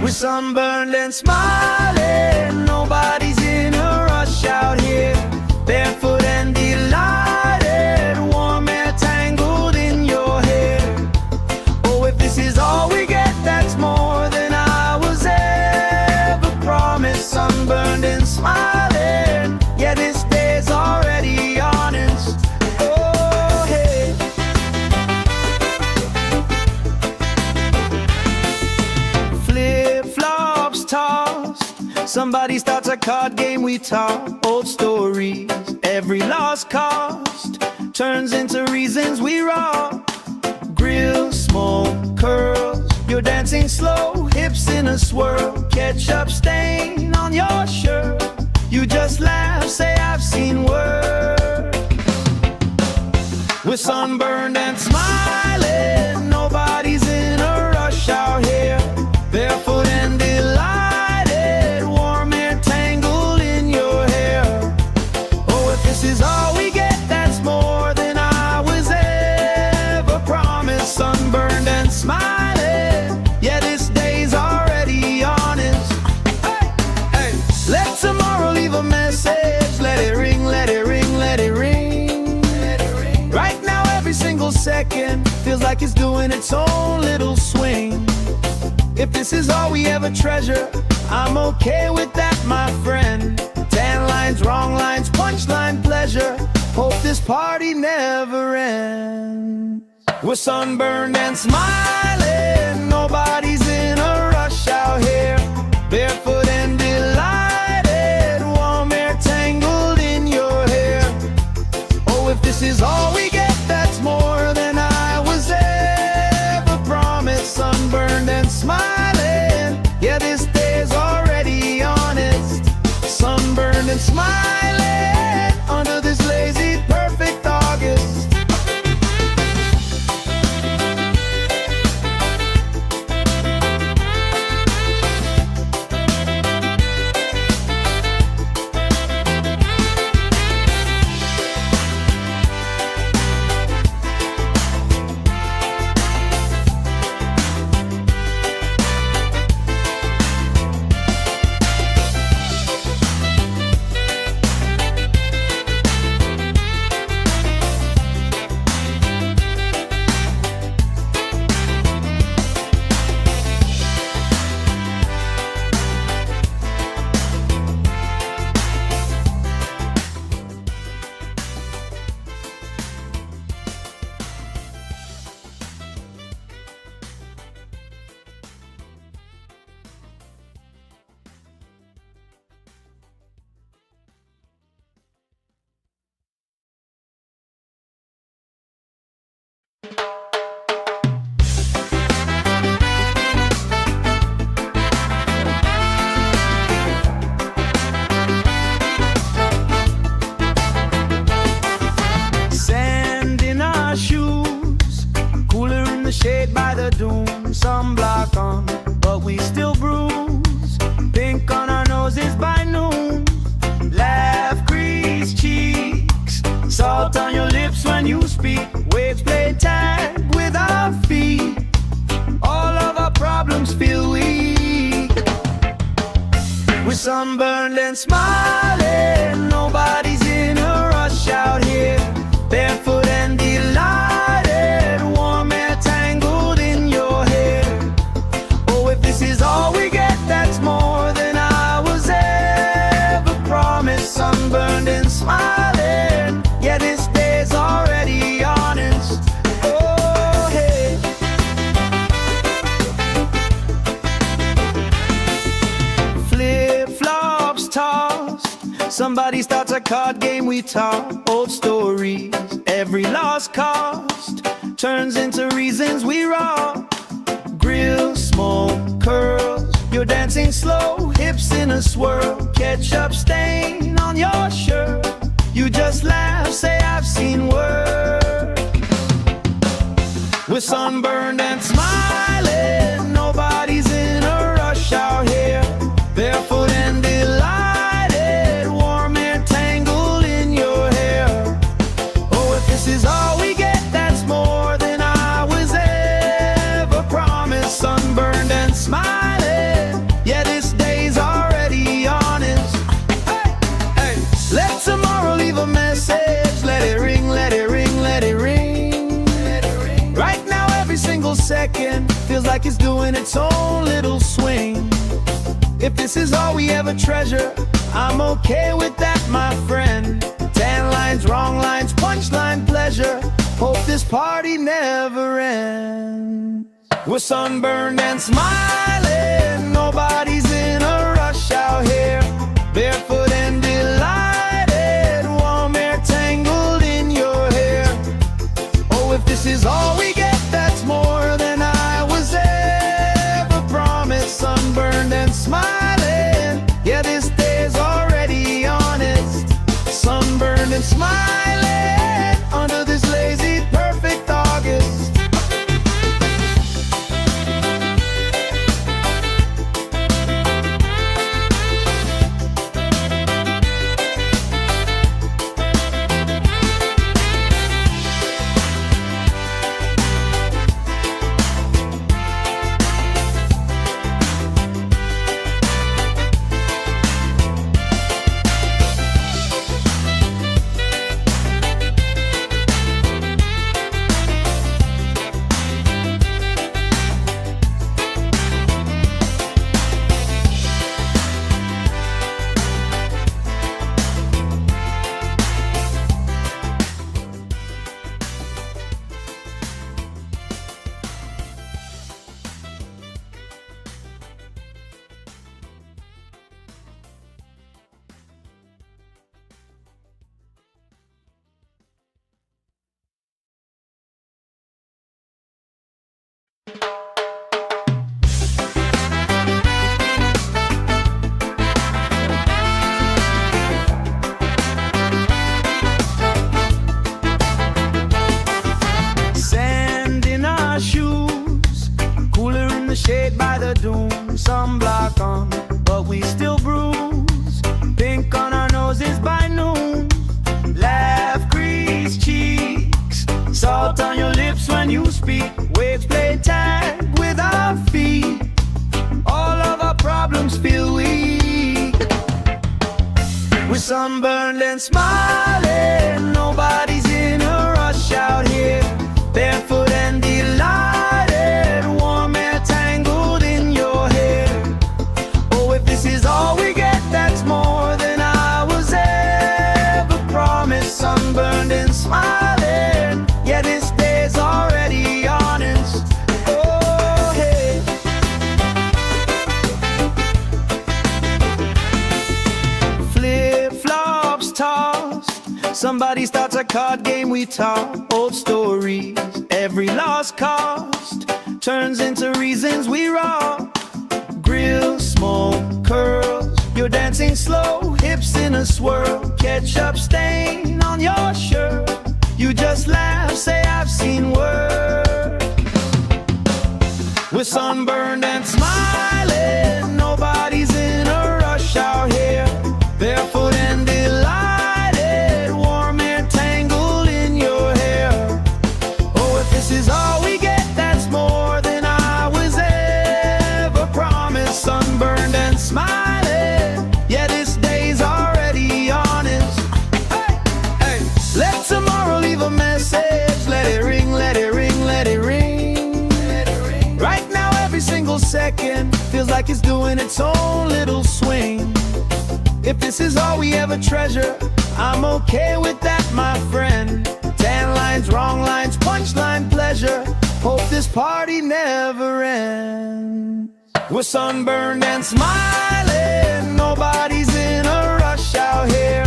We're sunburned and smiling, nobody's in a rush out here. Barefoot and delighted, warm air tangled in your hair. Oh, if this is all we get, that's more than I was ever promised. Sunburned and smiling, yeah, this day's already honest. Oh, hey. Flip-flops tossed, somebody starts a card game, we talk old stories. Every lost cost turns into reasons we rock. Grill, smoke, curls, you're dancing slow, hips in a swirl. Ketchup stain on your shirt, you just laugh, say I've seen worse. We're sunburned and smiling, nobody's in a rush out here. Barefoot and delighted, warm air tangled in your hair. Oh, if this is all we get, that's more than I was ever promised. Sunburned and smiling, yeah, this day's already honest. Hey, hey, let tomorrow leave a message. Let it ring, let it ring, let it ring. Right now, every single second feels like it's doing its own little swing. If this is all we ever treasure, I'm okay with that, my friend. 10 lines, wrong lines, punchline pleasure. Hope this party never ends. We're sunburned and smiling, nobody's in a rush out here. Barefoot and delighted, warm air tangled in your hair. Oh, if this is all we get, that's more than I was ever promised. Sunburned and smiling, yeah, this day's already honest. Sunburned and smiling under this lazy, perfect August. Shade by the dune, sunblock on, but we still bruise. Pink on our noses by noon. Laugh, crease cheeks, salt on your lips when you speak. Waves play tag with our feet. All of our problems feel weak. We're sunburned and smiling, nobody's in a rush out here. Barefoot and delighted, warm air tangled in your hair. Oh, if this is all we get, that's more than I was ever promised. Sunburned and smiling, yeah, this day's already honest. Oh, hey. Flip-flops tossed, somebody starts a card game, we talk old stories. Every lost cost turns into reasons we rock. Grill, smoke, curls, you're dancing slow, hips in a swirl. Ketchup stain on your shirt, you just laugh, say I've seen worse. We're sunburned and smiling, nobody's in a rush out here. Barefoot and delighted, warm air tangled in your hair. Oh, if this is all we get, that's more than I was ever promised. Sunburned and smiling, like it's doing its own little swing. If this is all we ever treasure, I'm okay with that, my friend. Tan lines, wrong lines, punchline pleasure. Hope this party never ends. We're sunburned and smiling, nobody's in a rush out here. Barefoot and delighted, warm air tangled in your hair. Oh, if this is all we get, that's more than I was ever promised. Sunburned and smiling, yeah, this day's already honest. Sunburned and smiling under this lazy, perfect August. Sand in our shoes, cooler in the shade by the dune. Sunblock on, but we still bruise. Pink on our noses by noon. Laugh, crease cheeks, salt on your lips when you speak. Waves play tag with our feet. All of our problems feel weak. We're sunburned and smiling, nobody's in a rush out here. Barefoot and delighted, warm air tangled in your hair. Oh, if this is all we get, that's more than I was ever promised. Sunburned and smiling, yeah, this day's already honest. Oh, hey. Flip-flops tossed, somebody starts a card game, we talk old stories. Every lost cost turns into reasons we rock. Grill, smoke, curls, you're dancing slow, hips in a swirl. Ketchup stain on your shirt, you just laugh, say I've seen worse. We're sunburned and smiling, nobody's in a rush out here. Barefoot and delighted, warm air tangled in your hair. Oh, if this is all we get, that's more than I was ever promised. Sunburned and smiling, yeah, this day's already honest. Hey, hey, let tomorrow leave a message. Let it ring, let it ring, let it ring. Right now, every single second feels like it's doing its own little swing. If this is all we ever treasure, I'm okay with that, my friend. Tan lines, wrong lines, punchline pleasure. Hope this party never ends. We're sunburned and smiling, nobody's in a rush out here.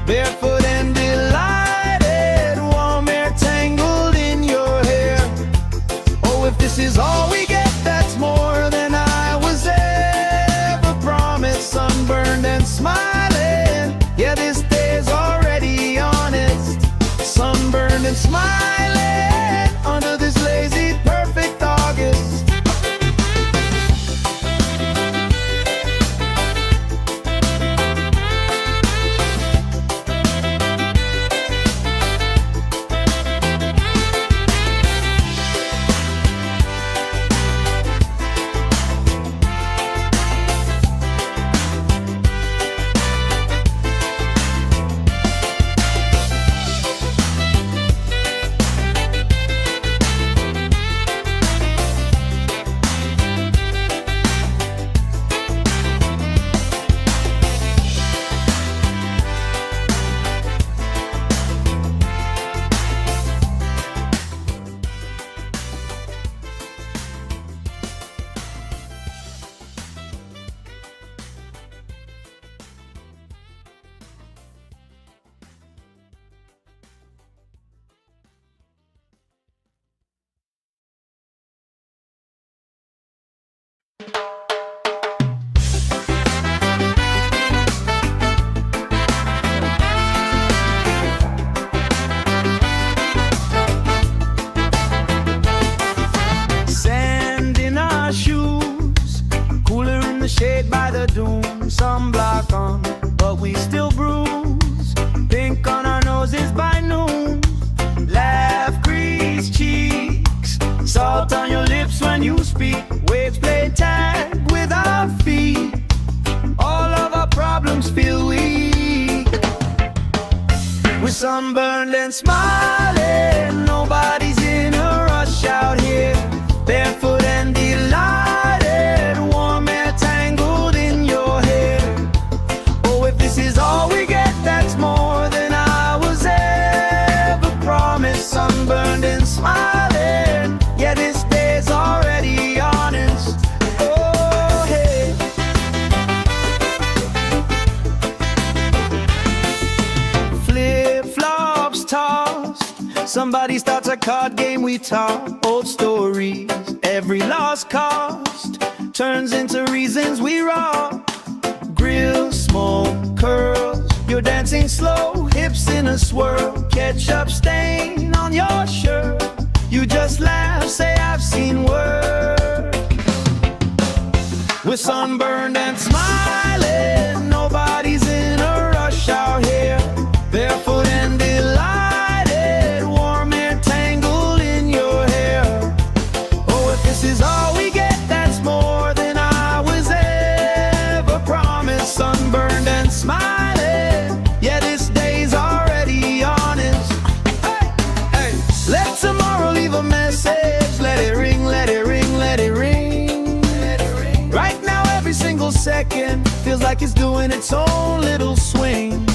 Barefoot and delighted, warm air tangled in your hair. Oh, if this is all we get, that's more than I was ever promised. Sunburned and smiling, yeah, this day's already honest. Sunburned and smiling under this lazy, perfect August. Sand in our shoes, cooler in the shade by the dune. Sunblock on, but we still bruise. Pink on our noses by noon. Laugh, crease cheeks, salt on your lips when you speak. Waves play tag with our feet. All of our problems feel weak. We're sunburned and smiling. Nobody's in a rush out here. Barefoot and delighted, warm air tangled in your hair. Oh, if this is all we get, that's more than I was ever promised. Sunburned and smiling, yeah, this day's already honest. Oh, hey. Flip-flops tossed, somebody starts a card game we talk. Old stories, every lost cost turns into reasons we rock. Grill, smoke, curls, you're dancing slow, hips in a swirl. Ketchup stain on your shirt, you just laugh, say I've seen work. We're sunburned and smiling, nobody's in a rush out here. Barefoot and delighted, warm air tangled in your hair. Oh, if this is all we get, that's more than I was ever promised. Sunburned and smiling, yeah, this day's already honest. Hey, hey, let tomorrow leave a message. Let it ring, let it ring, let it ring. Let it ring. Right now, every single second feels like it's doing its own little swing.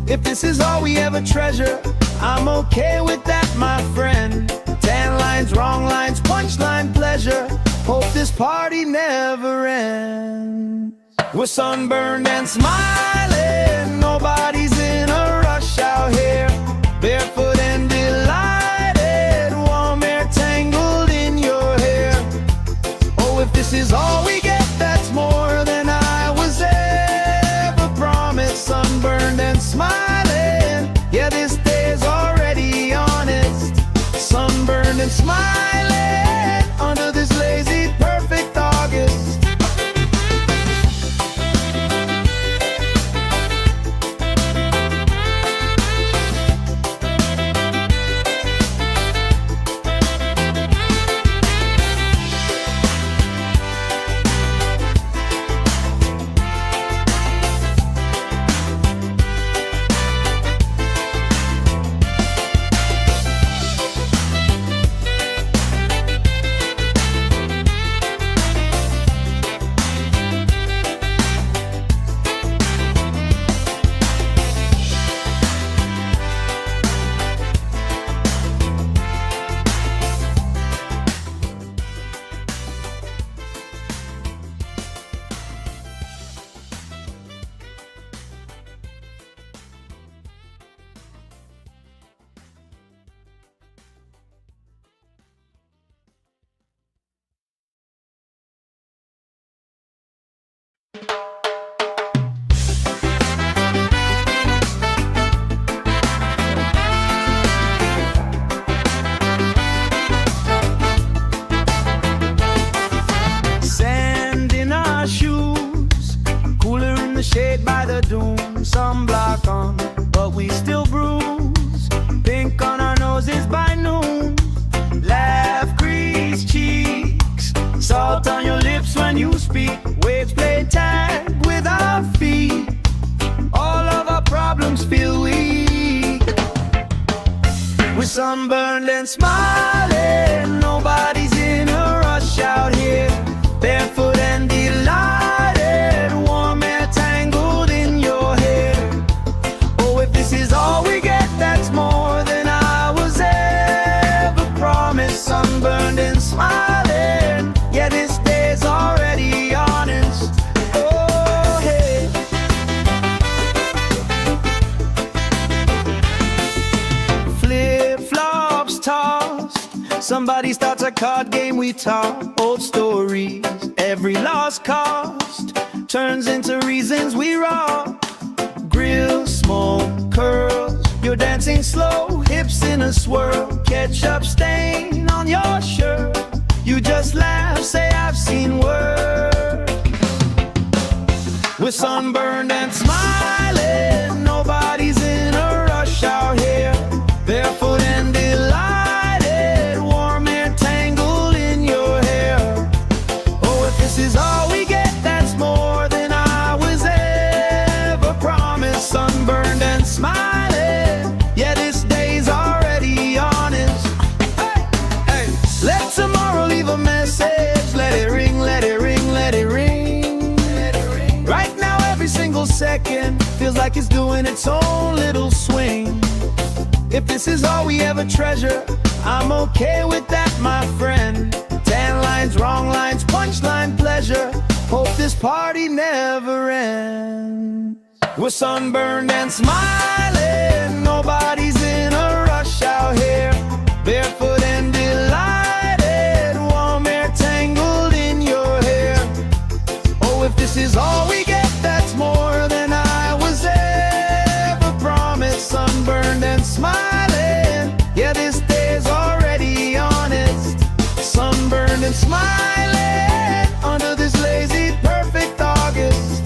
If this is all we ever treasure, I'm okay with that, my friend. Tan lines, wrong lines, punchline pleasure. Hope this party never ends. We're sunburned and smiling, nobody's in a rush out here. Barefoot and delighted, warm air tangled in your hair. Oh, if this is all we get, that's more than I was ever promised. Sunburned and smiling, yeah, this day's already honest. Sunburned and smiling under this lazy, perfect August. Shade by the dune, sunblock on, but we still bruise. Pink on our noses by noon. Laugh, crease cheeks, salt on your lips when you speak. Waves play tag with our feet. All of our problems feel weak. We're sunburned and smiling, nobody's in a rush out here. Barefoot and delighted, warm air tangled in your hair. Oh, if this is all we get, that's more than I was ever promised. Sunburned and smiling, yeah, this day's already honest. Oh, hey. Flip-flops tossed, somebody starts a card game we talk. Old stories, Every lost cost turns into reasons we rock. Grill, smoke, curls, you're dancing slow, hips in a swirl, ketchup stain on your shirt. You just laugh, say I've seen worse. We're sunburned and smiling, nobody's in a rush out here. Barefoot and delighted, warm air tangled in your hair. Oh, if this is all we get, that's more than I was ever promised. Sunburned and smiling, yeah, this day's already honest. Hey, hey, let tomorrow leave a message. Let it ring, let it ring, let it ring. Right now every single second feels like it's doing its own little swing. If this is all we ever treasure, I'm okay with that, my friend. Tan lines, wrong lines, punchline pleasure. Hope this party never ends. We're sunburned and smiling, nobody's in a rush out here. Barefoot and delighted, warm air tangled in your hair. Oh, if this is all we get, that's more than I was ever promised. Sunburned and smiling, yeah, this day's already honest. Sunburned and smiling under this lazy, perfect August.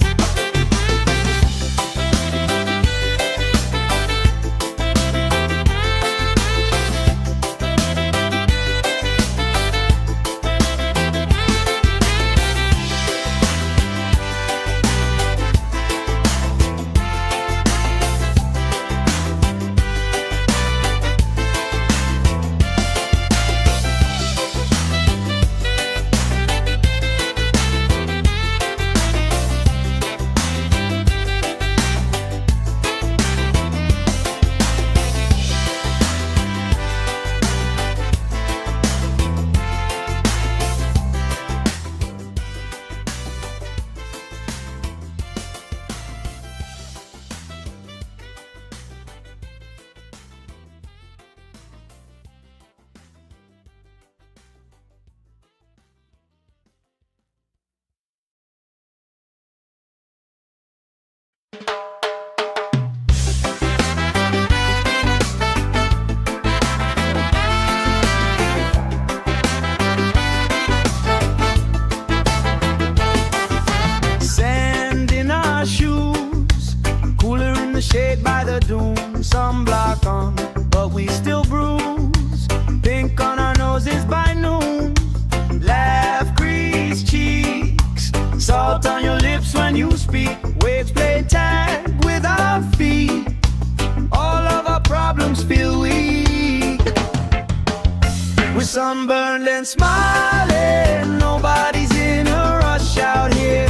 Sand in our shoes, cooler in the shade by the dune. Sunblock on, but we still bruise. Pink on our noses by noon. Laugh, grease cheeks, salt on your lips when you speak. Waves play tag with our feet. All of our problems feel weak. We're sunburned and smiling, nobody's in a rush out here.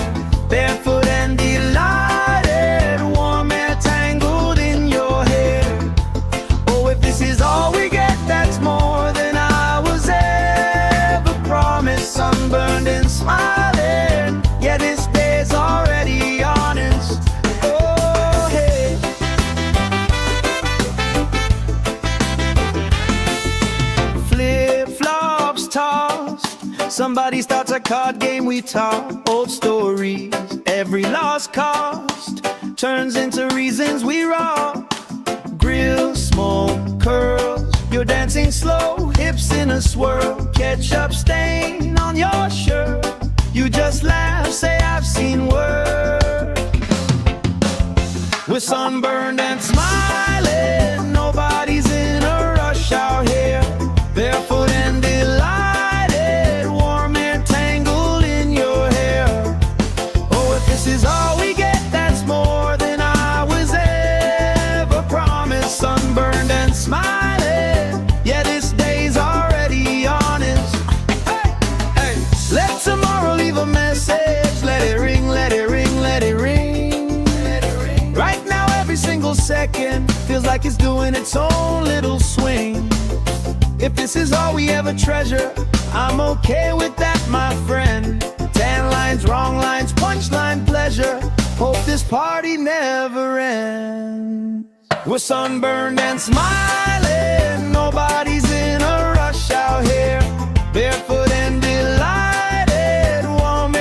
Barefoot and delighted, warm air tangled in your hair. Oh, if this is all we get, that's more than I was ever promised. Sunburned and smiling, yeah, this day's already honest. Oh, hey. Flip-flops tossed, somebody starts a card game, we talk old stories. Every lost cost turns into reasons we rock. Grill, smoke, curls, you're dancing slow, hips in a swirl, ketchup stain on your shirt. You just laugh, say I've seen worse. We're sunburned and smiling, nobody's in a rush out here. Barefoot and delighted, warm air tangled in your hair. Oh, if this is all we get, that's more than I was ever promised. Sunburned and smiling, yeah, this day's already honest. Hey, hey, let tomorrow leave a message. Let it ring, let it ring, let it ring. Right now every single second feels like it's doing its own little swing. If this is all we ever treasure, I'm okay with that, my friend. Tan lines, wrong lines, punchline pleasure. Hope this party never ends. We're sunburned and smiling, nobody's in a rush out here. Barefoot and delighted, warm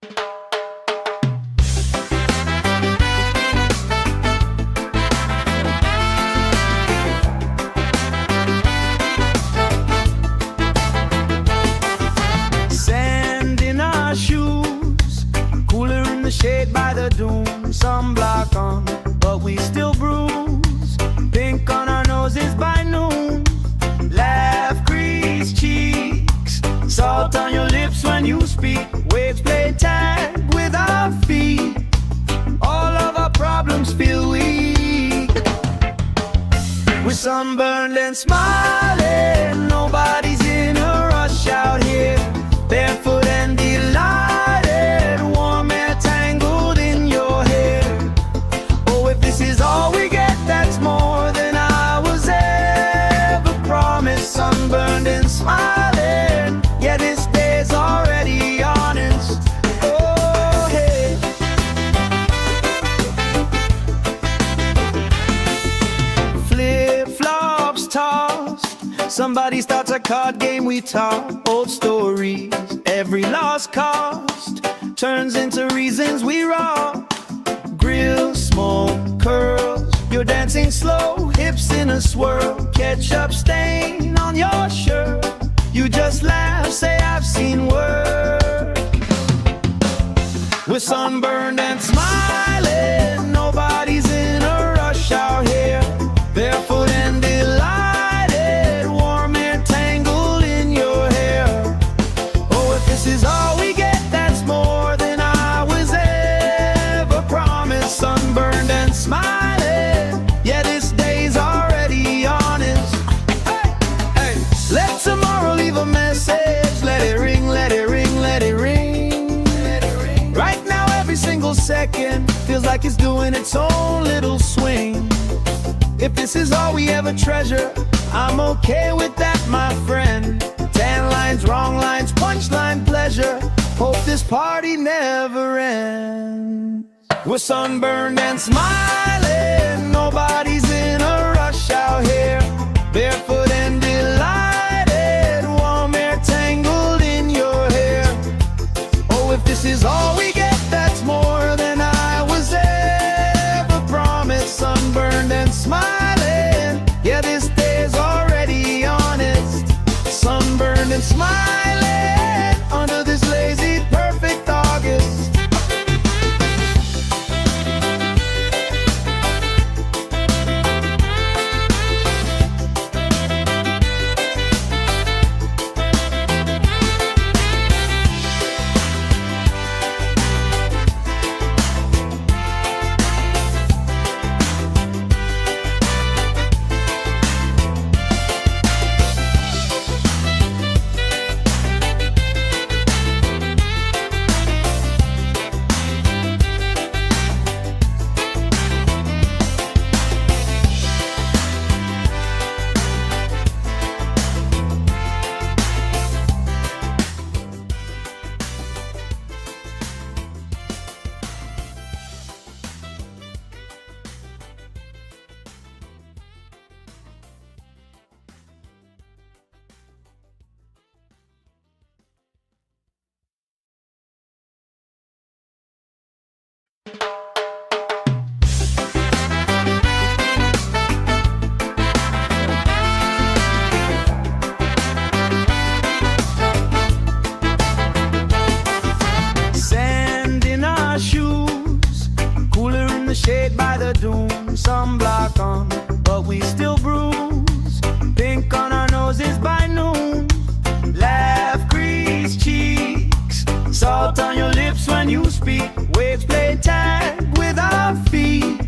Sand in our shoes, cooler in the shade by the dune. Sunblock on, but we still bruise. Pink on our noses by noon. Laugh, crease cheeks, salt on your lips when you speak. Waves play tag with our feet. All of our problems feel weak. We're sunburned and smiling. Nobody's in a rush out here. Barefoot and delighted, warm air tangled in your hair. Oh, if this is all we get, that's more than I was ever promised. Sunburned and smiling, yeah, this day's already honest. Oh, hey. Flip-flops tossed, somebody starts a card game we talk. Old stories, every lost cost turns into reasons we rock. Grill, smoke, curls, you're dancing slow, hips in a swirl. Ketchup stain on your shirt, you just laugh, say I've seen worse. We're sunburned and smiling, nobody's in a rush out here. Barefoot and delighted, warm air tangled in your hair. Oh, if this is all we get, that's more than I was ever promised. Sunburned and smiling, yeah, this day's already honest. Hey, hey, let tomorrow leave a message. Let it ring, let it ring, let it ring. Right now, every single second feels like it's doing its own little swing. If this is all we ever treasure, I'm okay with that, my friend. 10 lines, wrong lines, punchline pleasure. Hope this party never ends. We're sunburned and smiling, nobody's in a rush out here. Barefoot and delighted, warm air tangled in your hair. Oh, if this is all we get, that's more than I was ever promised. Sunburned and smiling, yeah, this day's already honest. Sunburned and smiling under this lazy, perfect August. Shade by the dune, sunblock on, but we still bruise. Pink on our noses by noon. Laugh, crease cheeks, salt on your lips when you speak. Waves play tag with our feet.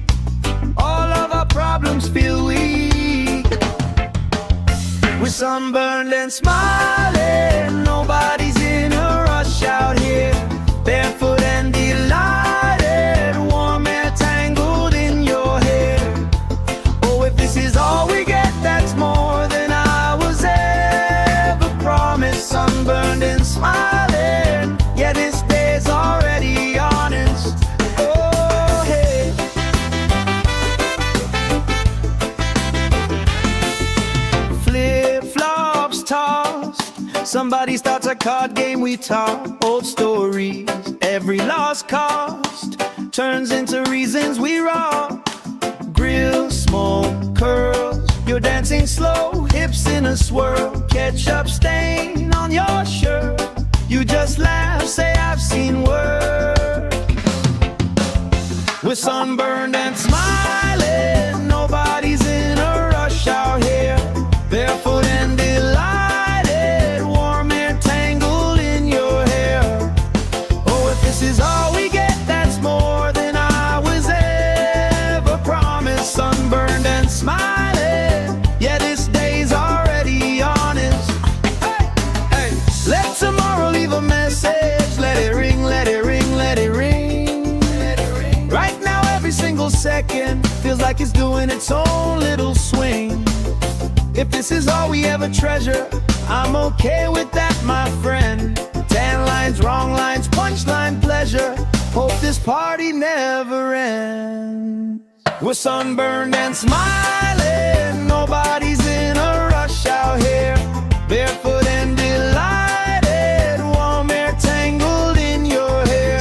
All of our problems feel weak. We're sunburned and smiling, nobody's in a rush out here. Barefoot and delighted, warm air tangled in your hair. Oh, if this is all we get, that's more than I was ever promised. Sunburned and smiling, yeah, this day's already honest. Oh, hey. Flip-flops tossed, somebody starts a card game we talk. Old stories, Every lost cost turns into reasons we rock. Grill, smoke, curls, you're dancing slow, hips in a swirl, ketchup stain on your shirt. You just laugh, say I've seen work. We're sunburned and smiling, nobody's in a rush out here. Barefoot and delighted, warm air tangled in your hair. Oh, if this is all we get, that's more than I was ever promised. Sunburned and smiling, yeah, this day's already honest. Hey, hey, let tomorrow leave a message. Let it ring, let it ring, let it ring. Right now every single second feels like it's doing its own little swing. If this is all we ever treasure, I'm okay with that, my friend. Tan lines, wrong lines, punchline pleasure. Hope this party never ends. We're sunburned and smiling, nobody's in a rush out here. Barefoot and delighted, warm air tangled in your hair.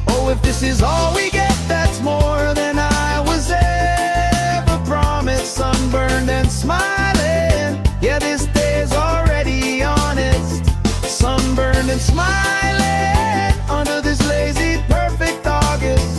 Oh, if this is all we get, that's more than I was ever promised. Sunburned and smiling, yeah, this day's already honest. Sunburned and smiling under this lazy perfect August.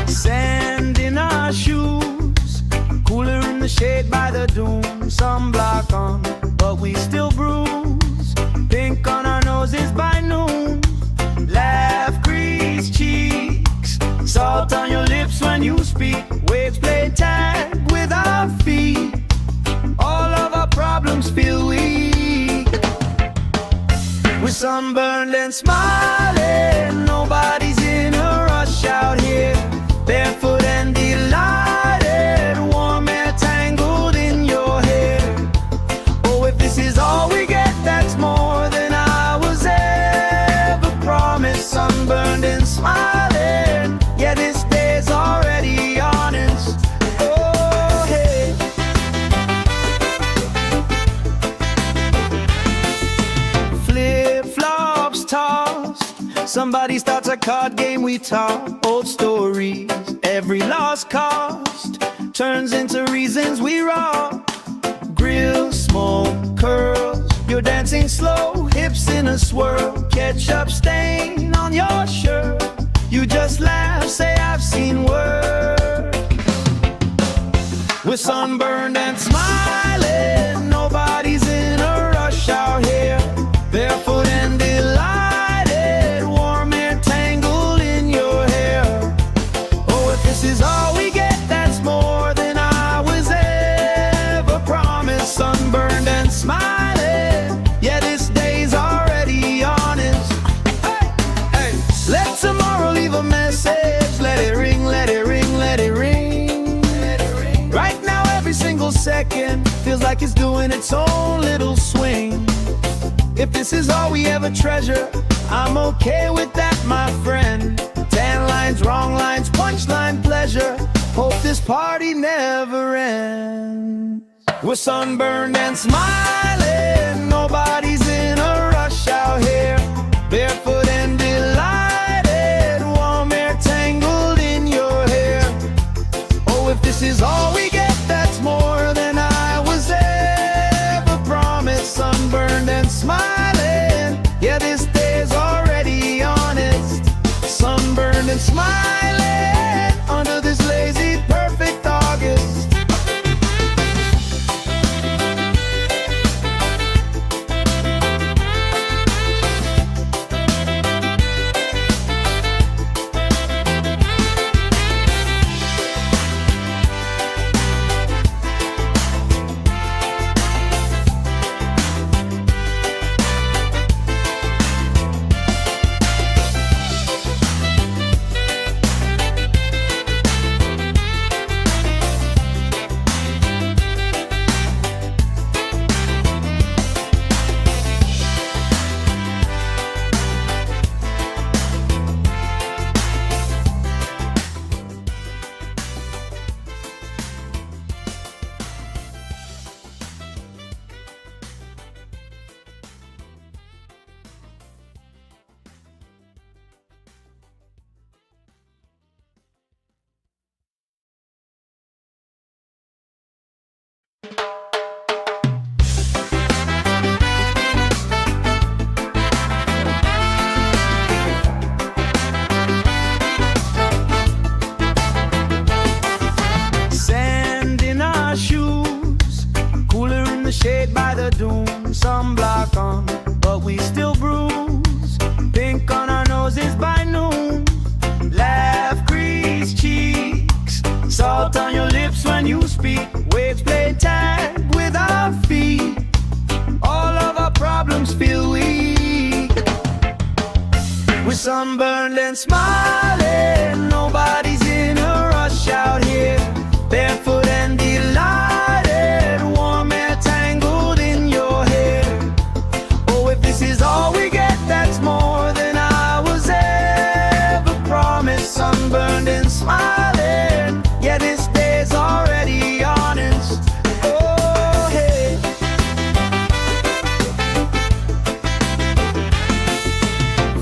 Sand in our shoes, cooler in the shade by the dune. Sunblock on, but we still bruise. Pink on our noses by noon. Laugh, crease cheeks, salt on your lips when you speak. Waves play tag with our feet. All of our problems feel weak. We're sunburned and smiling, nobody's in a rush out here. Barefoot and delighted, warm air tangled in your hair. Oh, if this is all we get, that's more than I was ever promised. Sunburned and smiling, yeah, this day's already honest. Oh, hey. Flip-flops tossed, somebody starts a card game, we talk old stories. Every lost cost turns into reasons we rock. Grill, smoke, curls, you're dancing slow, hips in a swirl, ketchup stain on your shirt. You just laugh, say I've seen work. We're sunburned and smiling, nobody's in a rush out here. Barefoot and delighted, warm air tangled in your hair. Oh, if this is all we get, that's more than I was ever promised. Sunburned and smiling, yeah, this day's already honest. Hey, hey, let tomorrow leave a message. Let it ring, let it ring, let it ring. Right now every single second feels like it's doing its own little swing. If this is all we ever treasure, I'm okay with that, my friend. Tan lines, wrong lines, punchline pleasure. Hope this party never ends. We're sunburned and smiling, nobody's in a rush out here. Barefoot and delighted, warm air feel weak. We're sunburned and smiling, nobody's in a rush out here. Barefoot and delighted, warm air tangled in your hair. Oh, if this is all we get, that's more than I was ever promised. Sunburned and smiling, yeah, this day's already honest. Oh, hey.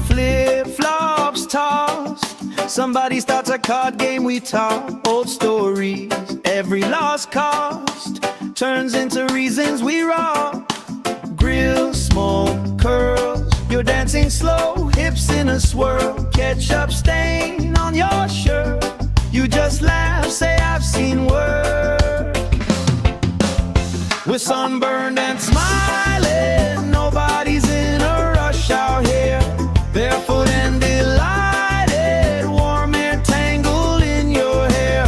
Flip-flops tossed, somebody starts a card game, we talk old stories. Every lost cost turns into reasons we rock. Grill, smoke, curls, you're dancing slow, hips in a swirl. Ketchup stain on your shirt, you just laugh, say I've seen worse. We're sunburned and smiling, nobody's in a rush out here. Barefoot and delighted, warm air tangled in your hair.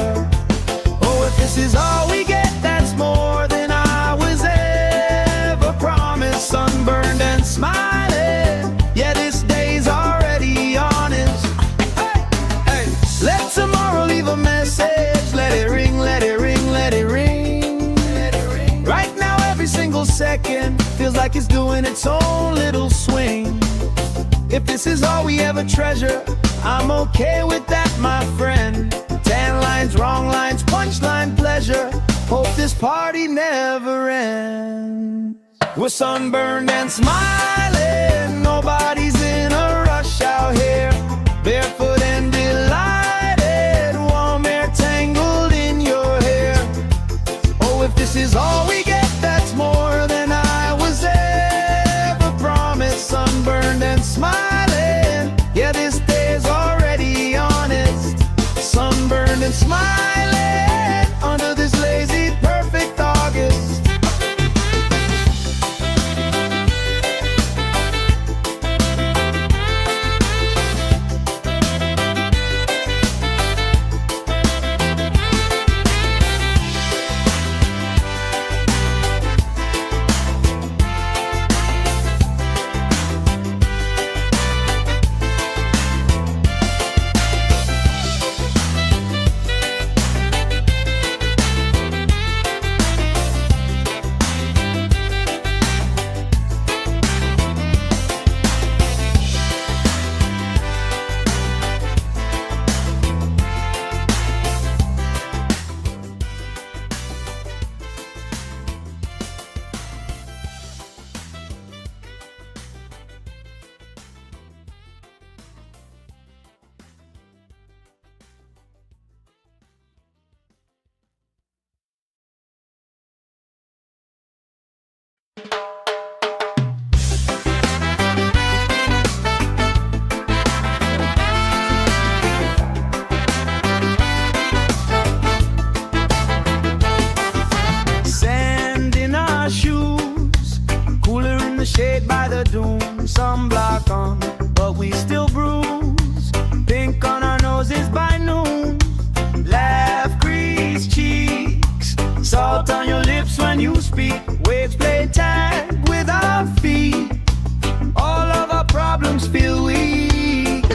Oh, if this is all we get, that's more than I was ever promised. Sunburned and smiling, yeah, this day's already honest. Hey, hey, let tomorrow leave a message. Let it ring, let it ring, let it ring. Right now every single second feels like it's doing its own little swing. If this is all we ever treasure, I'm okay with that, my friend. 10 lines, wrong lines, punchline pleasure. Hope this party never ends. We're sunburned and smiling, nobody's in a rush out here. Barefoot and delighted, warm air tangled in your hair. Oh, if this is all we get, that's more than I was ever promised. Sunburned and smiling, yeah, this day's already honest. Sunburned and smiling under this lazy perfect August. Sand in our shoes, cooler in the shade by the dune. Sunblock on, but we still bruise. Pink on our noses by noon. Laugh, grease cheeks, salt on your lips when you speak. Waves play tag with our feet. All of our problems feel weak.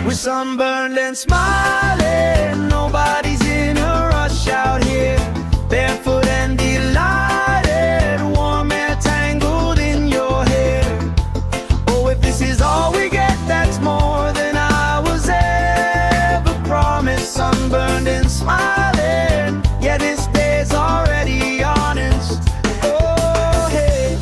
We're sunburned and smiling, nobody's in a rush out here. Barefoot and delighted, warm air tangled in your hair. Oh, if this is all we get, that's more than I was ever promised. Sunburned and smiling, yeah, this day's already honest. Oh, hey.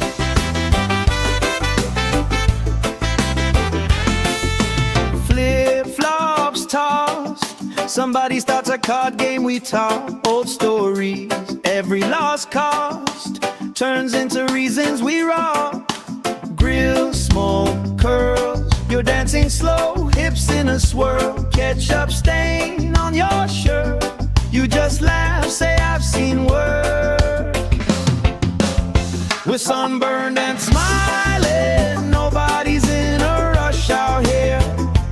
Flip-flops tossed, somebody starts a card game, we talk old stories. Every lost cost turns into reasons we rock. Grill, smoke, curls, you're dancing slow, hips in a swirl. Ketchup stain on your shirt, you just laugh, say I've seen worse. We're sunburned and smiling, nobody's in a rush out here.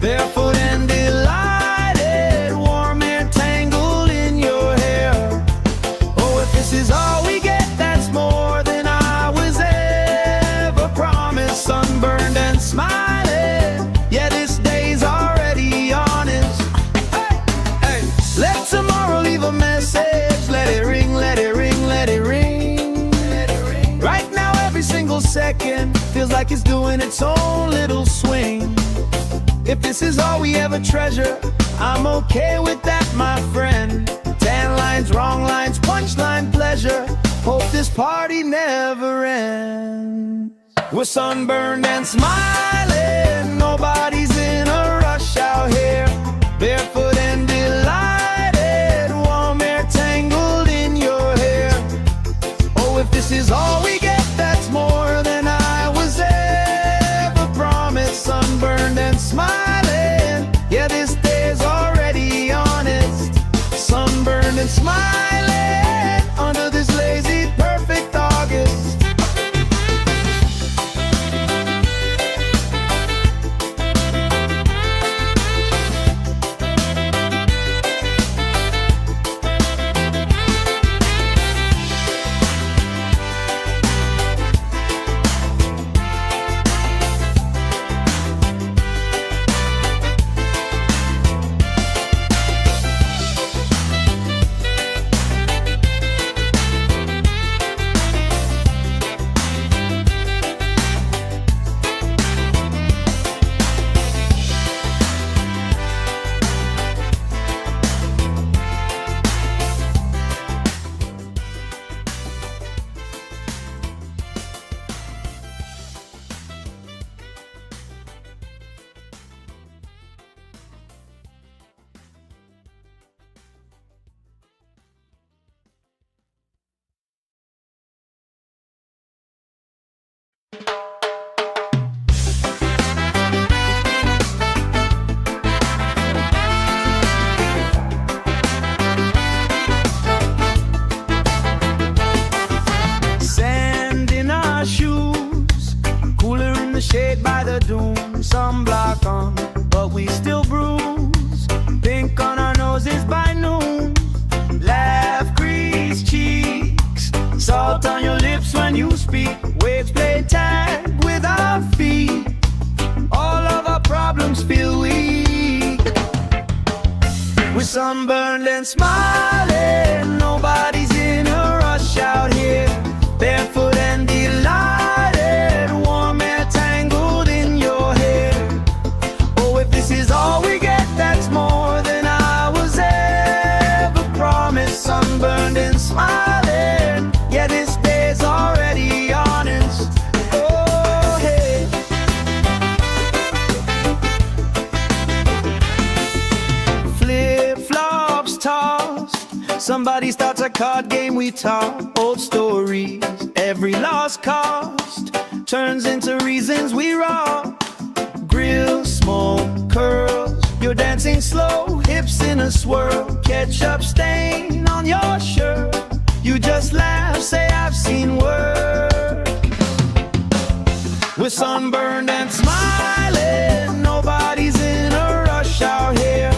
Barefoot and delighted, warm air tangled in your hair. Oh, if this is all we get, that's more than I was ever smiling. Yeah, this day's already honest. Hey, hey. Let tomorrow leave a message. Let it ring, let it ring, let it ring. Let it ring. Right now, every single second feels like it's doing its own little swing. If this is all we ever treasure, I'm okay with that, my friend. 10 lines, wrong lines, punchline, pleasure. Hope this party never ends. We're sunburned and smiling. Nobody's in a rush out here. Barefoot and delighted. Warm air tangled in your hair. Oh, if this is all we get, that's more than I was ever promised. Sunburned and smiling. Yeah, this day's already honest. Sunburned and smiling under this lazy, perfect August. Shade by the dune, sunblock on, but we still bruise. Pink on our noses by noon. Laugh, crease cheeks, salt on your lips when you speak. Waves play tag with our feet. All of our problems feel weak. We're sunburned and smiling. Nobody's in a rush out here. Barefoot and delighted. Warm air tangled in your hair. Oh, if this is all we get, that's more than I was ever promised. Sunburned and smiling. Yeah, this day's already honest. Oh, hey. Flip-flops tossed. Somebody starts a card game, we talk old stories. Every lost cost turns into reasons we rock. Grill, smoke, curls. You're dancing slow, hips in a swirl. Ketchup stain on your shirt. You just laugh, say I've seen worse. We're sunburned and smiling. Nobody's in a rush out here.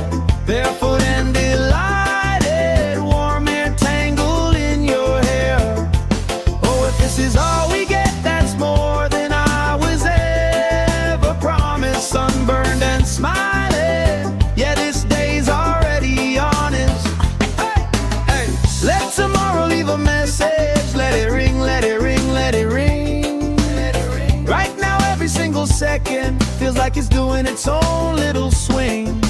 Barefoot and delighted. Warm air tangled in your hair. Oh, if this is all we get, that's more than I was ever promised. Sunburned and smiling. Yeah, this day's already honest. Hey, hey. Let tomorrow leave a message. Let it ring, let it ring, let it ring. Let it ring. Right now, every single second feels like it's doing its own little swing.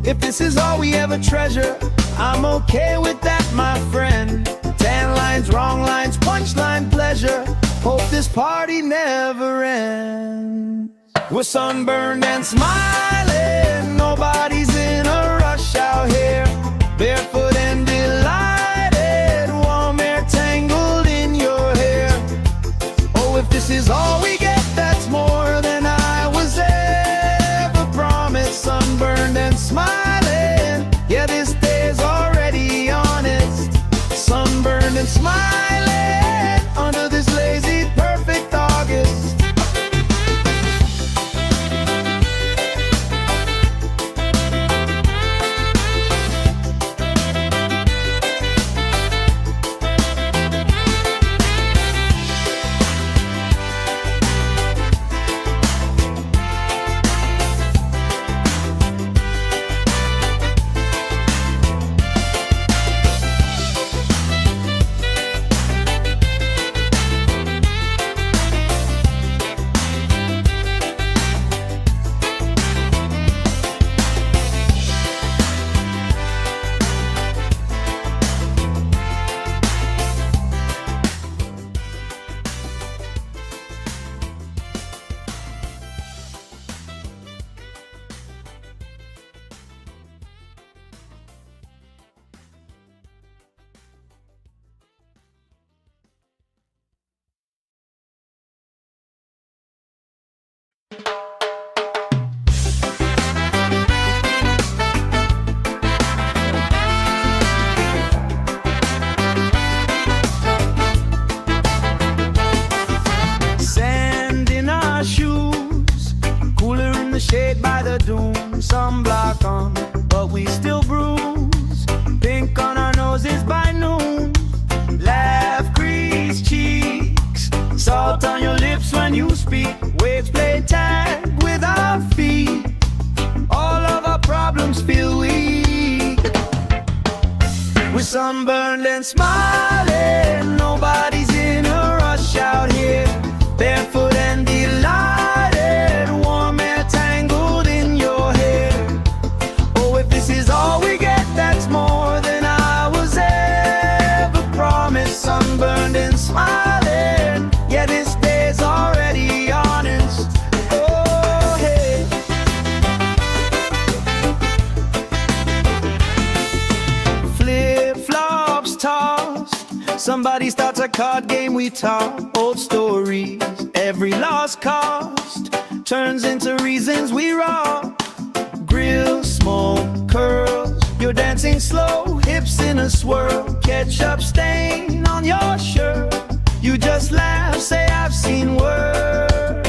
If this is all we ever treasure, I'm okay with that, my friend. 10 lines, wrong lines, punchline, pleasure. Hope this party never ends. We're sunburned and smiling. Nobody's in a rush out here. Barefoot and delighted. Warm air tangled in your hair. Oh, if this is all we get, that's more than I was ever promised. Sunburned and smiling. Yeah, this day's already honest. Sunburned and smiling under this lazy, perfect August. and smiling. Nobody's in a rush out here. Barefoot and delighted, warm air tangled in your hair. Oh, if this is all we get, that's more than I was ever promised. Sunburned and smiling, yeah, this day's already honest. Oh, hey. Flip-flops tossed, somebody starts a card game, we talk old stories. Every lost cost turns into reasons we rock. Grill, smoke, curls, you're dancing slow, hips in a swirl. Ketchup stain on your shirt, you just laugh, say I've seen worse.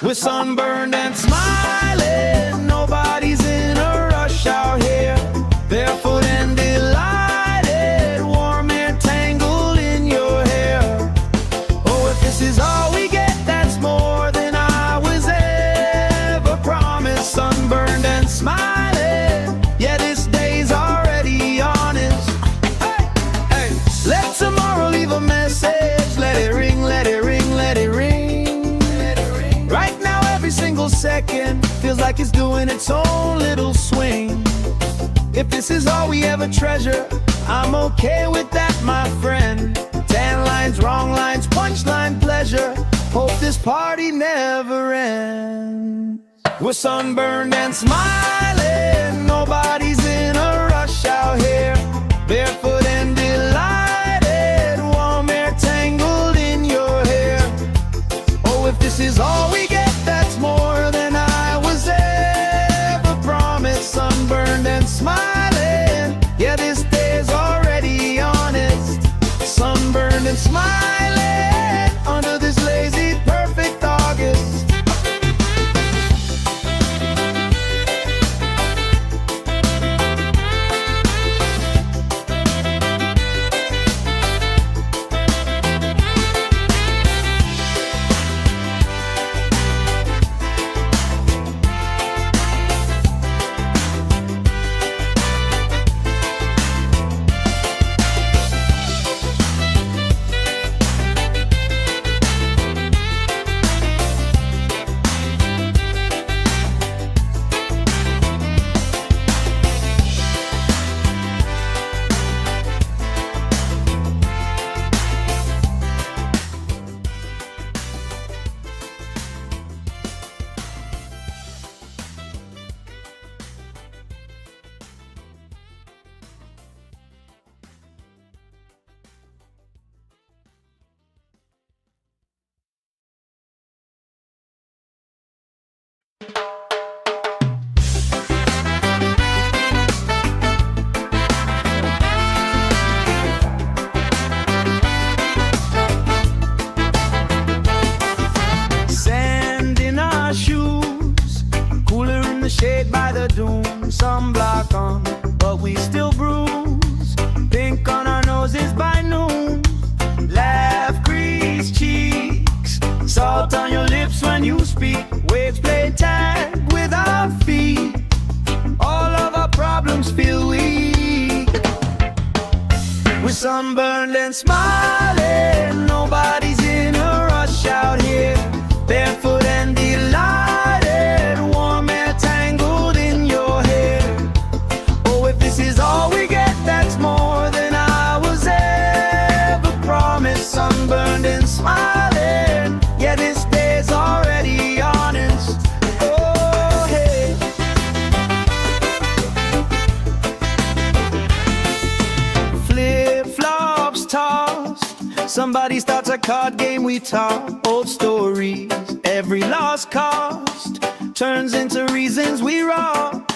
We're sunburned and smiling, nobody's in a rush out here. Barefoot and delighted, warm air tangled in your hair. Oh, if this is all we get, that's more than I was ever promised. Sunburned and smiling, yeah, this day's already honest. Hey, hey. Let tomorrow leave a message. Let it ring, let it ring, let it ring. Right now every single second feels like it's doing its own little swing. If this is all we ever treasure, I'm okay with that, my friend. Tan lines, wrong lines, punchline pleasure. Hope this party never ends. We're sunburned and smiling, nobody's in a rush out here. Barefoot and delighted, warm air tangled in your hair. Oh, if this is all we get, that's more than I was ever promised. Sunburned and smiling, yeah, this day's already honest. Sunburned and smiling under this lazy, perfect August. Sand in our shoes, cooler in the shade by the dune. Sunblock on, but we still bruise. Pink on our noses by noon. Laugh, crease cheeks, salt on your lips when you speak. Waves play tag with our feet. All of our problems feel weak. We're sunburned and smiling, nobody's in a rush out here. Barefoot and delighted, warm air tangled in your hair. Oh, if this is all we get, that's more than I was ever promised. Sunburned and smiling, yeah, this day's already honest. Oh, hey. Flip-flops tossed, somebody starts a card game, we talk old stories. Every lost cost turns into reasons we rock.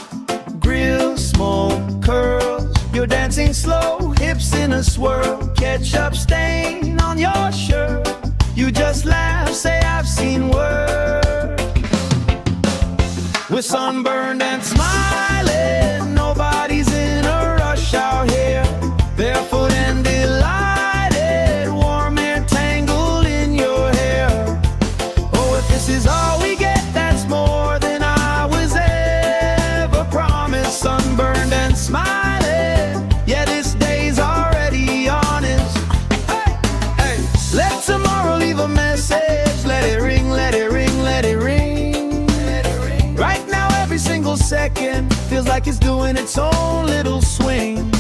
Grill, smoke, curls, you're dancing slow, hips in a swirl. Ketchup stain on your shirt, you just laugh, say I've seen worse. We're sunburned and smiling, nobody's in a rush out here. Barefoot and delighted, warm air tangled in your hair. Oh, if this is all we get, that's more than I was ever promised. Sunburned and smiling, yeah, this day second feels like it's doing its own little swing.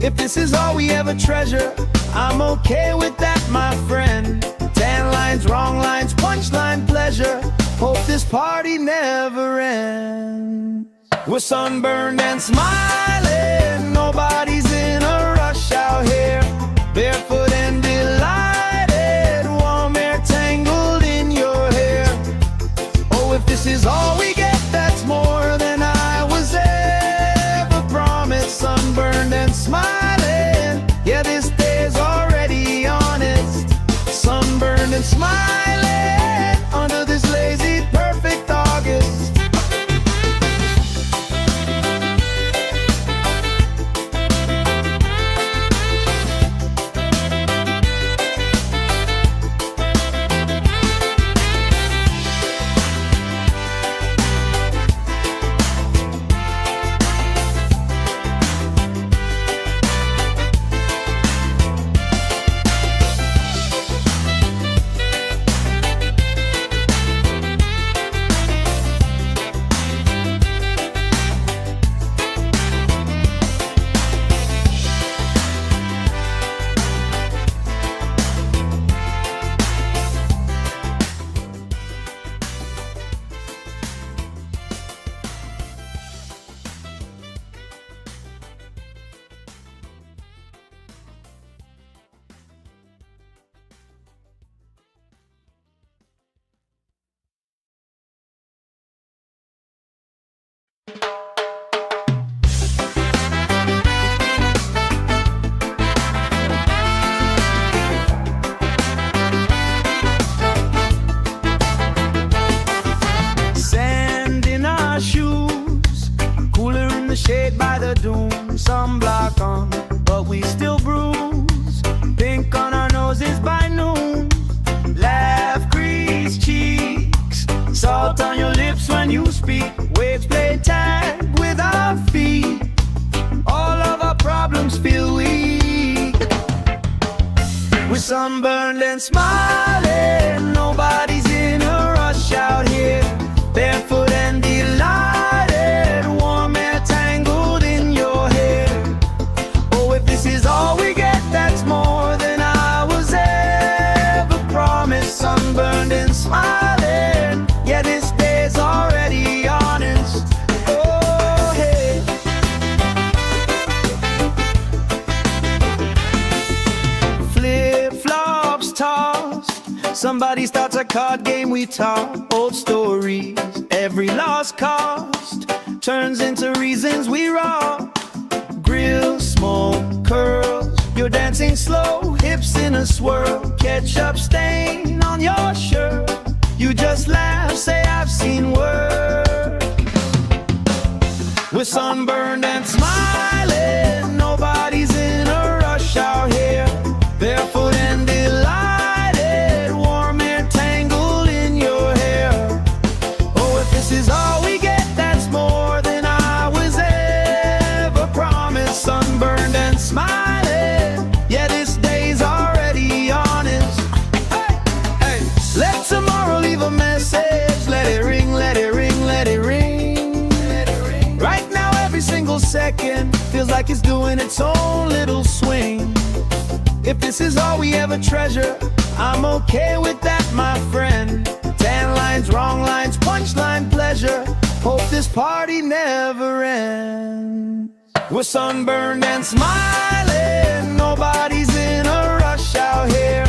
If this is all we ever treasure, I'm okay with that, my friend. Tan lines, wrong lines, punchline pleasure. Hope this party never ends. We're sunburned and smiling, nobody's in a rush out here. Barefoot and delighted, warm air tangled in your hair. Oh, if this is all we get, that's more than I was ever promised. Sunburned and smiling, yeah, this day's already honest. Sunburned and smiling, under this lazy, perfect August. Sand in our shoes, cooler in the shade by the dune. Sunblock on, but we still bruise. Pink on our noses by noon. Laugh, crease cheeks, salt on your lips when you speak. Waves play tag with our feet. All of our problems feel weak. We're sunburned and smiling, nobody's in a rush out here. Barefoot and delighted, warm air tangled in your hair. Oh, if this is all we get, that's more than I was ever promised. Sunburned and smiling, yeah, this day's already honest. Oh, hey. Flip-flops tossed, somebody starts a card game, we talk old stories. Every lost cost turns into reasons we rock. Grill, smoke, curls, you're dancing slow, hips in a swirl. Ketchup stain on your shirt, you just laugh, say I've seen worse. We're sunburned and smiling, nobody's in a rush out here. Barefoot and delighted, warm air tangled in your hair. Oh, if this is all we get, that's more than I was ever promised. Sunburned and smiling, yeah, this day's already honest. Hey, hey, let tomorrow leave a message. Let it ring, let it ring, let it ring. Right now, every single second feels like it's doing its own little swing. If this is all we ever treasure, I'm okay with that, my friend. Tan lines, wrong lines, punchline pleasure. Hope this party never ends. We're sunburned and smiling, nobody's in a rush out here.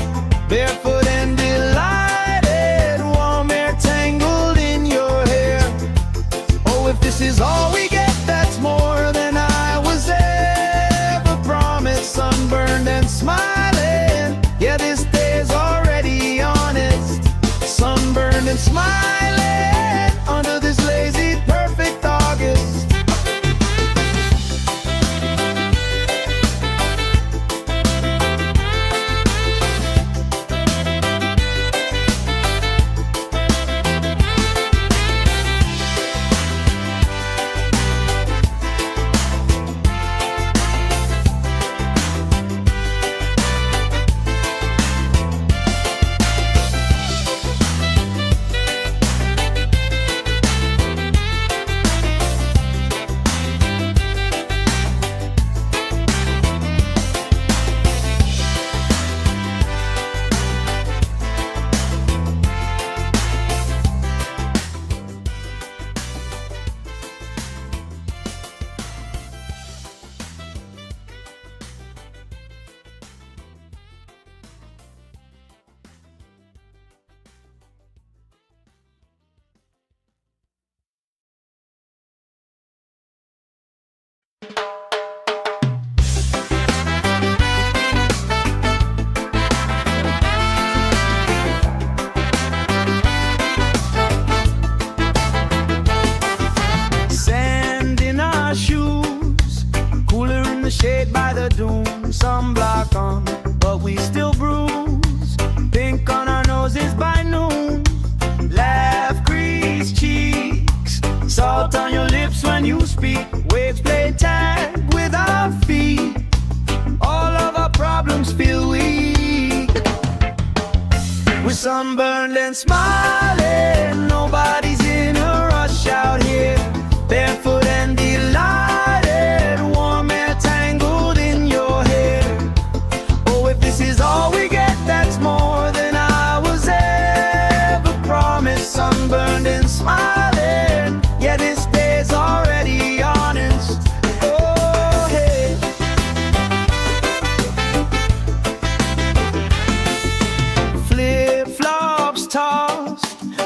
Barefoot and delighted, warm air tangled in your hair. Oh, if this is all we get, that's more than I was ever promised. Sunburned and smiling, yeah, this day's already honest. Sunburned and smiling, under this lazy, perfect August.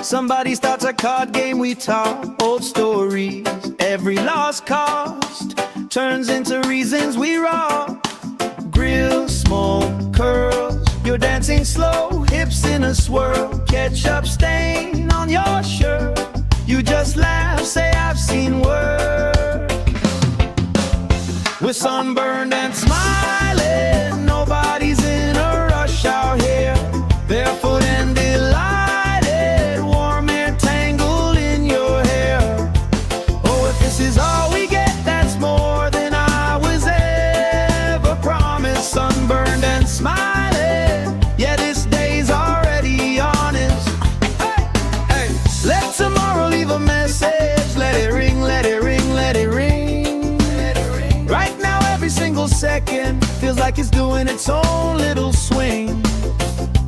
Somebody starts a card game, we talk old stories. Every lost cost turns into reasons we rock. Grill, smoke, curls, you're dancing slow, hips in a swirl. Ketchup stain on your shirt, you just laugh, say I've seen work. We're sunburned and smiling, nobody's in a rush out here. Barefoot and delighted, warm air tangled in your hair. Oh, if this is all we get, that's more than I was ever promised. Sunburned and smiling, yeah, this day's already honest. Hey, hey, let tomorrow leave a message. Let it ring, let it ring, let it ring. Right now every single second feels like it's doing its own little swing.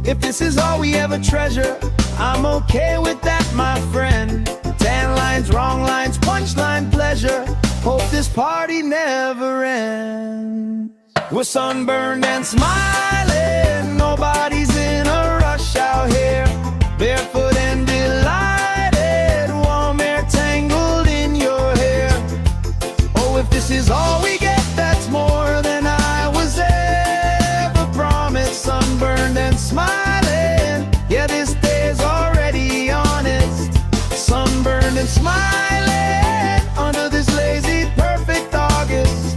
If this is all we ever treasure, I'm okay with that, my friend. Tan lines, wrong lines, punchline pleasure. Hope this party never ends. We're sunburned and smiling, nobody's in a rush out here. Barefoot and delighted, warm air tangled in your hair. Oh, if this is all we get, that's more than I was ever promised. Sunburned and smiling, yeah, this day's already honest. Sunburned and smiling under this lazy, perfect August.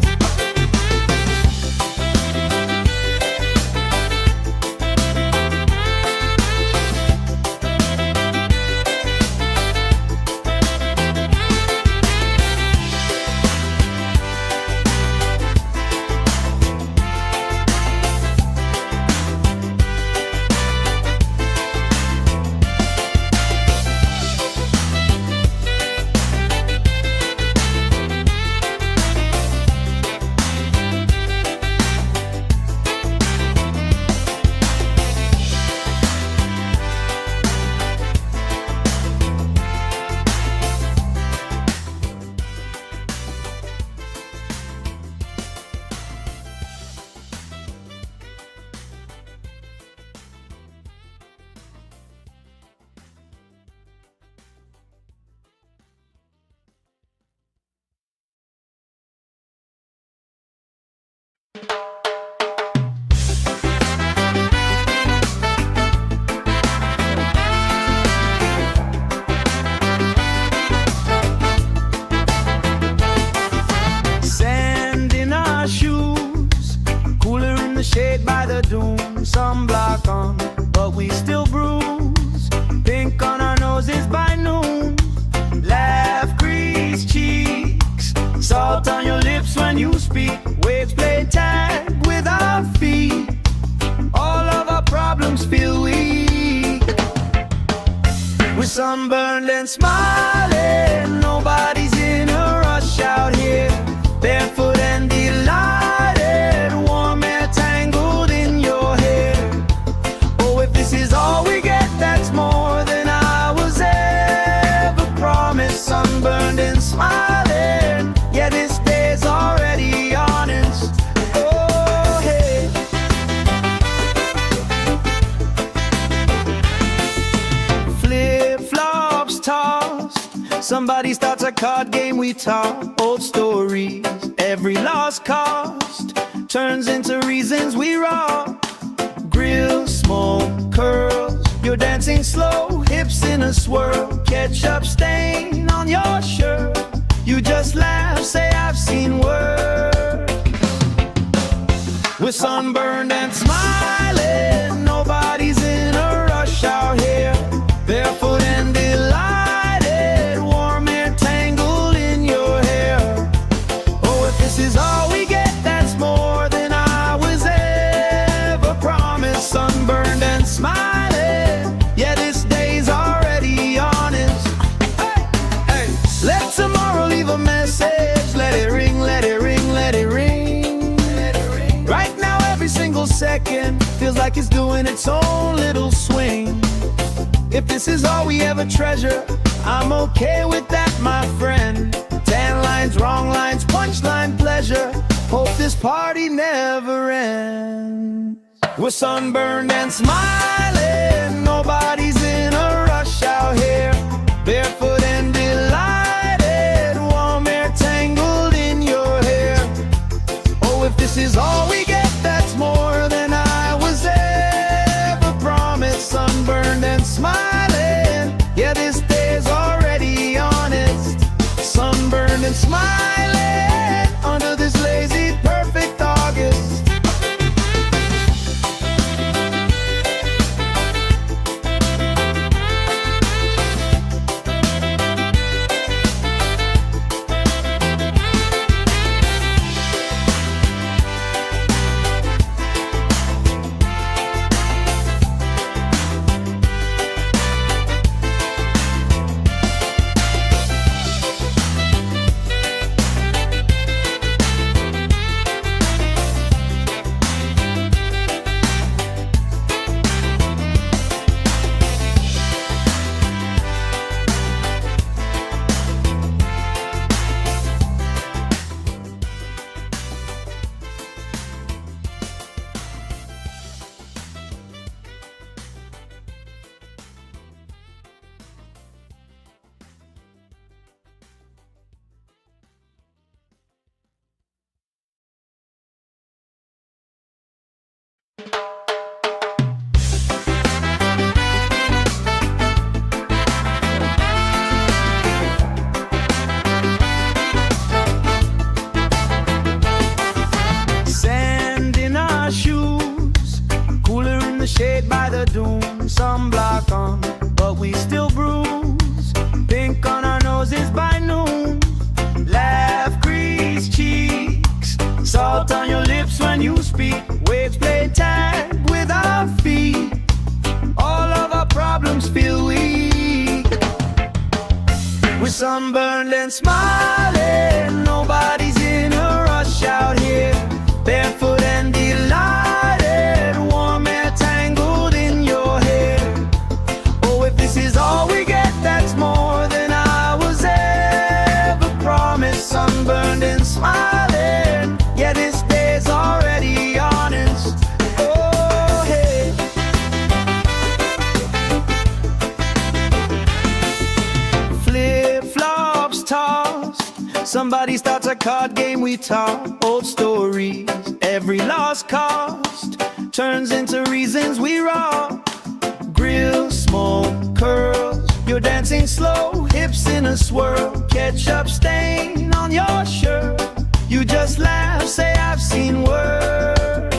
Sand in our shoes, cooler in the shade by the dune. Sunblock on, but we still bruise. Pink on our noses by noon. Laugh, crease cheeks, salt on your lips when you speak. Waves play tag with our feet. All of our problems feel weak. We're sunburned and smiling, nobody's in a rush out here. Barefoot and delighted, warm air tangled in your hair. Oh, if this is all we get, that's more than I was ever promised. Sunburned and smiling, yeah, this day's already honest. Oh, hey. Flip-flops tossed, somebody starts a card game, we talk old stories. Every lost cost turns into reasons we rock. Grill, smoke, curls, you're dancing slow, hips in a swirl. Ketchup stain on your shirt, you just laugh, say I've seen work. We're sunburned and smiling, nobody's in a rush out here. Barefoot and delighted, warm air tangled in your hair. Oh, if this is all we get, that's more than I was ever promised. Sunburned and smiling, yeah, this day's already honest. Hey, hey, let tomorrow leave a message. Let it ring, let it ring, let it ring. Right now every single second feels like it's doing its own little swing. If this is all we ever treasure, I'm okay with that, my friend. Tan lines, wrong lines, punchline pleasure. Hope this party never ends. We're sunburned and smiling, nobody's in a rush out this day's already honest. Sunburned and smiling under this lazy, perfect August. Sand in our shoes, cooler in the shade by the dune. Sunblock on, but we still bruise. Pink on our noses by noon. Laugh, crease cheeks, salt on your lips when you speak. Waves play tag with our feet. All of our problems feel weak. We're sunburned and smiling. Nobody's in a rush out here. Barefoot and delighted, warm air tangled in your hair. Oh, if this is all we get, that's more than I was ever promised. Sunburned and smiling, yeah, this day's already honest. Oh, hey. Flip-flops tossed, somebody starts a card game we talk. Old stories, every lost cost turns into reasons we rock. Grill, smoke, curls, you're dancing slow, hips in a swirl. Ketchup stain on your shirt, you just laugh, say I've seen worse.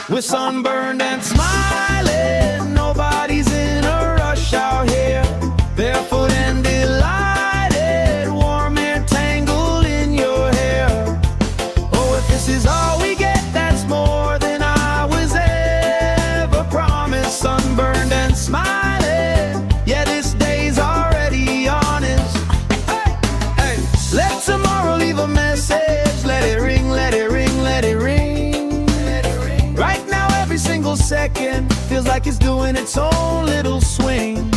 We're sunburned and smiling, nobody's in a rush out here. Barefoot and delighted, warm air tangled in your hair. Oh, if this is all we get, that's more than I was ever promised. Sunburned and smiling, yeah, this day's already honest. Hey, hey, let tomorrow leave a message. Let it ring, let it ring, let it ring. Right now, every single second feels like it's doing its own little swing.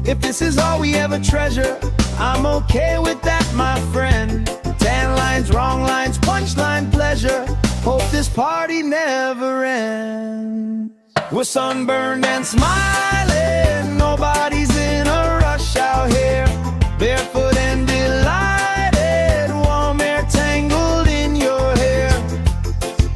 If this is all we ever treasure, I'm okay with that, my friend. Tan lines, wrong lines, punchline pleasure. Hope this party never ends. We're sunburned and smiling, nobody's in a rush out here. Barefoot and delighted, warm air tangled in your hair.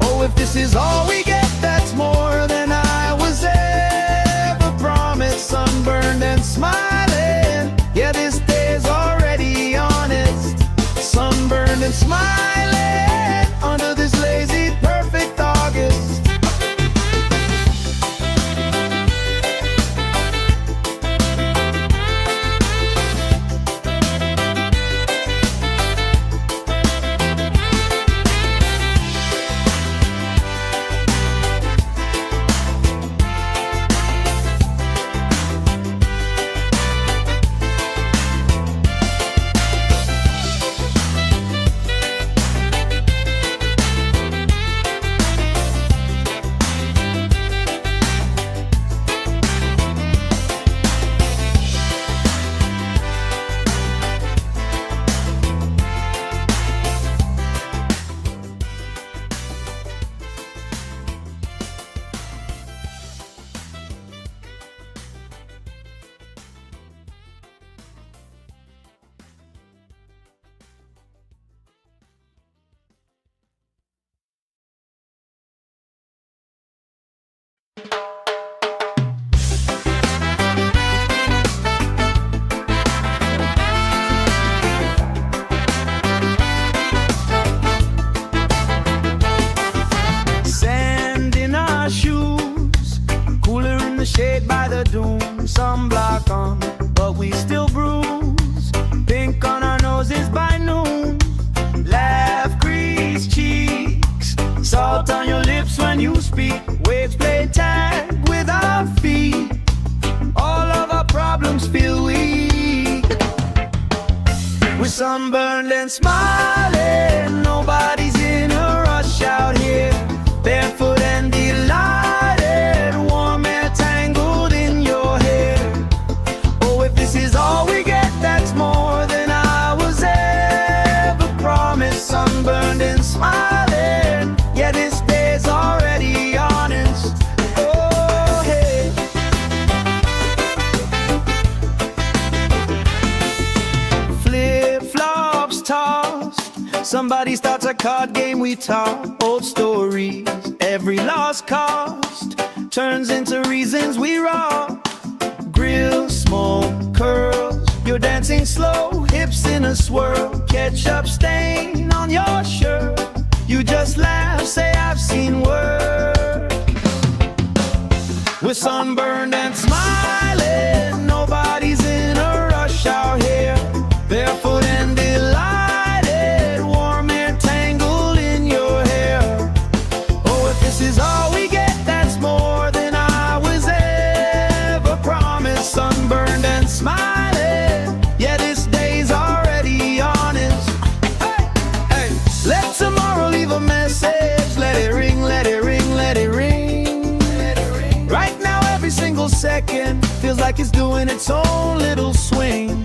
Oh, if this is all we get, that's more than I was ever promised. Sunburned and smiling, yeah, this day's already honest. Sunburned and smiling under this lazy, perfect August. sunburned and smiling. Nobody's in a rush out here. Barefoot and delighted, warm air tangled in your hair. Oh, if this is all we get, that's more than I was ever promised. Sunburned and smiling, yeah, this day's already honest. Oh, hey. Flip-flops tossed, somebody starts a card game, we talk old stories. Every lost cost turns into reasons we rock. Grill, smoke, curls, you're dancing slow, hips in a swirl. Ketchup stain on your shirt, you just laugh, say I've seen work. We're sunburned and smiling, nobody's in a rush out here. Barefoot and delighted, warm air tangled in your hair. Oh, if this is all we get, that's more than I was ever promised. Sunburned and smiling, yeah, this day's already honest. Hey, hey, let tomorrow leave a message. Let it ring, let it ring, let it ring, let it ring. Right now every single second feels like it's doing its own little swing.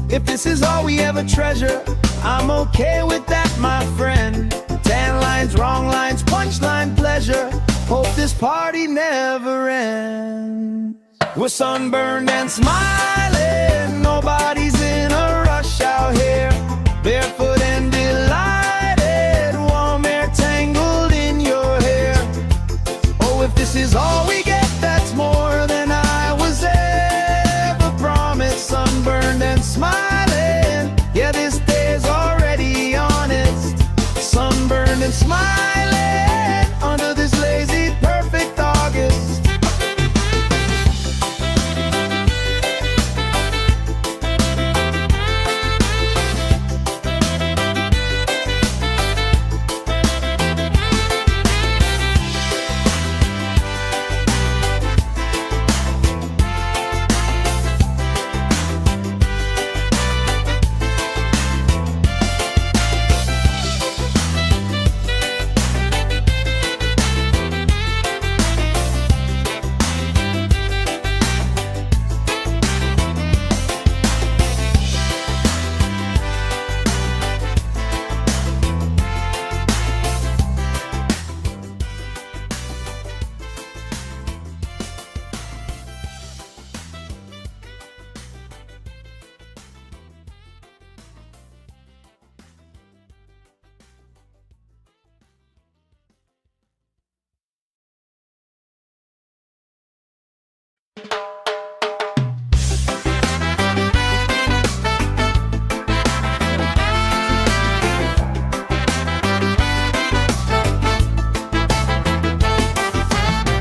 If this is all we ever treasure, I'm okay with that, my friend. 10 lines, wrong lines, punchline pleasure. Hope this party never ends. We're sunburned and smiling, nobody's in a rush out here. Barefoot and delighted, warm air tangled in your hair. Oh, if this is all we get, that's more than I was ever promised. Sunburned and smiling, yeah, this day's already honest. Sunburned and smiling under this lazy perfect August.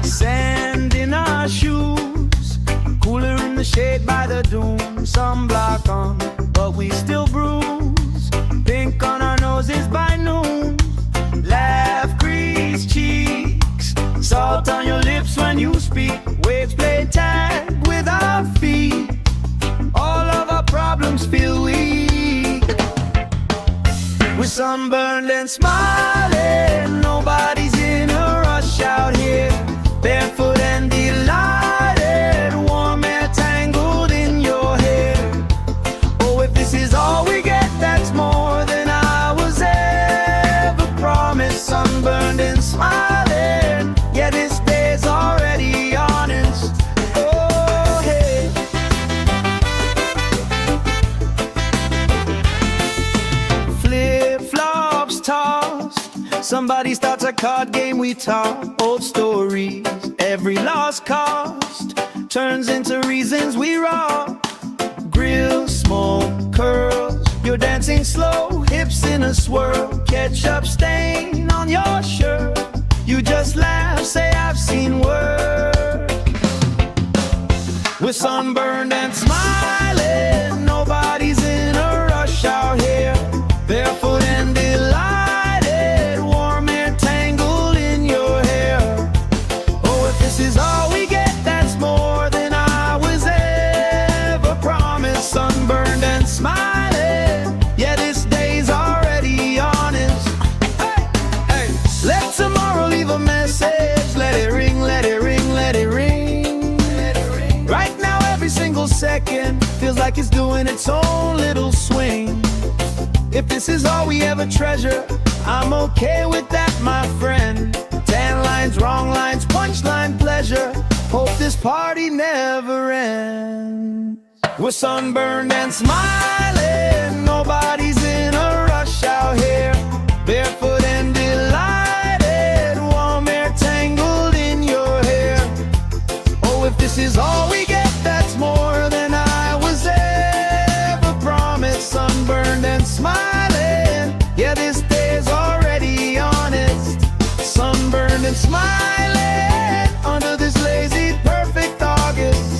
Sand in our shoes, cooler in the shade by the dune. Sunblock on, but we still bruise. Pink on our noses by noon. Laugh, grease cheeks, salt on your lips when you speak. Waves play tag with our feet. All of our problems feel weak. We're sunburned and smiling, nobody's in a rush out here. Barefoot and delighted, warm air tangled in your hair. Oh, if this is all we get, that's more than I was ever promised. Sunburned and smiling, yeah, this day's already honest. Oh, hey. Flip-flops tossed, somebody starts a card game, we talk old stories. Every lost cost turns into reasons we rock. Grill, smoke, curls, you're dancing slow, hips in a swirl. Ketchup stain on your shirt, you just laugh, say I've seen work. We're sunburned and smiling, nobody's in a rush out here. Barefoot and delighted, warm air tangled in your hair. Oh, if this is all we get, that's more than I was ever promised. Sunburned and smiling, single second feels like it's doing its own little swing. If this is all we ever treasure, I'm okay with that, my friend. Tan lines, wrong lines, punchline pleasure. Hope this party never ends. We're sunburned and smiling, nobody's in a rush out here. Barefoot and delighted, warm air tangled in your hair. Oh, if this is all we get, that's more than I was ever promised. Sunburned and smiling, yeah, this day's already honest. Sunburned and smiling under this lazy, perfect August.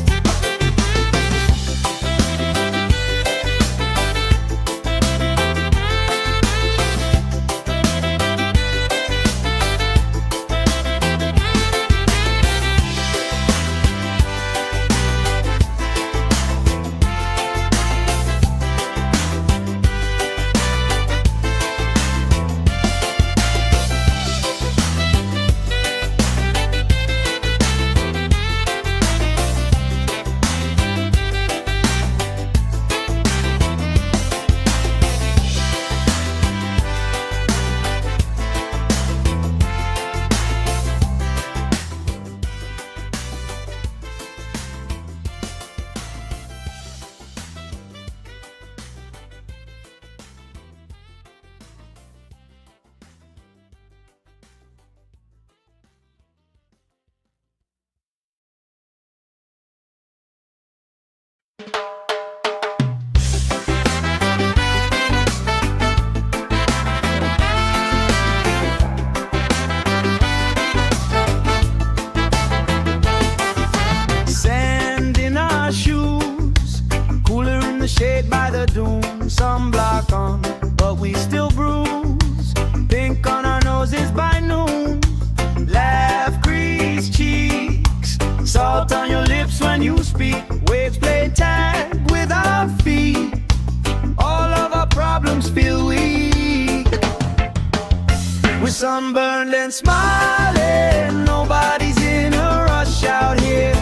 Shade by the dune, sunblock on, but we still bruise. Pink on our noses by noon. Laugh, grease cheeks, salt on your lips when you speak. Waves play tag with our feet. All of our problems feel weak. We're sunburned and smiling, nobody's in a rush out here.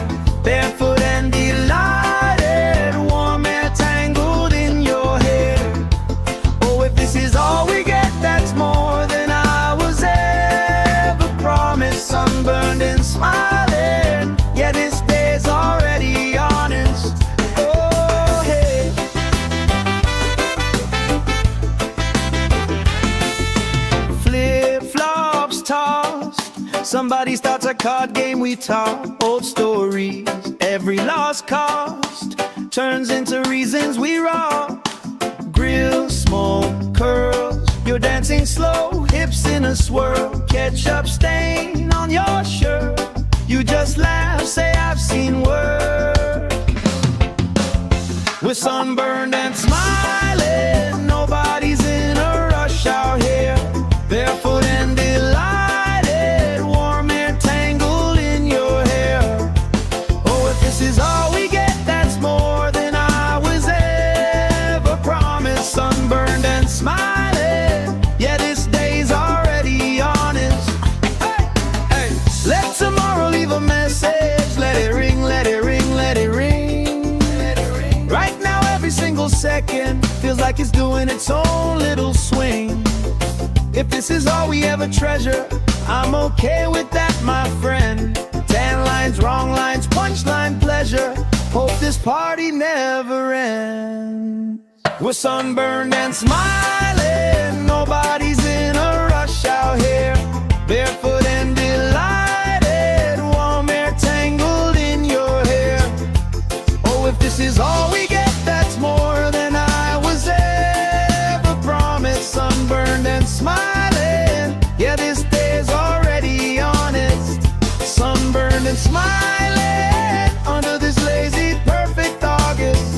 Barefoot and delighted, warm air tangled in your hair. Oh, if this is all we get, that's more than I was ever promised. Sunburned and smiling, yeah, this day's already honest. Oh, hey. Flip-flops tossed, somebody starts a card game, we talk old stories. Every lost cost turns into reasons we rock. Grill, smoke, curls, you're dancing slow, hips in a swirl. Ketchup stain on your shirt, you just laugh, say I've seen worse. We're sunburned and smiling, nobody's in a rush out here. Barefoot and delighted, warm air tangled in your hair. Oh, if this is all we get, that's more than I was ever promised. Sunburned and smiling, yeah, this day's already honest. Hey, hey, let tomorrow leave a message. Let it ring, let it ring, let it ring. Let it ring. Right now, every single second feels like it's doing its own little swing. If this is all we ever treasure, I'm okay with that, my friend. Tan lines, wrong lines, punchline pleasure. Hope this party never ends. We're sunburned and smiling, nobody's in a rush out here. Barefoot and delighted, warm air tangled in your hair. Oh, if this is all we get, that's more than I was ever promised. Sunburned and smiling, yeah, this day's already honest. Sunburned and smiling under this lazy, perfect August.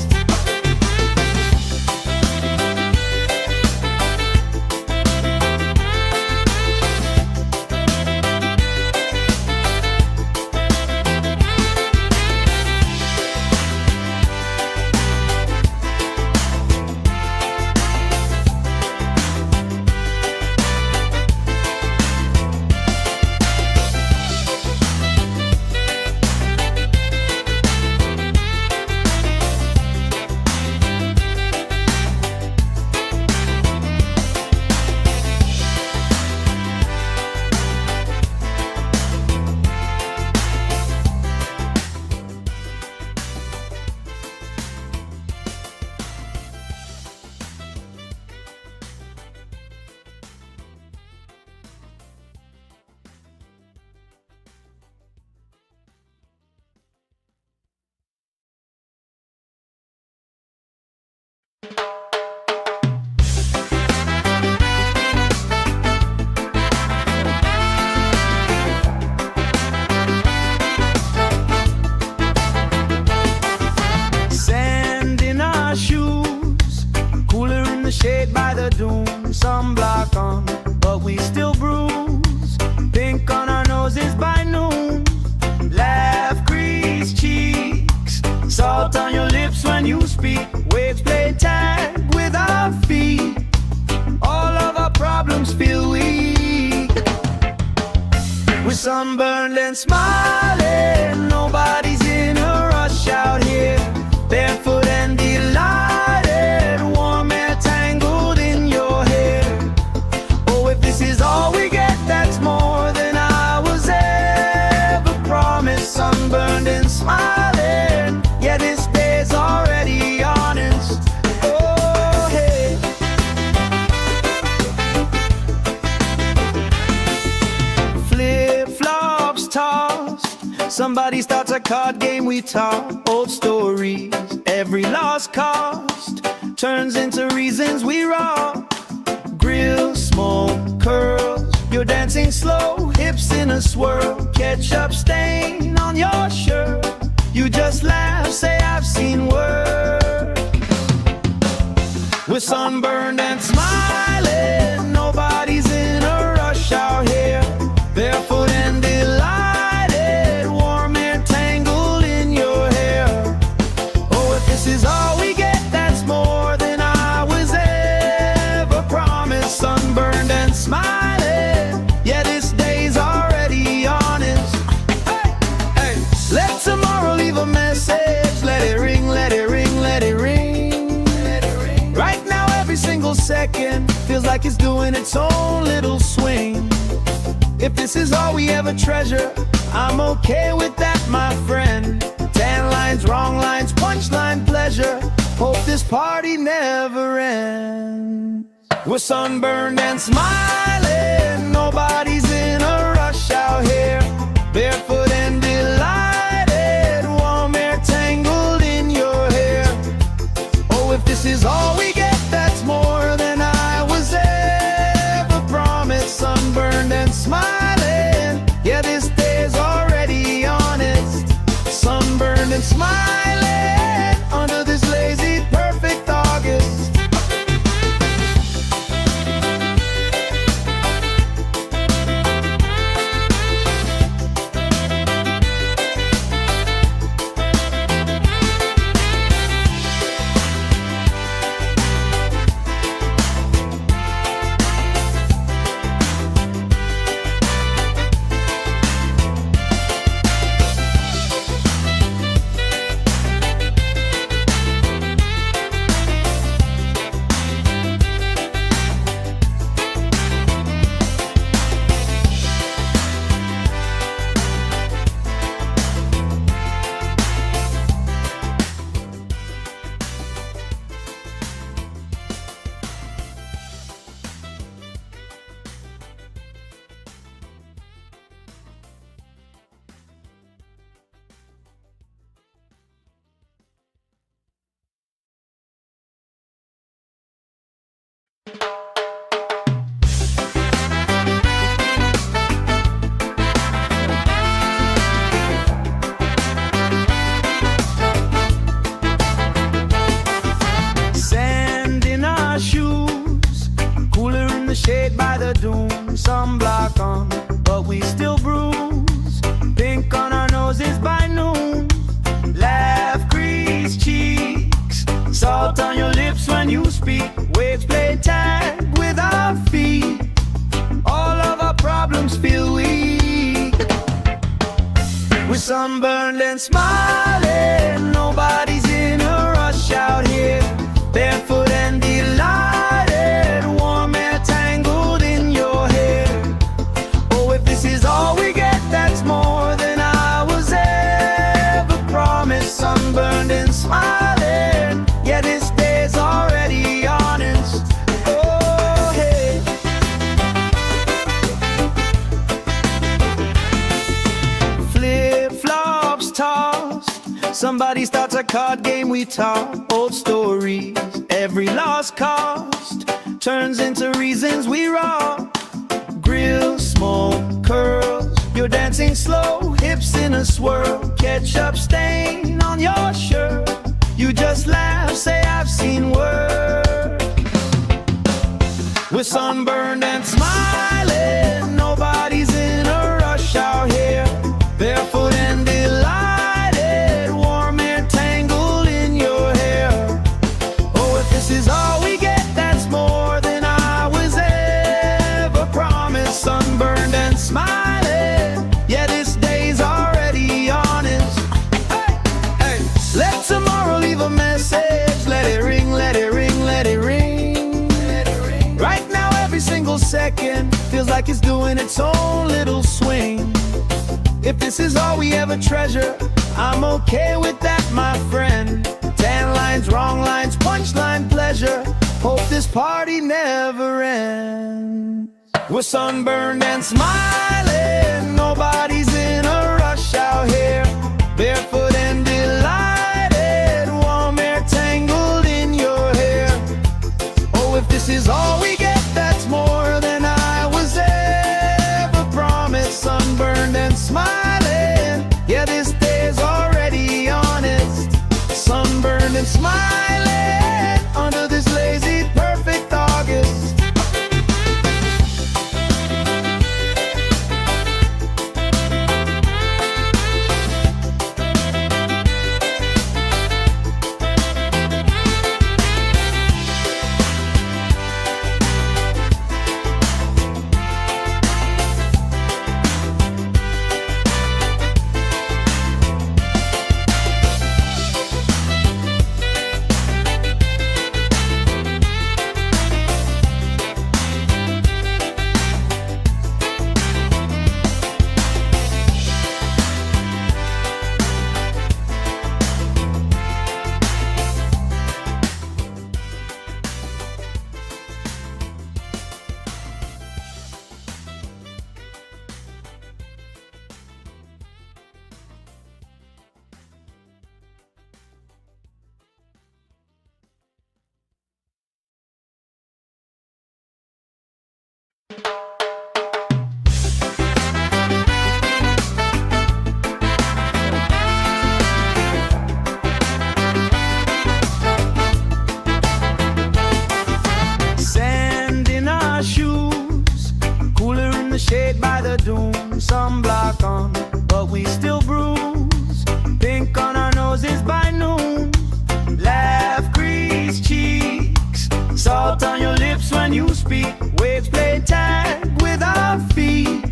the doom, sunblock on, but we still bruise. Pink on our noses by noon. Laugh, grease cheeks, salt on your lips when you speak. Waves play tag with our feet. All of our problems feel weak. We're sunburned and smiling. Nobody's in a rush out here. Barefoot and delighted, warm air tangled in your hair. Oh, if this is all we get, that's more than I was ever promised. Sunburned and smiling, yeah, this day's already honest. Oh, hey. Flip-flops tossed, somebody starts a card game, we talk old stories. Every lost cost turns into reasons we rock. Grill, smoke, curls, you're dancing slow, hips in a swirl. Ketchup stain on your shirt, you just laugh, say I've seen worse. We're sunburned and smiling. Nobody's in a rush out here. Barefoot and delighted, warm air tangled in your hair. Oh, if this is all we get, that's more than I was ever promised. Sunburned and smiling, yeah, this day's already honest. Hey, hey, let tomorrow leave a message. Let it ring, let it ring, let it ring, let it ring. Right now every single second feels like it's doing its own little swing. If this is all we ever treasure, I'm okay with that, my friend. Tan lines, wrong lines, punchline pleasure. Hope this party never ends. We're sunburned and smiling. Nobody's in a rush out here. Barefoot and delighted, warm air tangled in your hair. Oh, if this is all we get, that's more than I was ever promised. Sunburned and smiling, yeah, this day's already honest. Sunburned and smiling under this lazy, perfect August. Shade by the doom, sunblock on, but we still bruise. Pink on our noses by noon. Laugh, grease cheeks, salt on your lips when you speak. Waves play tag with our feet. All of our problems feel weak. We're sunburned and smiling. Nobody's in a rush out here. Barefoot and delighted, warm air tangled in your hair. Oh, if this is all we get, that's more than I was ever promised. Sunburned and smiling, yeah, this day's already honest. Oh, hey. Flip-flops tossed, somebody starts a card game, we talk old stories. Every lost cost turns into reasons we rock. Grill, smoke, curls, you're dancing slow, hips in a swirl. Ketchup stain on your shirt, you just laugh, say I've seen worse. We're sunburned and smiling, nobody's in a rush out here. Barefoot and delighted, warm air tangled in your hair. Oh, if this is all we get, that's more than I was ever promised. Sunburned and smiling, yeah, this day's already honest. Hey, hey, let tomorrow leave a message. Let it ring, let it ring, let it ring. Right now every single second feels like it's doing its own little swing. If this is all we ever treasure, I'm okay with that, my friend. Tan lines, wrong lines, punchline pleasure. Hope this party never ends. We're sunburned and smiling, nobody's in a rush out here. Barefoot and delighted, warm air tangled in your hair. Oh, if this is all we get, that's more than I was ever promised. Sunburned and smiling, yeah, this day's already honest. Sunburned and smiling under this lazy, perfect August. Shade by the dune, sunblock on, but we still bruise. Pink on our noses by noon, laugh, crease cheeks, salt on your lips when you speak. Waves play tag with our feet,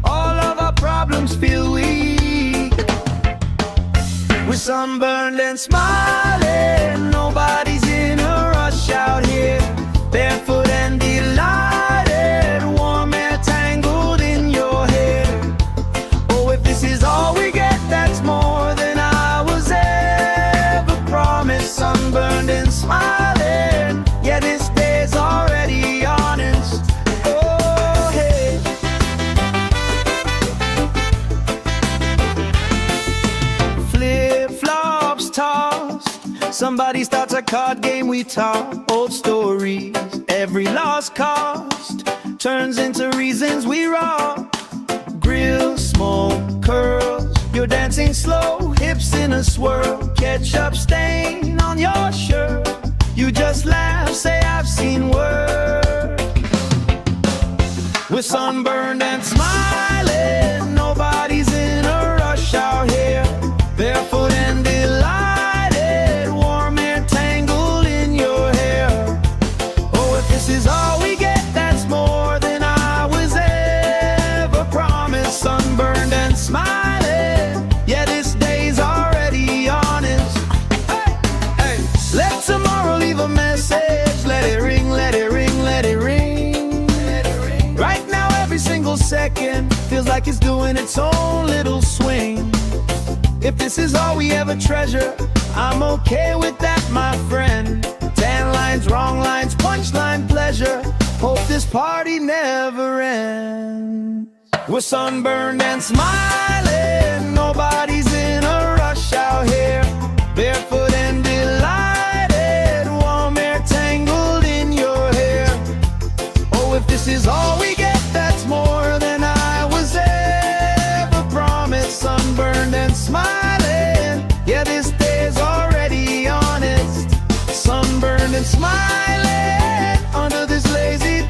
all of our problems feel weak. We're sunburned and smiling, nobody's in a rush out here. Barefoot and delighted, warm air tangled in your hair. Oh, if this is all we get, that's more than I was ever promised. Sunburned and smiling, yeah, this day's already honest. Oh, hey. Flip-flops tossed, somebody starts a card game, we talk old stories. Every lost cost turns into reasons we rock. Grill, smoke, curls, you're dancing slow, hips in a swirl. Ketchup stain on your shirt, you just laugh, say I've seen work. We're sunburned and smiling, nobody's in a rush out here. Barefoot and delighted, warm air tangled in your hair. Oh, if this is all we get, that's more than I was ever promised. Sunburned and smiling, yeah, this day's already honest. Hey, hey, let tomorrow leave a message. Let it ring, let it ring, let it ring. Right now every single second feels like it's doing its own little swing. If this is all we ever treasure, I'm okay with that, my friend. Tan lines, wrong lines, punchline pleasure. Hope this party never ends. We're sunburned and smiling, nobody's in a rush out here. Barefoot and delighted, warm air tangled in your hair. Oh, if this is all we get, that's more than I was ever promised. Sunburned and smiling, yeah, this day's already honest. Sunburned and smiling under this lazy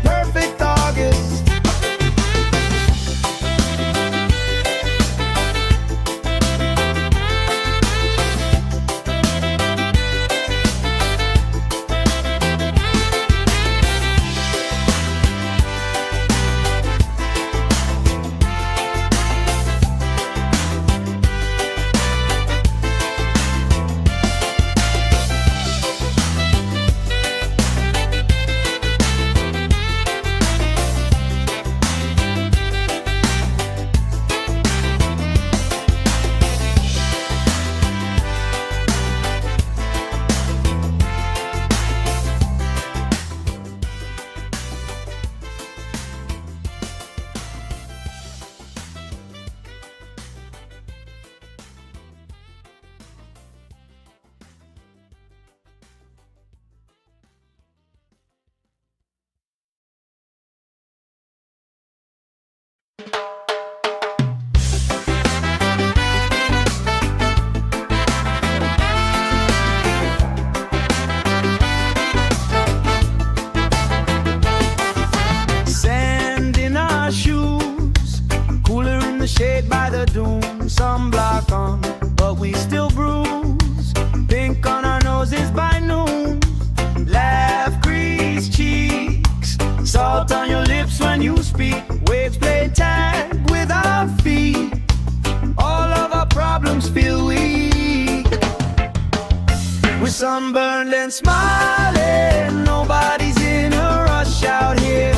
sunburned and smiling. Nobody's in a rush out here.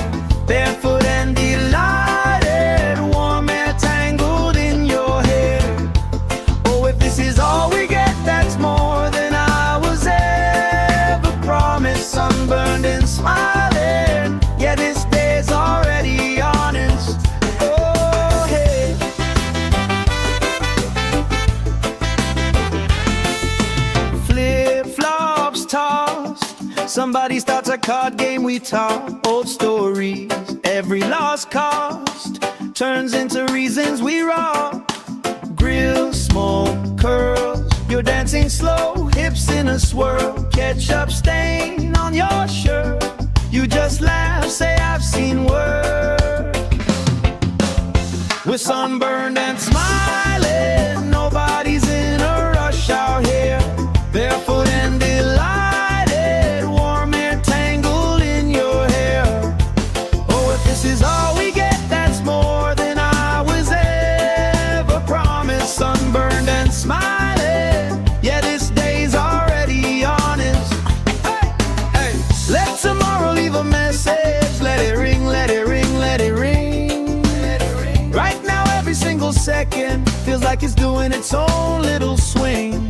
Barefoot and delighted, warm air tangled in your hair. Oh, if this is all we get, that's more than I was ever promised. Sunburned and smiling, yeah, this day's already honest. Oh, hey. Flip-flops tossed, somebody starts a card game, we talk old stories. Every lost cost turns into reasons we rock. Grill, smoke, curls, you're dancing slow, hips in a swirl. Ketchup stain on your shirt, you just laugh, say I've seen worse. We're sunburned and smiling, nobody's in a rush out here. Barefoot and delighted, warm air tangled in your hair. Oh, if this is all we get, that's more than I was ever promised. Sunburned and smiling, yeah, this day's already honest. Hey, hey, let tomorrow leave a message. Let it ring, let it ring, let it ring. Right now, every single second feels like it's doing its own little swing.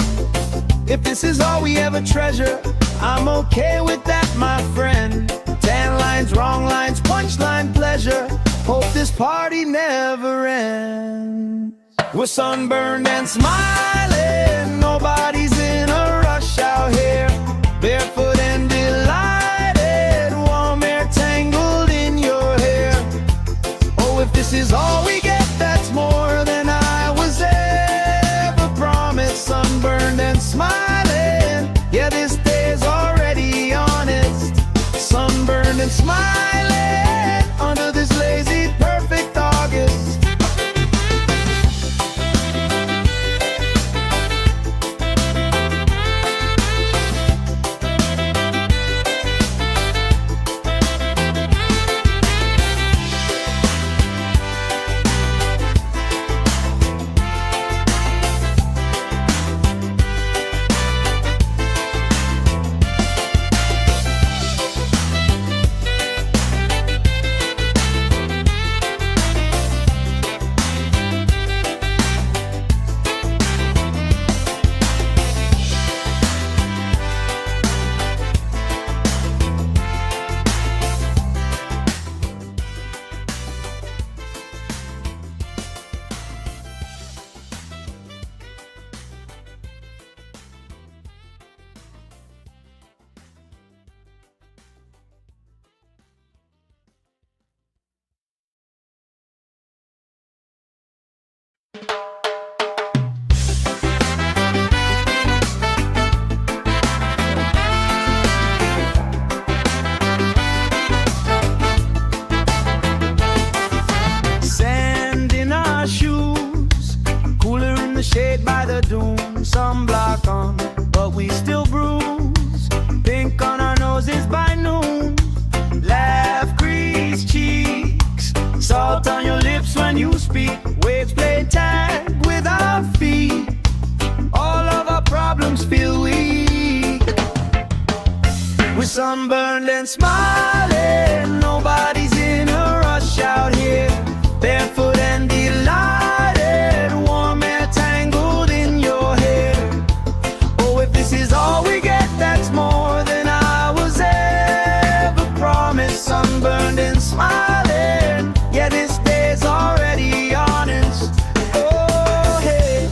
If this is all we ever treasure, I'm okay with that, my friend. 10 lines, wrong lines, punchline pleasure. Hope this party never ends. We're sunburned and smiling, nobody's in a rush out here. Barefoot and delighted, warm air tangled in your hair. Oh, if this is all we get, that's more than I was ever promised. Sunburned and smiling, yeah, this day's already honest. Sunburned and smiling under this lazy perfect August. Sand in our shoes, cooler in the shade by the dune. Sunblock on, but we still bruise. Pink on our noses by noon. Laugh, crease cheeks, salt on your lips when you speak. Waves play tag with our feet. All of our problems feel weak. We're sunburned and smiling, nobody's in a rush out here. Barefoot and delighted, warm air tangled in your hair. Oh, if this is all we get, that's more than I was ever promised. Sunburned and smiling, yeah, this day's already honest. Oh, hey.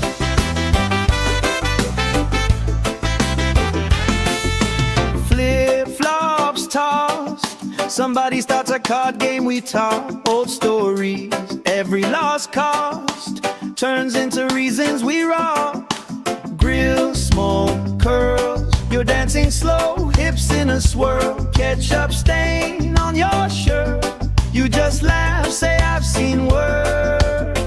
Flip-flops tossed, somebody starts a card game, we talk old stories. Every lost cost turns into reasons we rock. Grill, smoke, curls, you're dancing slow, hips in a swirl. Ketchup stain on your shirt, you just laugh, say I've seen worse.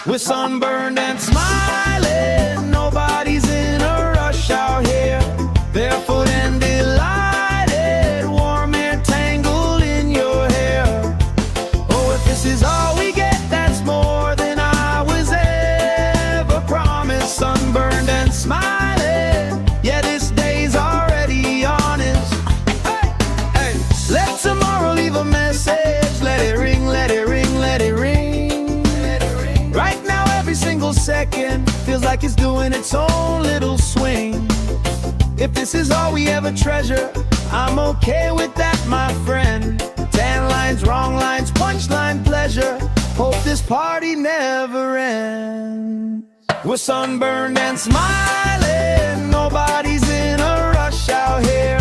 We're sunburned and smiling, nobody's in a rush out here. Barefoot and delighted, warm air tangled in your hair. Oh, if this is all we get, that's more than I was ever promised. Sunburned and smiling, yeah, this like it's doing its own little swing. If this is all we ever treasure, I'm okay with that, my friend. Tan lines, wrong lines, punchline pleasure. Hope this party never ends. We're sunburned and smiling, nobody's in a rush out here.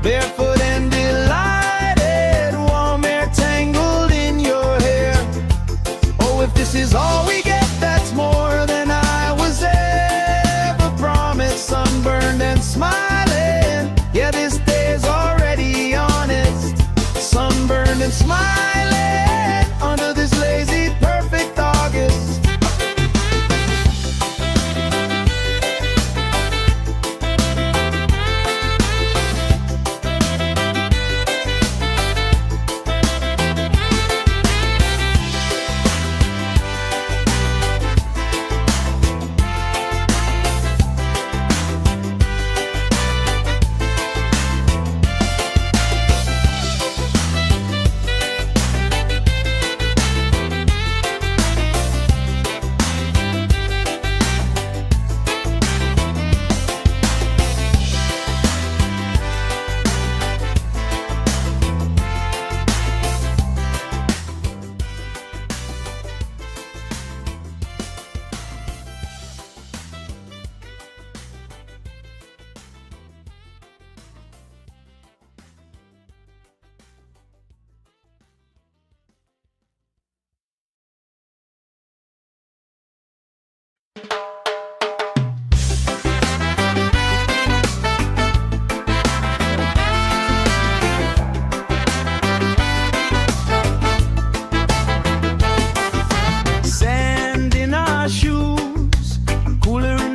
Barefoot and delighted, warm air tangled in your hair. Oh, if this is all we get, that's more than I was ever promised. Sunburned and smiling, yeah, this day's already honest. Sunburned and smiling, under this lazy, perfect August.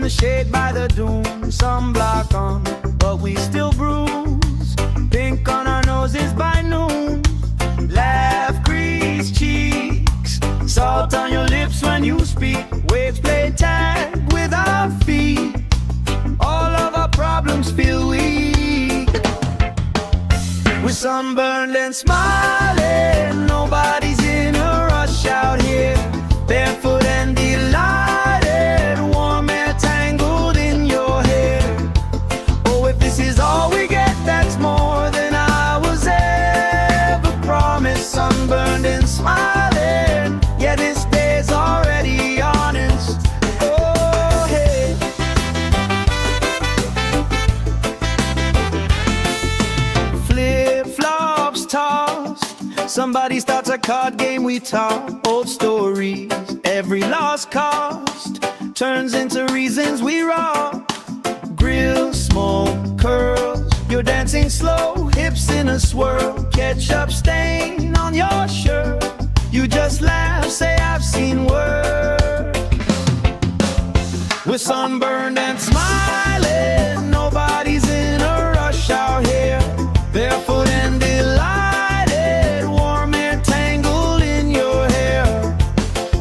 Shade by the dune, sunblock on, but we still bruise. Pink on our noses by noon. Laugh, grease cheeks, salt on your lips when you speak. Waves play tag with our feet. All of our problems feel weak. We're sunburned and smiling, nobody's in a rush out here. Barefoot and delighted, warm air tangled in your hair. Oh, if this is all we get, that's more than I was ever promised. Sunburned and smiling, yeah, this day's already honest. Oh, hey. Flip-flops tossed, somebody starts a card game, we talk old stories. Every lost cost turns into reasons we rock. Grill, smoke, curls, you're dancing slow, hips in a swirl. Ketchup stain on your shirt, you just laugh, say I've seen worse. We're sunburned and smiling, nobody's in a rush out here. Barefoot and delighted, warm air tangled in your hair.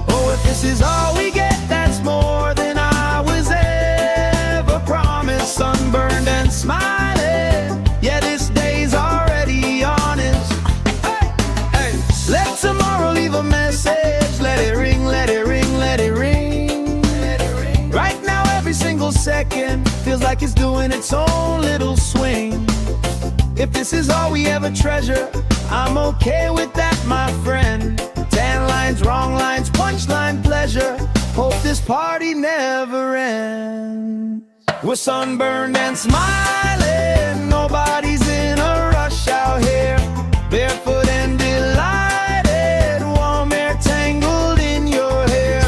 Oh, if this is all we get, that's more than I was ever promised. Sunburned and smiling, yeah, this day's already honest. Hey, hey, let tomorrow leave a message. Let it ring, let it ring, let it ring, let it ring. Right now every single second feels like it's doing its own little swing. If this is all we ever treasure, I'm okay with that, my friend. Tan lines, wrong lines, punchline pleasure. Hope this party never ends. We're sunburned and smiling, nobody's in a rush out here. Barefoot and delighted, warm air tangled in your hair.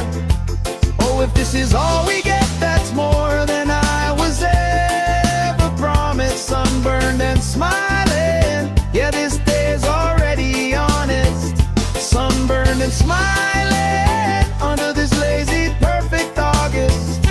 Oh, if this is all we get, that's more than I was ever promised. Sunburned and smiling, yeah, this day's already honest. Sunburned and smiling, under this lazy, perfect August.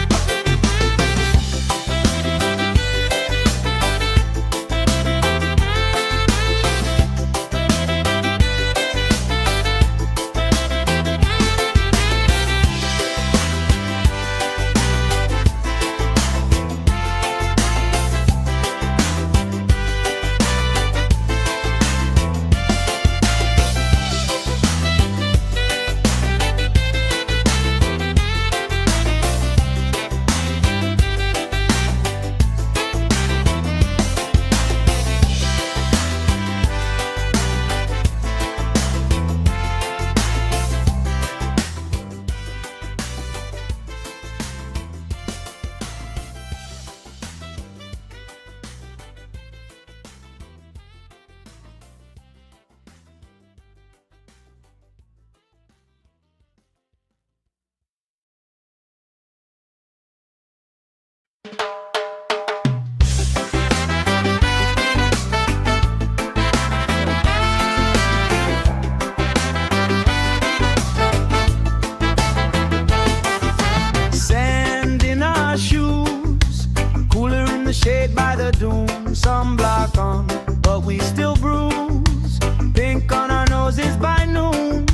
doom, sunblock on, but we still bruise. Pink on our noses by noon.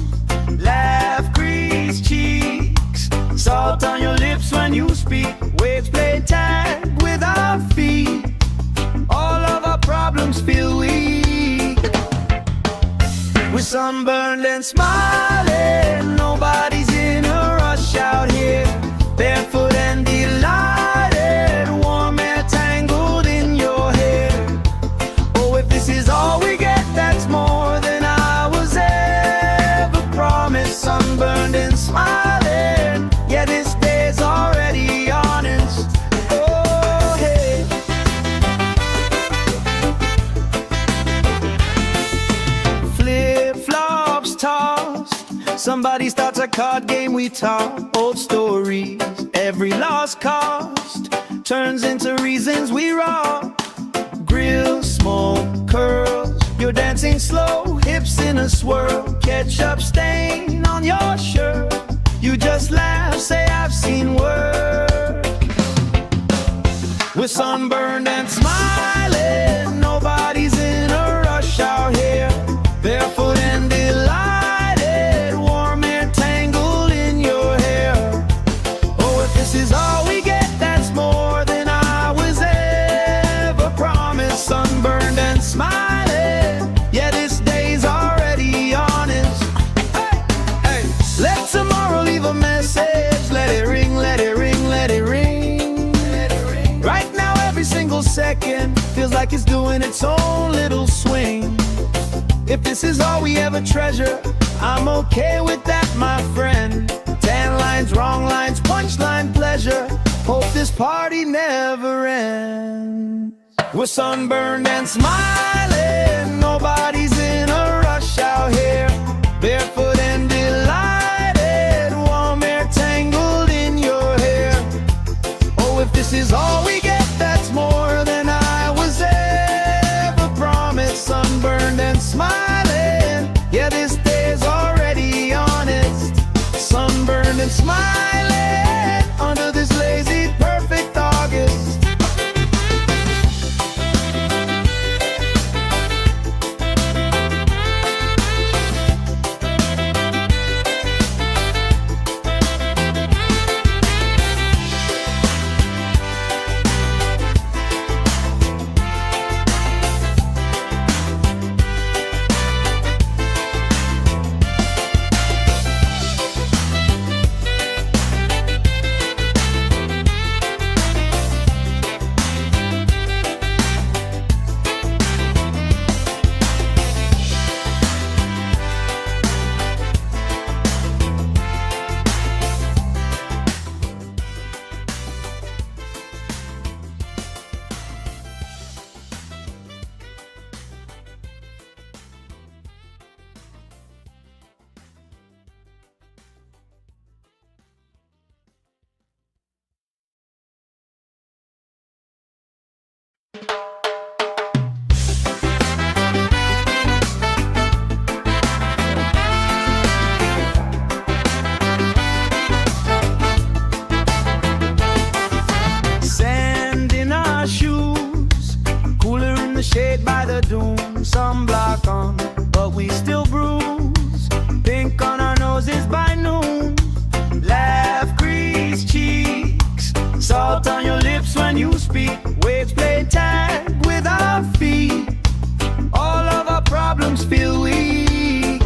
Laugh, grease cheeks, salt on your lips when you speak. Waves play tag with our feet. All of our problems feel weak. We're sunburned and smiling. Nobody's in a rush out here. Barefoot and delighted. Warm air tangled in your hair. Oh, if this is all we get, that's more than I was ever promised. Sunburned and smiling. Yeah, this day's already honest. Oh, hey. Flip-flops tossed. Somebody starts a card game, we talk old stories. Every lost cost turns into reasons we rock. Grill, smoke, curls. You're dancing slow, hips in a swirl. Ketchup stain on your shirt. You just laugh, say I've seen worse. We're sunburned and smiling. Nobody's in a rush out here. Barefoot and delighted. Warm air tangled in your hair. Oh, if this is all we get, that's more than I was ever promised. Sunburned and smiling. Yeah, this day's already honest. Hey, hey. Let tomorrow leave a message. Let it ring, let it ring, let it ring. Right now, every single second feels like it's doing its own little swing. If this is all we ever treasure, I'm okay with that, my friend. 10 lines, wrong lines, punchline pleasure. Hope this party never ends. We're sunburned and smiling. Nobody's in a rush out here. Barefoot and delighted. Warm air tangled in your hair. Oh, if this is all we get, that's more than I was ever promised. Sunburned and smiling. Yeah, this day's already honest. Sunburned and smiling under this lazy, perfect August. Sand in our shoes, cooler in the shade by the doom. Sunblock on, but we still bruise. Pink on our noses by noon. Laugh, grease cheeks, salt on your lips when you speak. Waves play tag with our feet. All of our problems feel weak.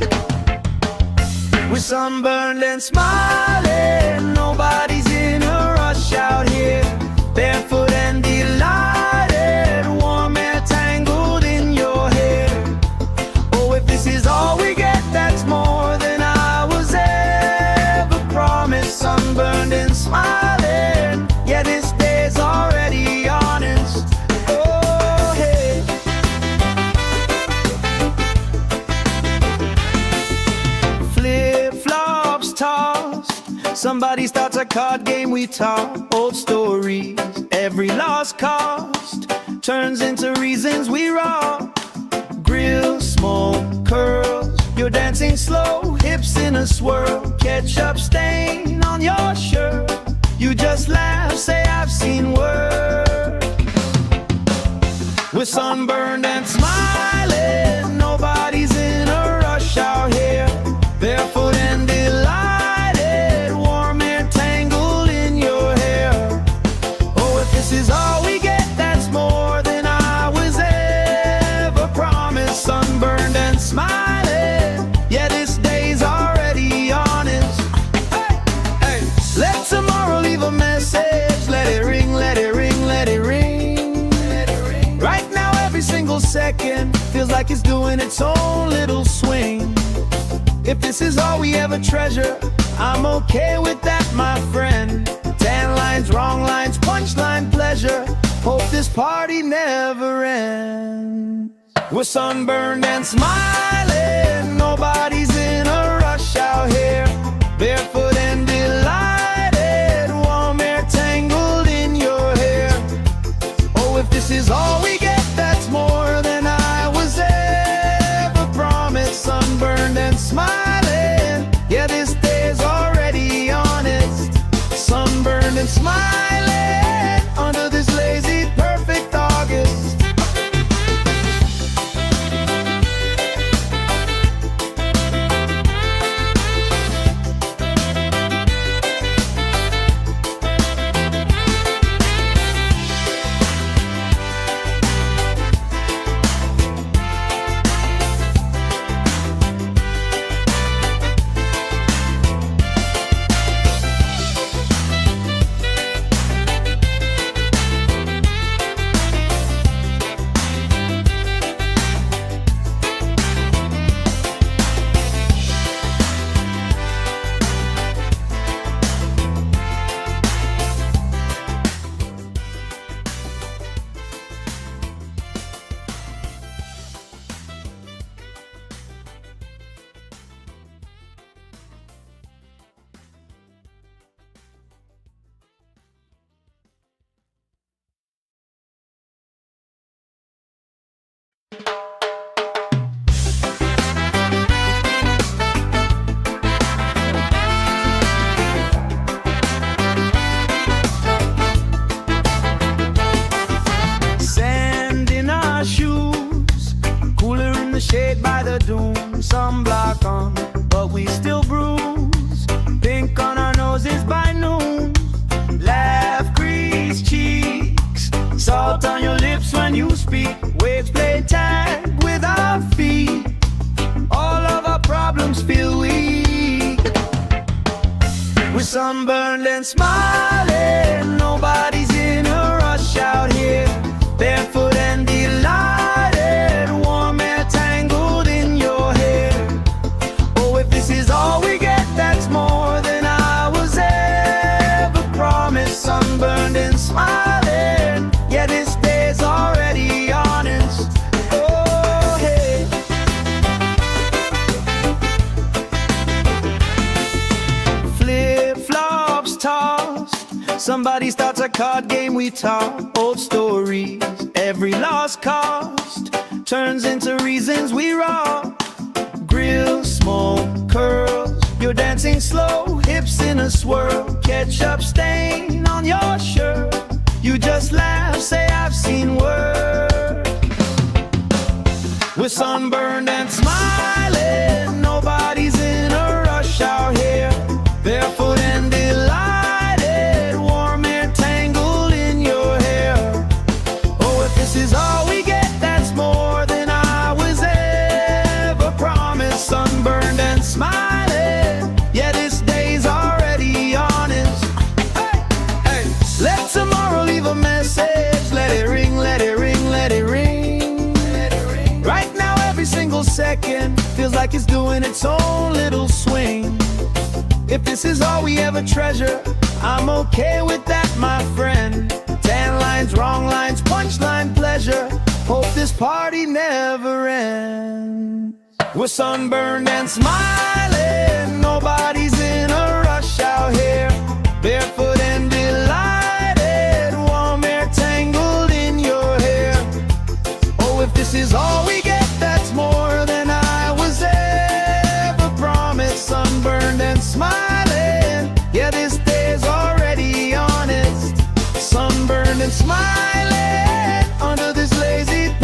We're sunburned and smiling. Nobody's in a rush out here. Barefoot and delighted. Warm air tangled in your hair. Oh, if this is all we get, that's more than I was ever promised. Sunburned and smiling. Yeah, this day's already honest. Oh, hey. Flip-flops tossed. Somebody starts a card game, we talk old stories. Every lost cost turns into reasons we rock. Grill, smoke, curls. You're dancing slow, hips in a swirl. Ketchup stain on your shirt. You just laugh, say I've seen worse. We're sunburned and smiling, nobody's in a rush out here. Barefoot and delighted, warm air tangled in your hair. Oh, if this is all we get, that's more than I was ever promised. Sunburned and smiling, yeah, this day's already honest. Hey, hey, let tomorrow leave a message. Let it ring, let it ring, let it ring. Right now every single second feels like it's doing its own little swing. If this is all we ever treasure, I'm okay with that, my friend. Tan lines, wrong lines, punchline pleasure. Hope this party never ends. We're sunburned and smiling, nobody's in a rush out here. Barefoot and delighted, warm air tangled in your hair. Oh, if this is all we get, that's more than I was ever promised. Sunburned and smiling, yeah, this day's already honest. Sunburned and smiling under this lazy, perfect August. Shade by the dune, sunblock on, but we still bruise. Pink on our noses by noon. Laugh, grease cheeks, salt on your lips when you speak. Waves play tag with our feet. All of our problems feel weak. We're sunburned and smiling, nobody's in a rush out here. Barefoot and delighted, warm air tangled in your hair. Oh, if this is all we get, that's more than I was ever promised. Sunburned and smiling, yeah, this day's already honest. Oh, hey. Flip-flops tossed, somebody starts a card game, we talk old stories. Every lost cost turns into reasons we rock. Grill, smoke, curls, you're dancing slow, hips in a swirl. Ketchup stain on your shirt, you just laugh, say I've seen worse. We're sunburned and smiling, nobody's in a rush out here. Barefoot and delighted, warm air tangled in your hair. Oh, if this is all we get, that's more than I was ever promised. Sunburned and smiling, yeah, this day's already honest. Hey, hey, let tomorrow leave a message. Let it ring, let it ring, let it ring. Right now every single second feels like it's doing its own little swing. If this is all we ever treasure, I'm okay with that, my friend. Tan lines, wrong lines, punchline pleasure. Hope this party never ends. We're sunburned and smiling, nobody's in a rush out here. Barefoot and delighted, warm air tangled in your hair. Oh, if this is all we get, that's more than I was ever promised. Sunburned and smiling, yeah, this day's already honest. Sunburned and smiling under this lazy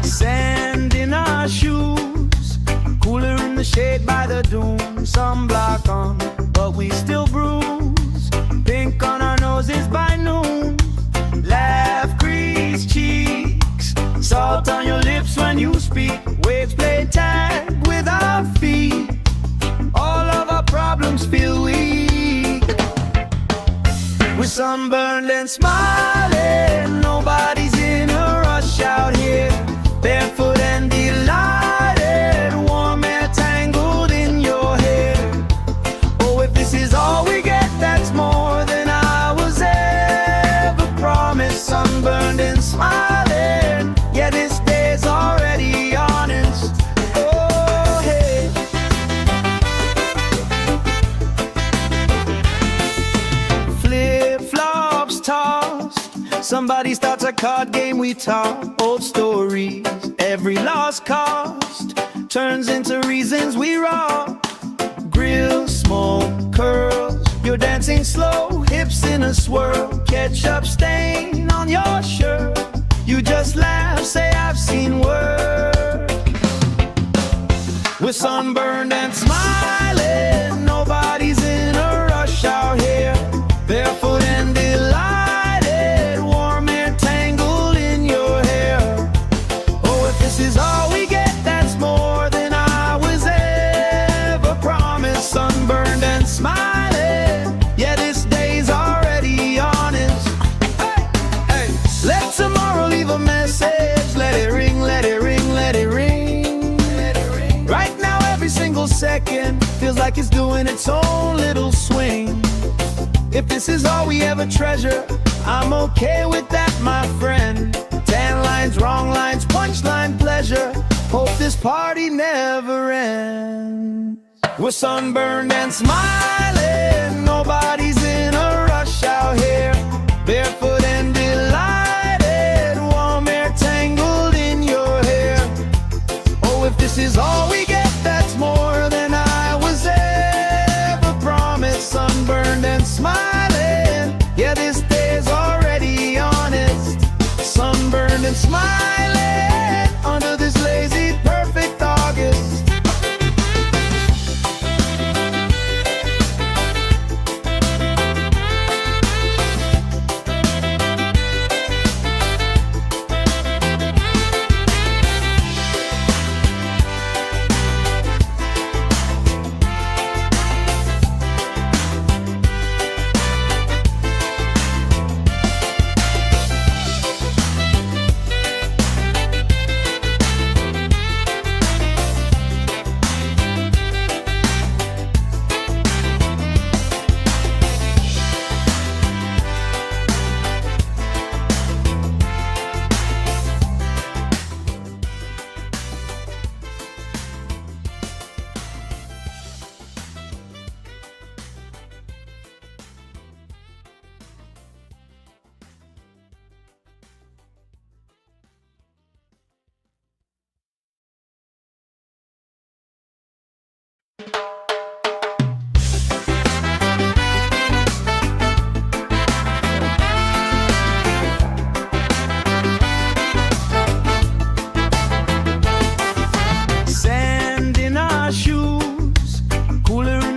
Sand in our shoes, cooler in the shade by the dune. Sunblock on, but we still bruise. Pink on our noses by noon. Laugh, grease cheeks, salt on your lips when you speak. Waves play tag with our feet. All of our problems feel weak. We're sunburned and smiling. Nobody's in a rush out here. Barefoot and delighted, warm air tangled in your hair. Oh, if this is all we get, that's more than I was ever promised. Sunburned and smiling, yeah, this day's already honest. Oh, hey. Flip-flops tossed, somebody starts a card game, we talk old stories. Every lost cost turns into reasons we rock. Grill, smoke, curls, you're dancing slow, hips in a swirl. Ketchup stain on your shirt, you just laugh, say I've seen worse. We're sunburned and smiling, nobody's in a rush out here. Barefoot and delighted, warm air tangled in your hair. Oh, if this is all we get, that's more than I was ever promised. Sunburned and smiling, yeah, this day's already honest. Hey, hey, let tomorrow leave a message. Let it ring, let it ring, let it ring. Let it ring. Right now, every single second feels like it's doing its own little swing. If this is all we ever treasure, I'm okay with that, my friend. Tan lines, wrong lines, punchline pleasure. Hope this party never ends. We're sunburned and smiling, nobody's in a rush out here. Barefoot and delighted, warm air tangled in your hair. Oh, if this is all we get, that's more than I was ever promised. Sunburned and smiling, yeah, this day's already honest. Sunburned and smiling under this lazy, perfect August.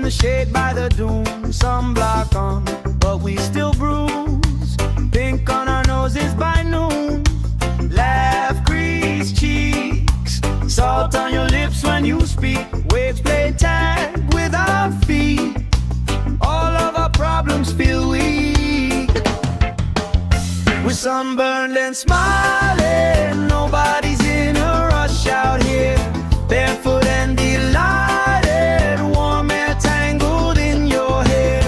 Shade by the dune, sunblock on, but we still bruise. Pink on our noses by noon. Laugh, grease cheeks, salt on your lips when you speak. Waves play tag with our feet. All of our problems feel weak. We're sunburned and smiling, nobody's in a rush out here. Barefoot and delighted, warm air tangled in your hair.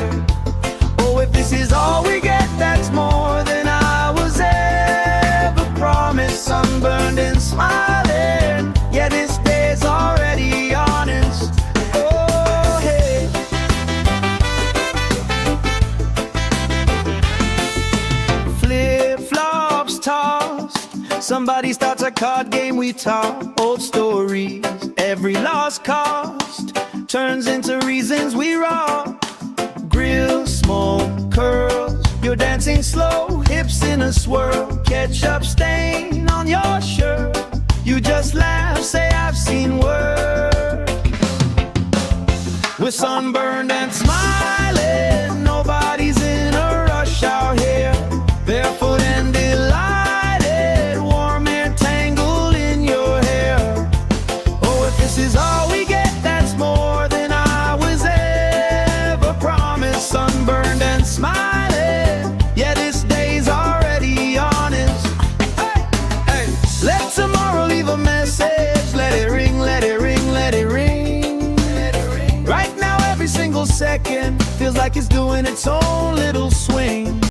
Oh, if this is all we get, that's more than I was ever promised. Sunburned and smiling, yeah, this day's already honest. Oh, hey. Flip-flops tossed, Somebody starts a card game, we talk old stories. Every lost cost turns into reasons we rock. Grill, smoke, curls, you're dancing slow, hips in a swirl. Ketchup stain on your shirt, you just laugh, say I've seen worse. We're sunburned and smiling, nobody's in a rush out here. Barefoot and delighted, warm air tangled in your hair. Oh, if this is all we get, that's more than I was ever promised. Sunburned and smiling, yeah, this day's already honest. Hey, hey, let tomorrow leave a message. Let it ring, let it ring, let it ring. Right now, every single second feels like it's doing its own little swing.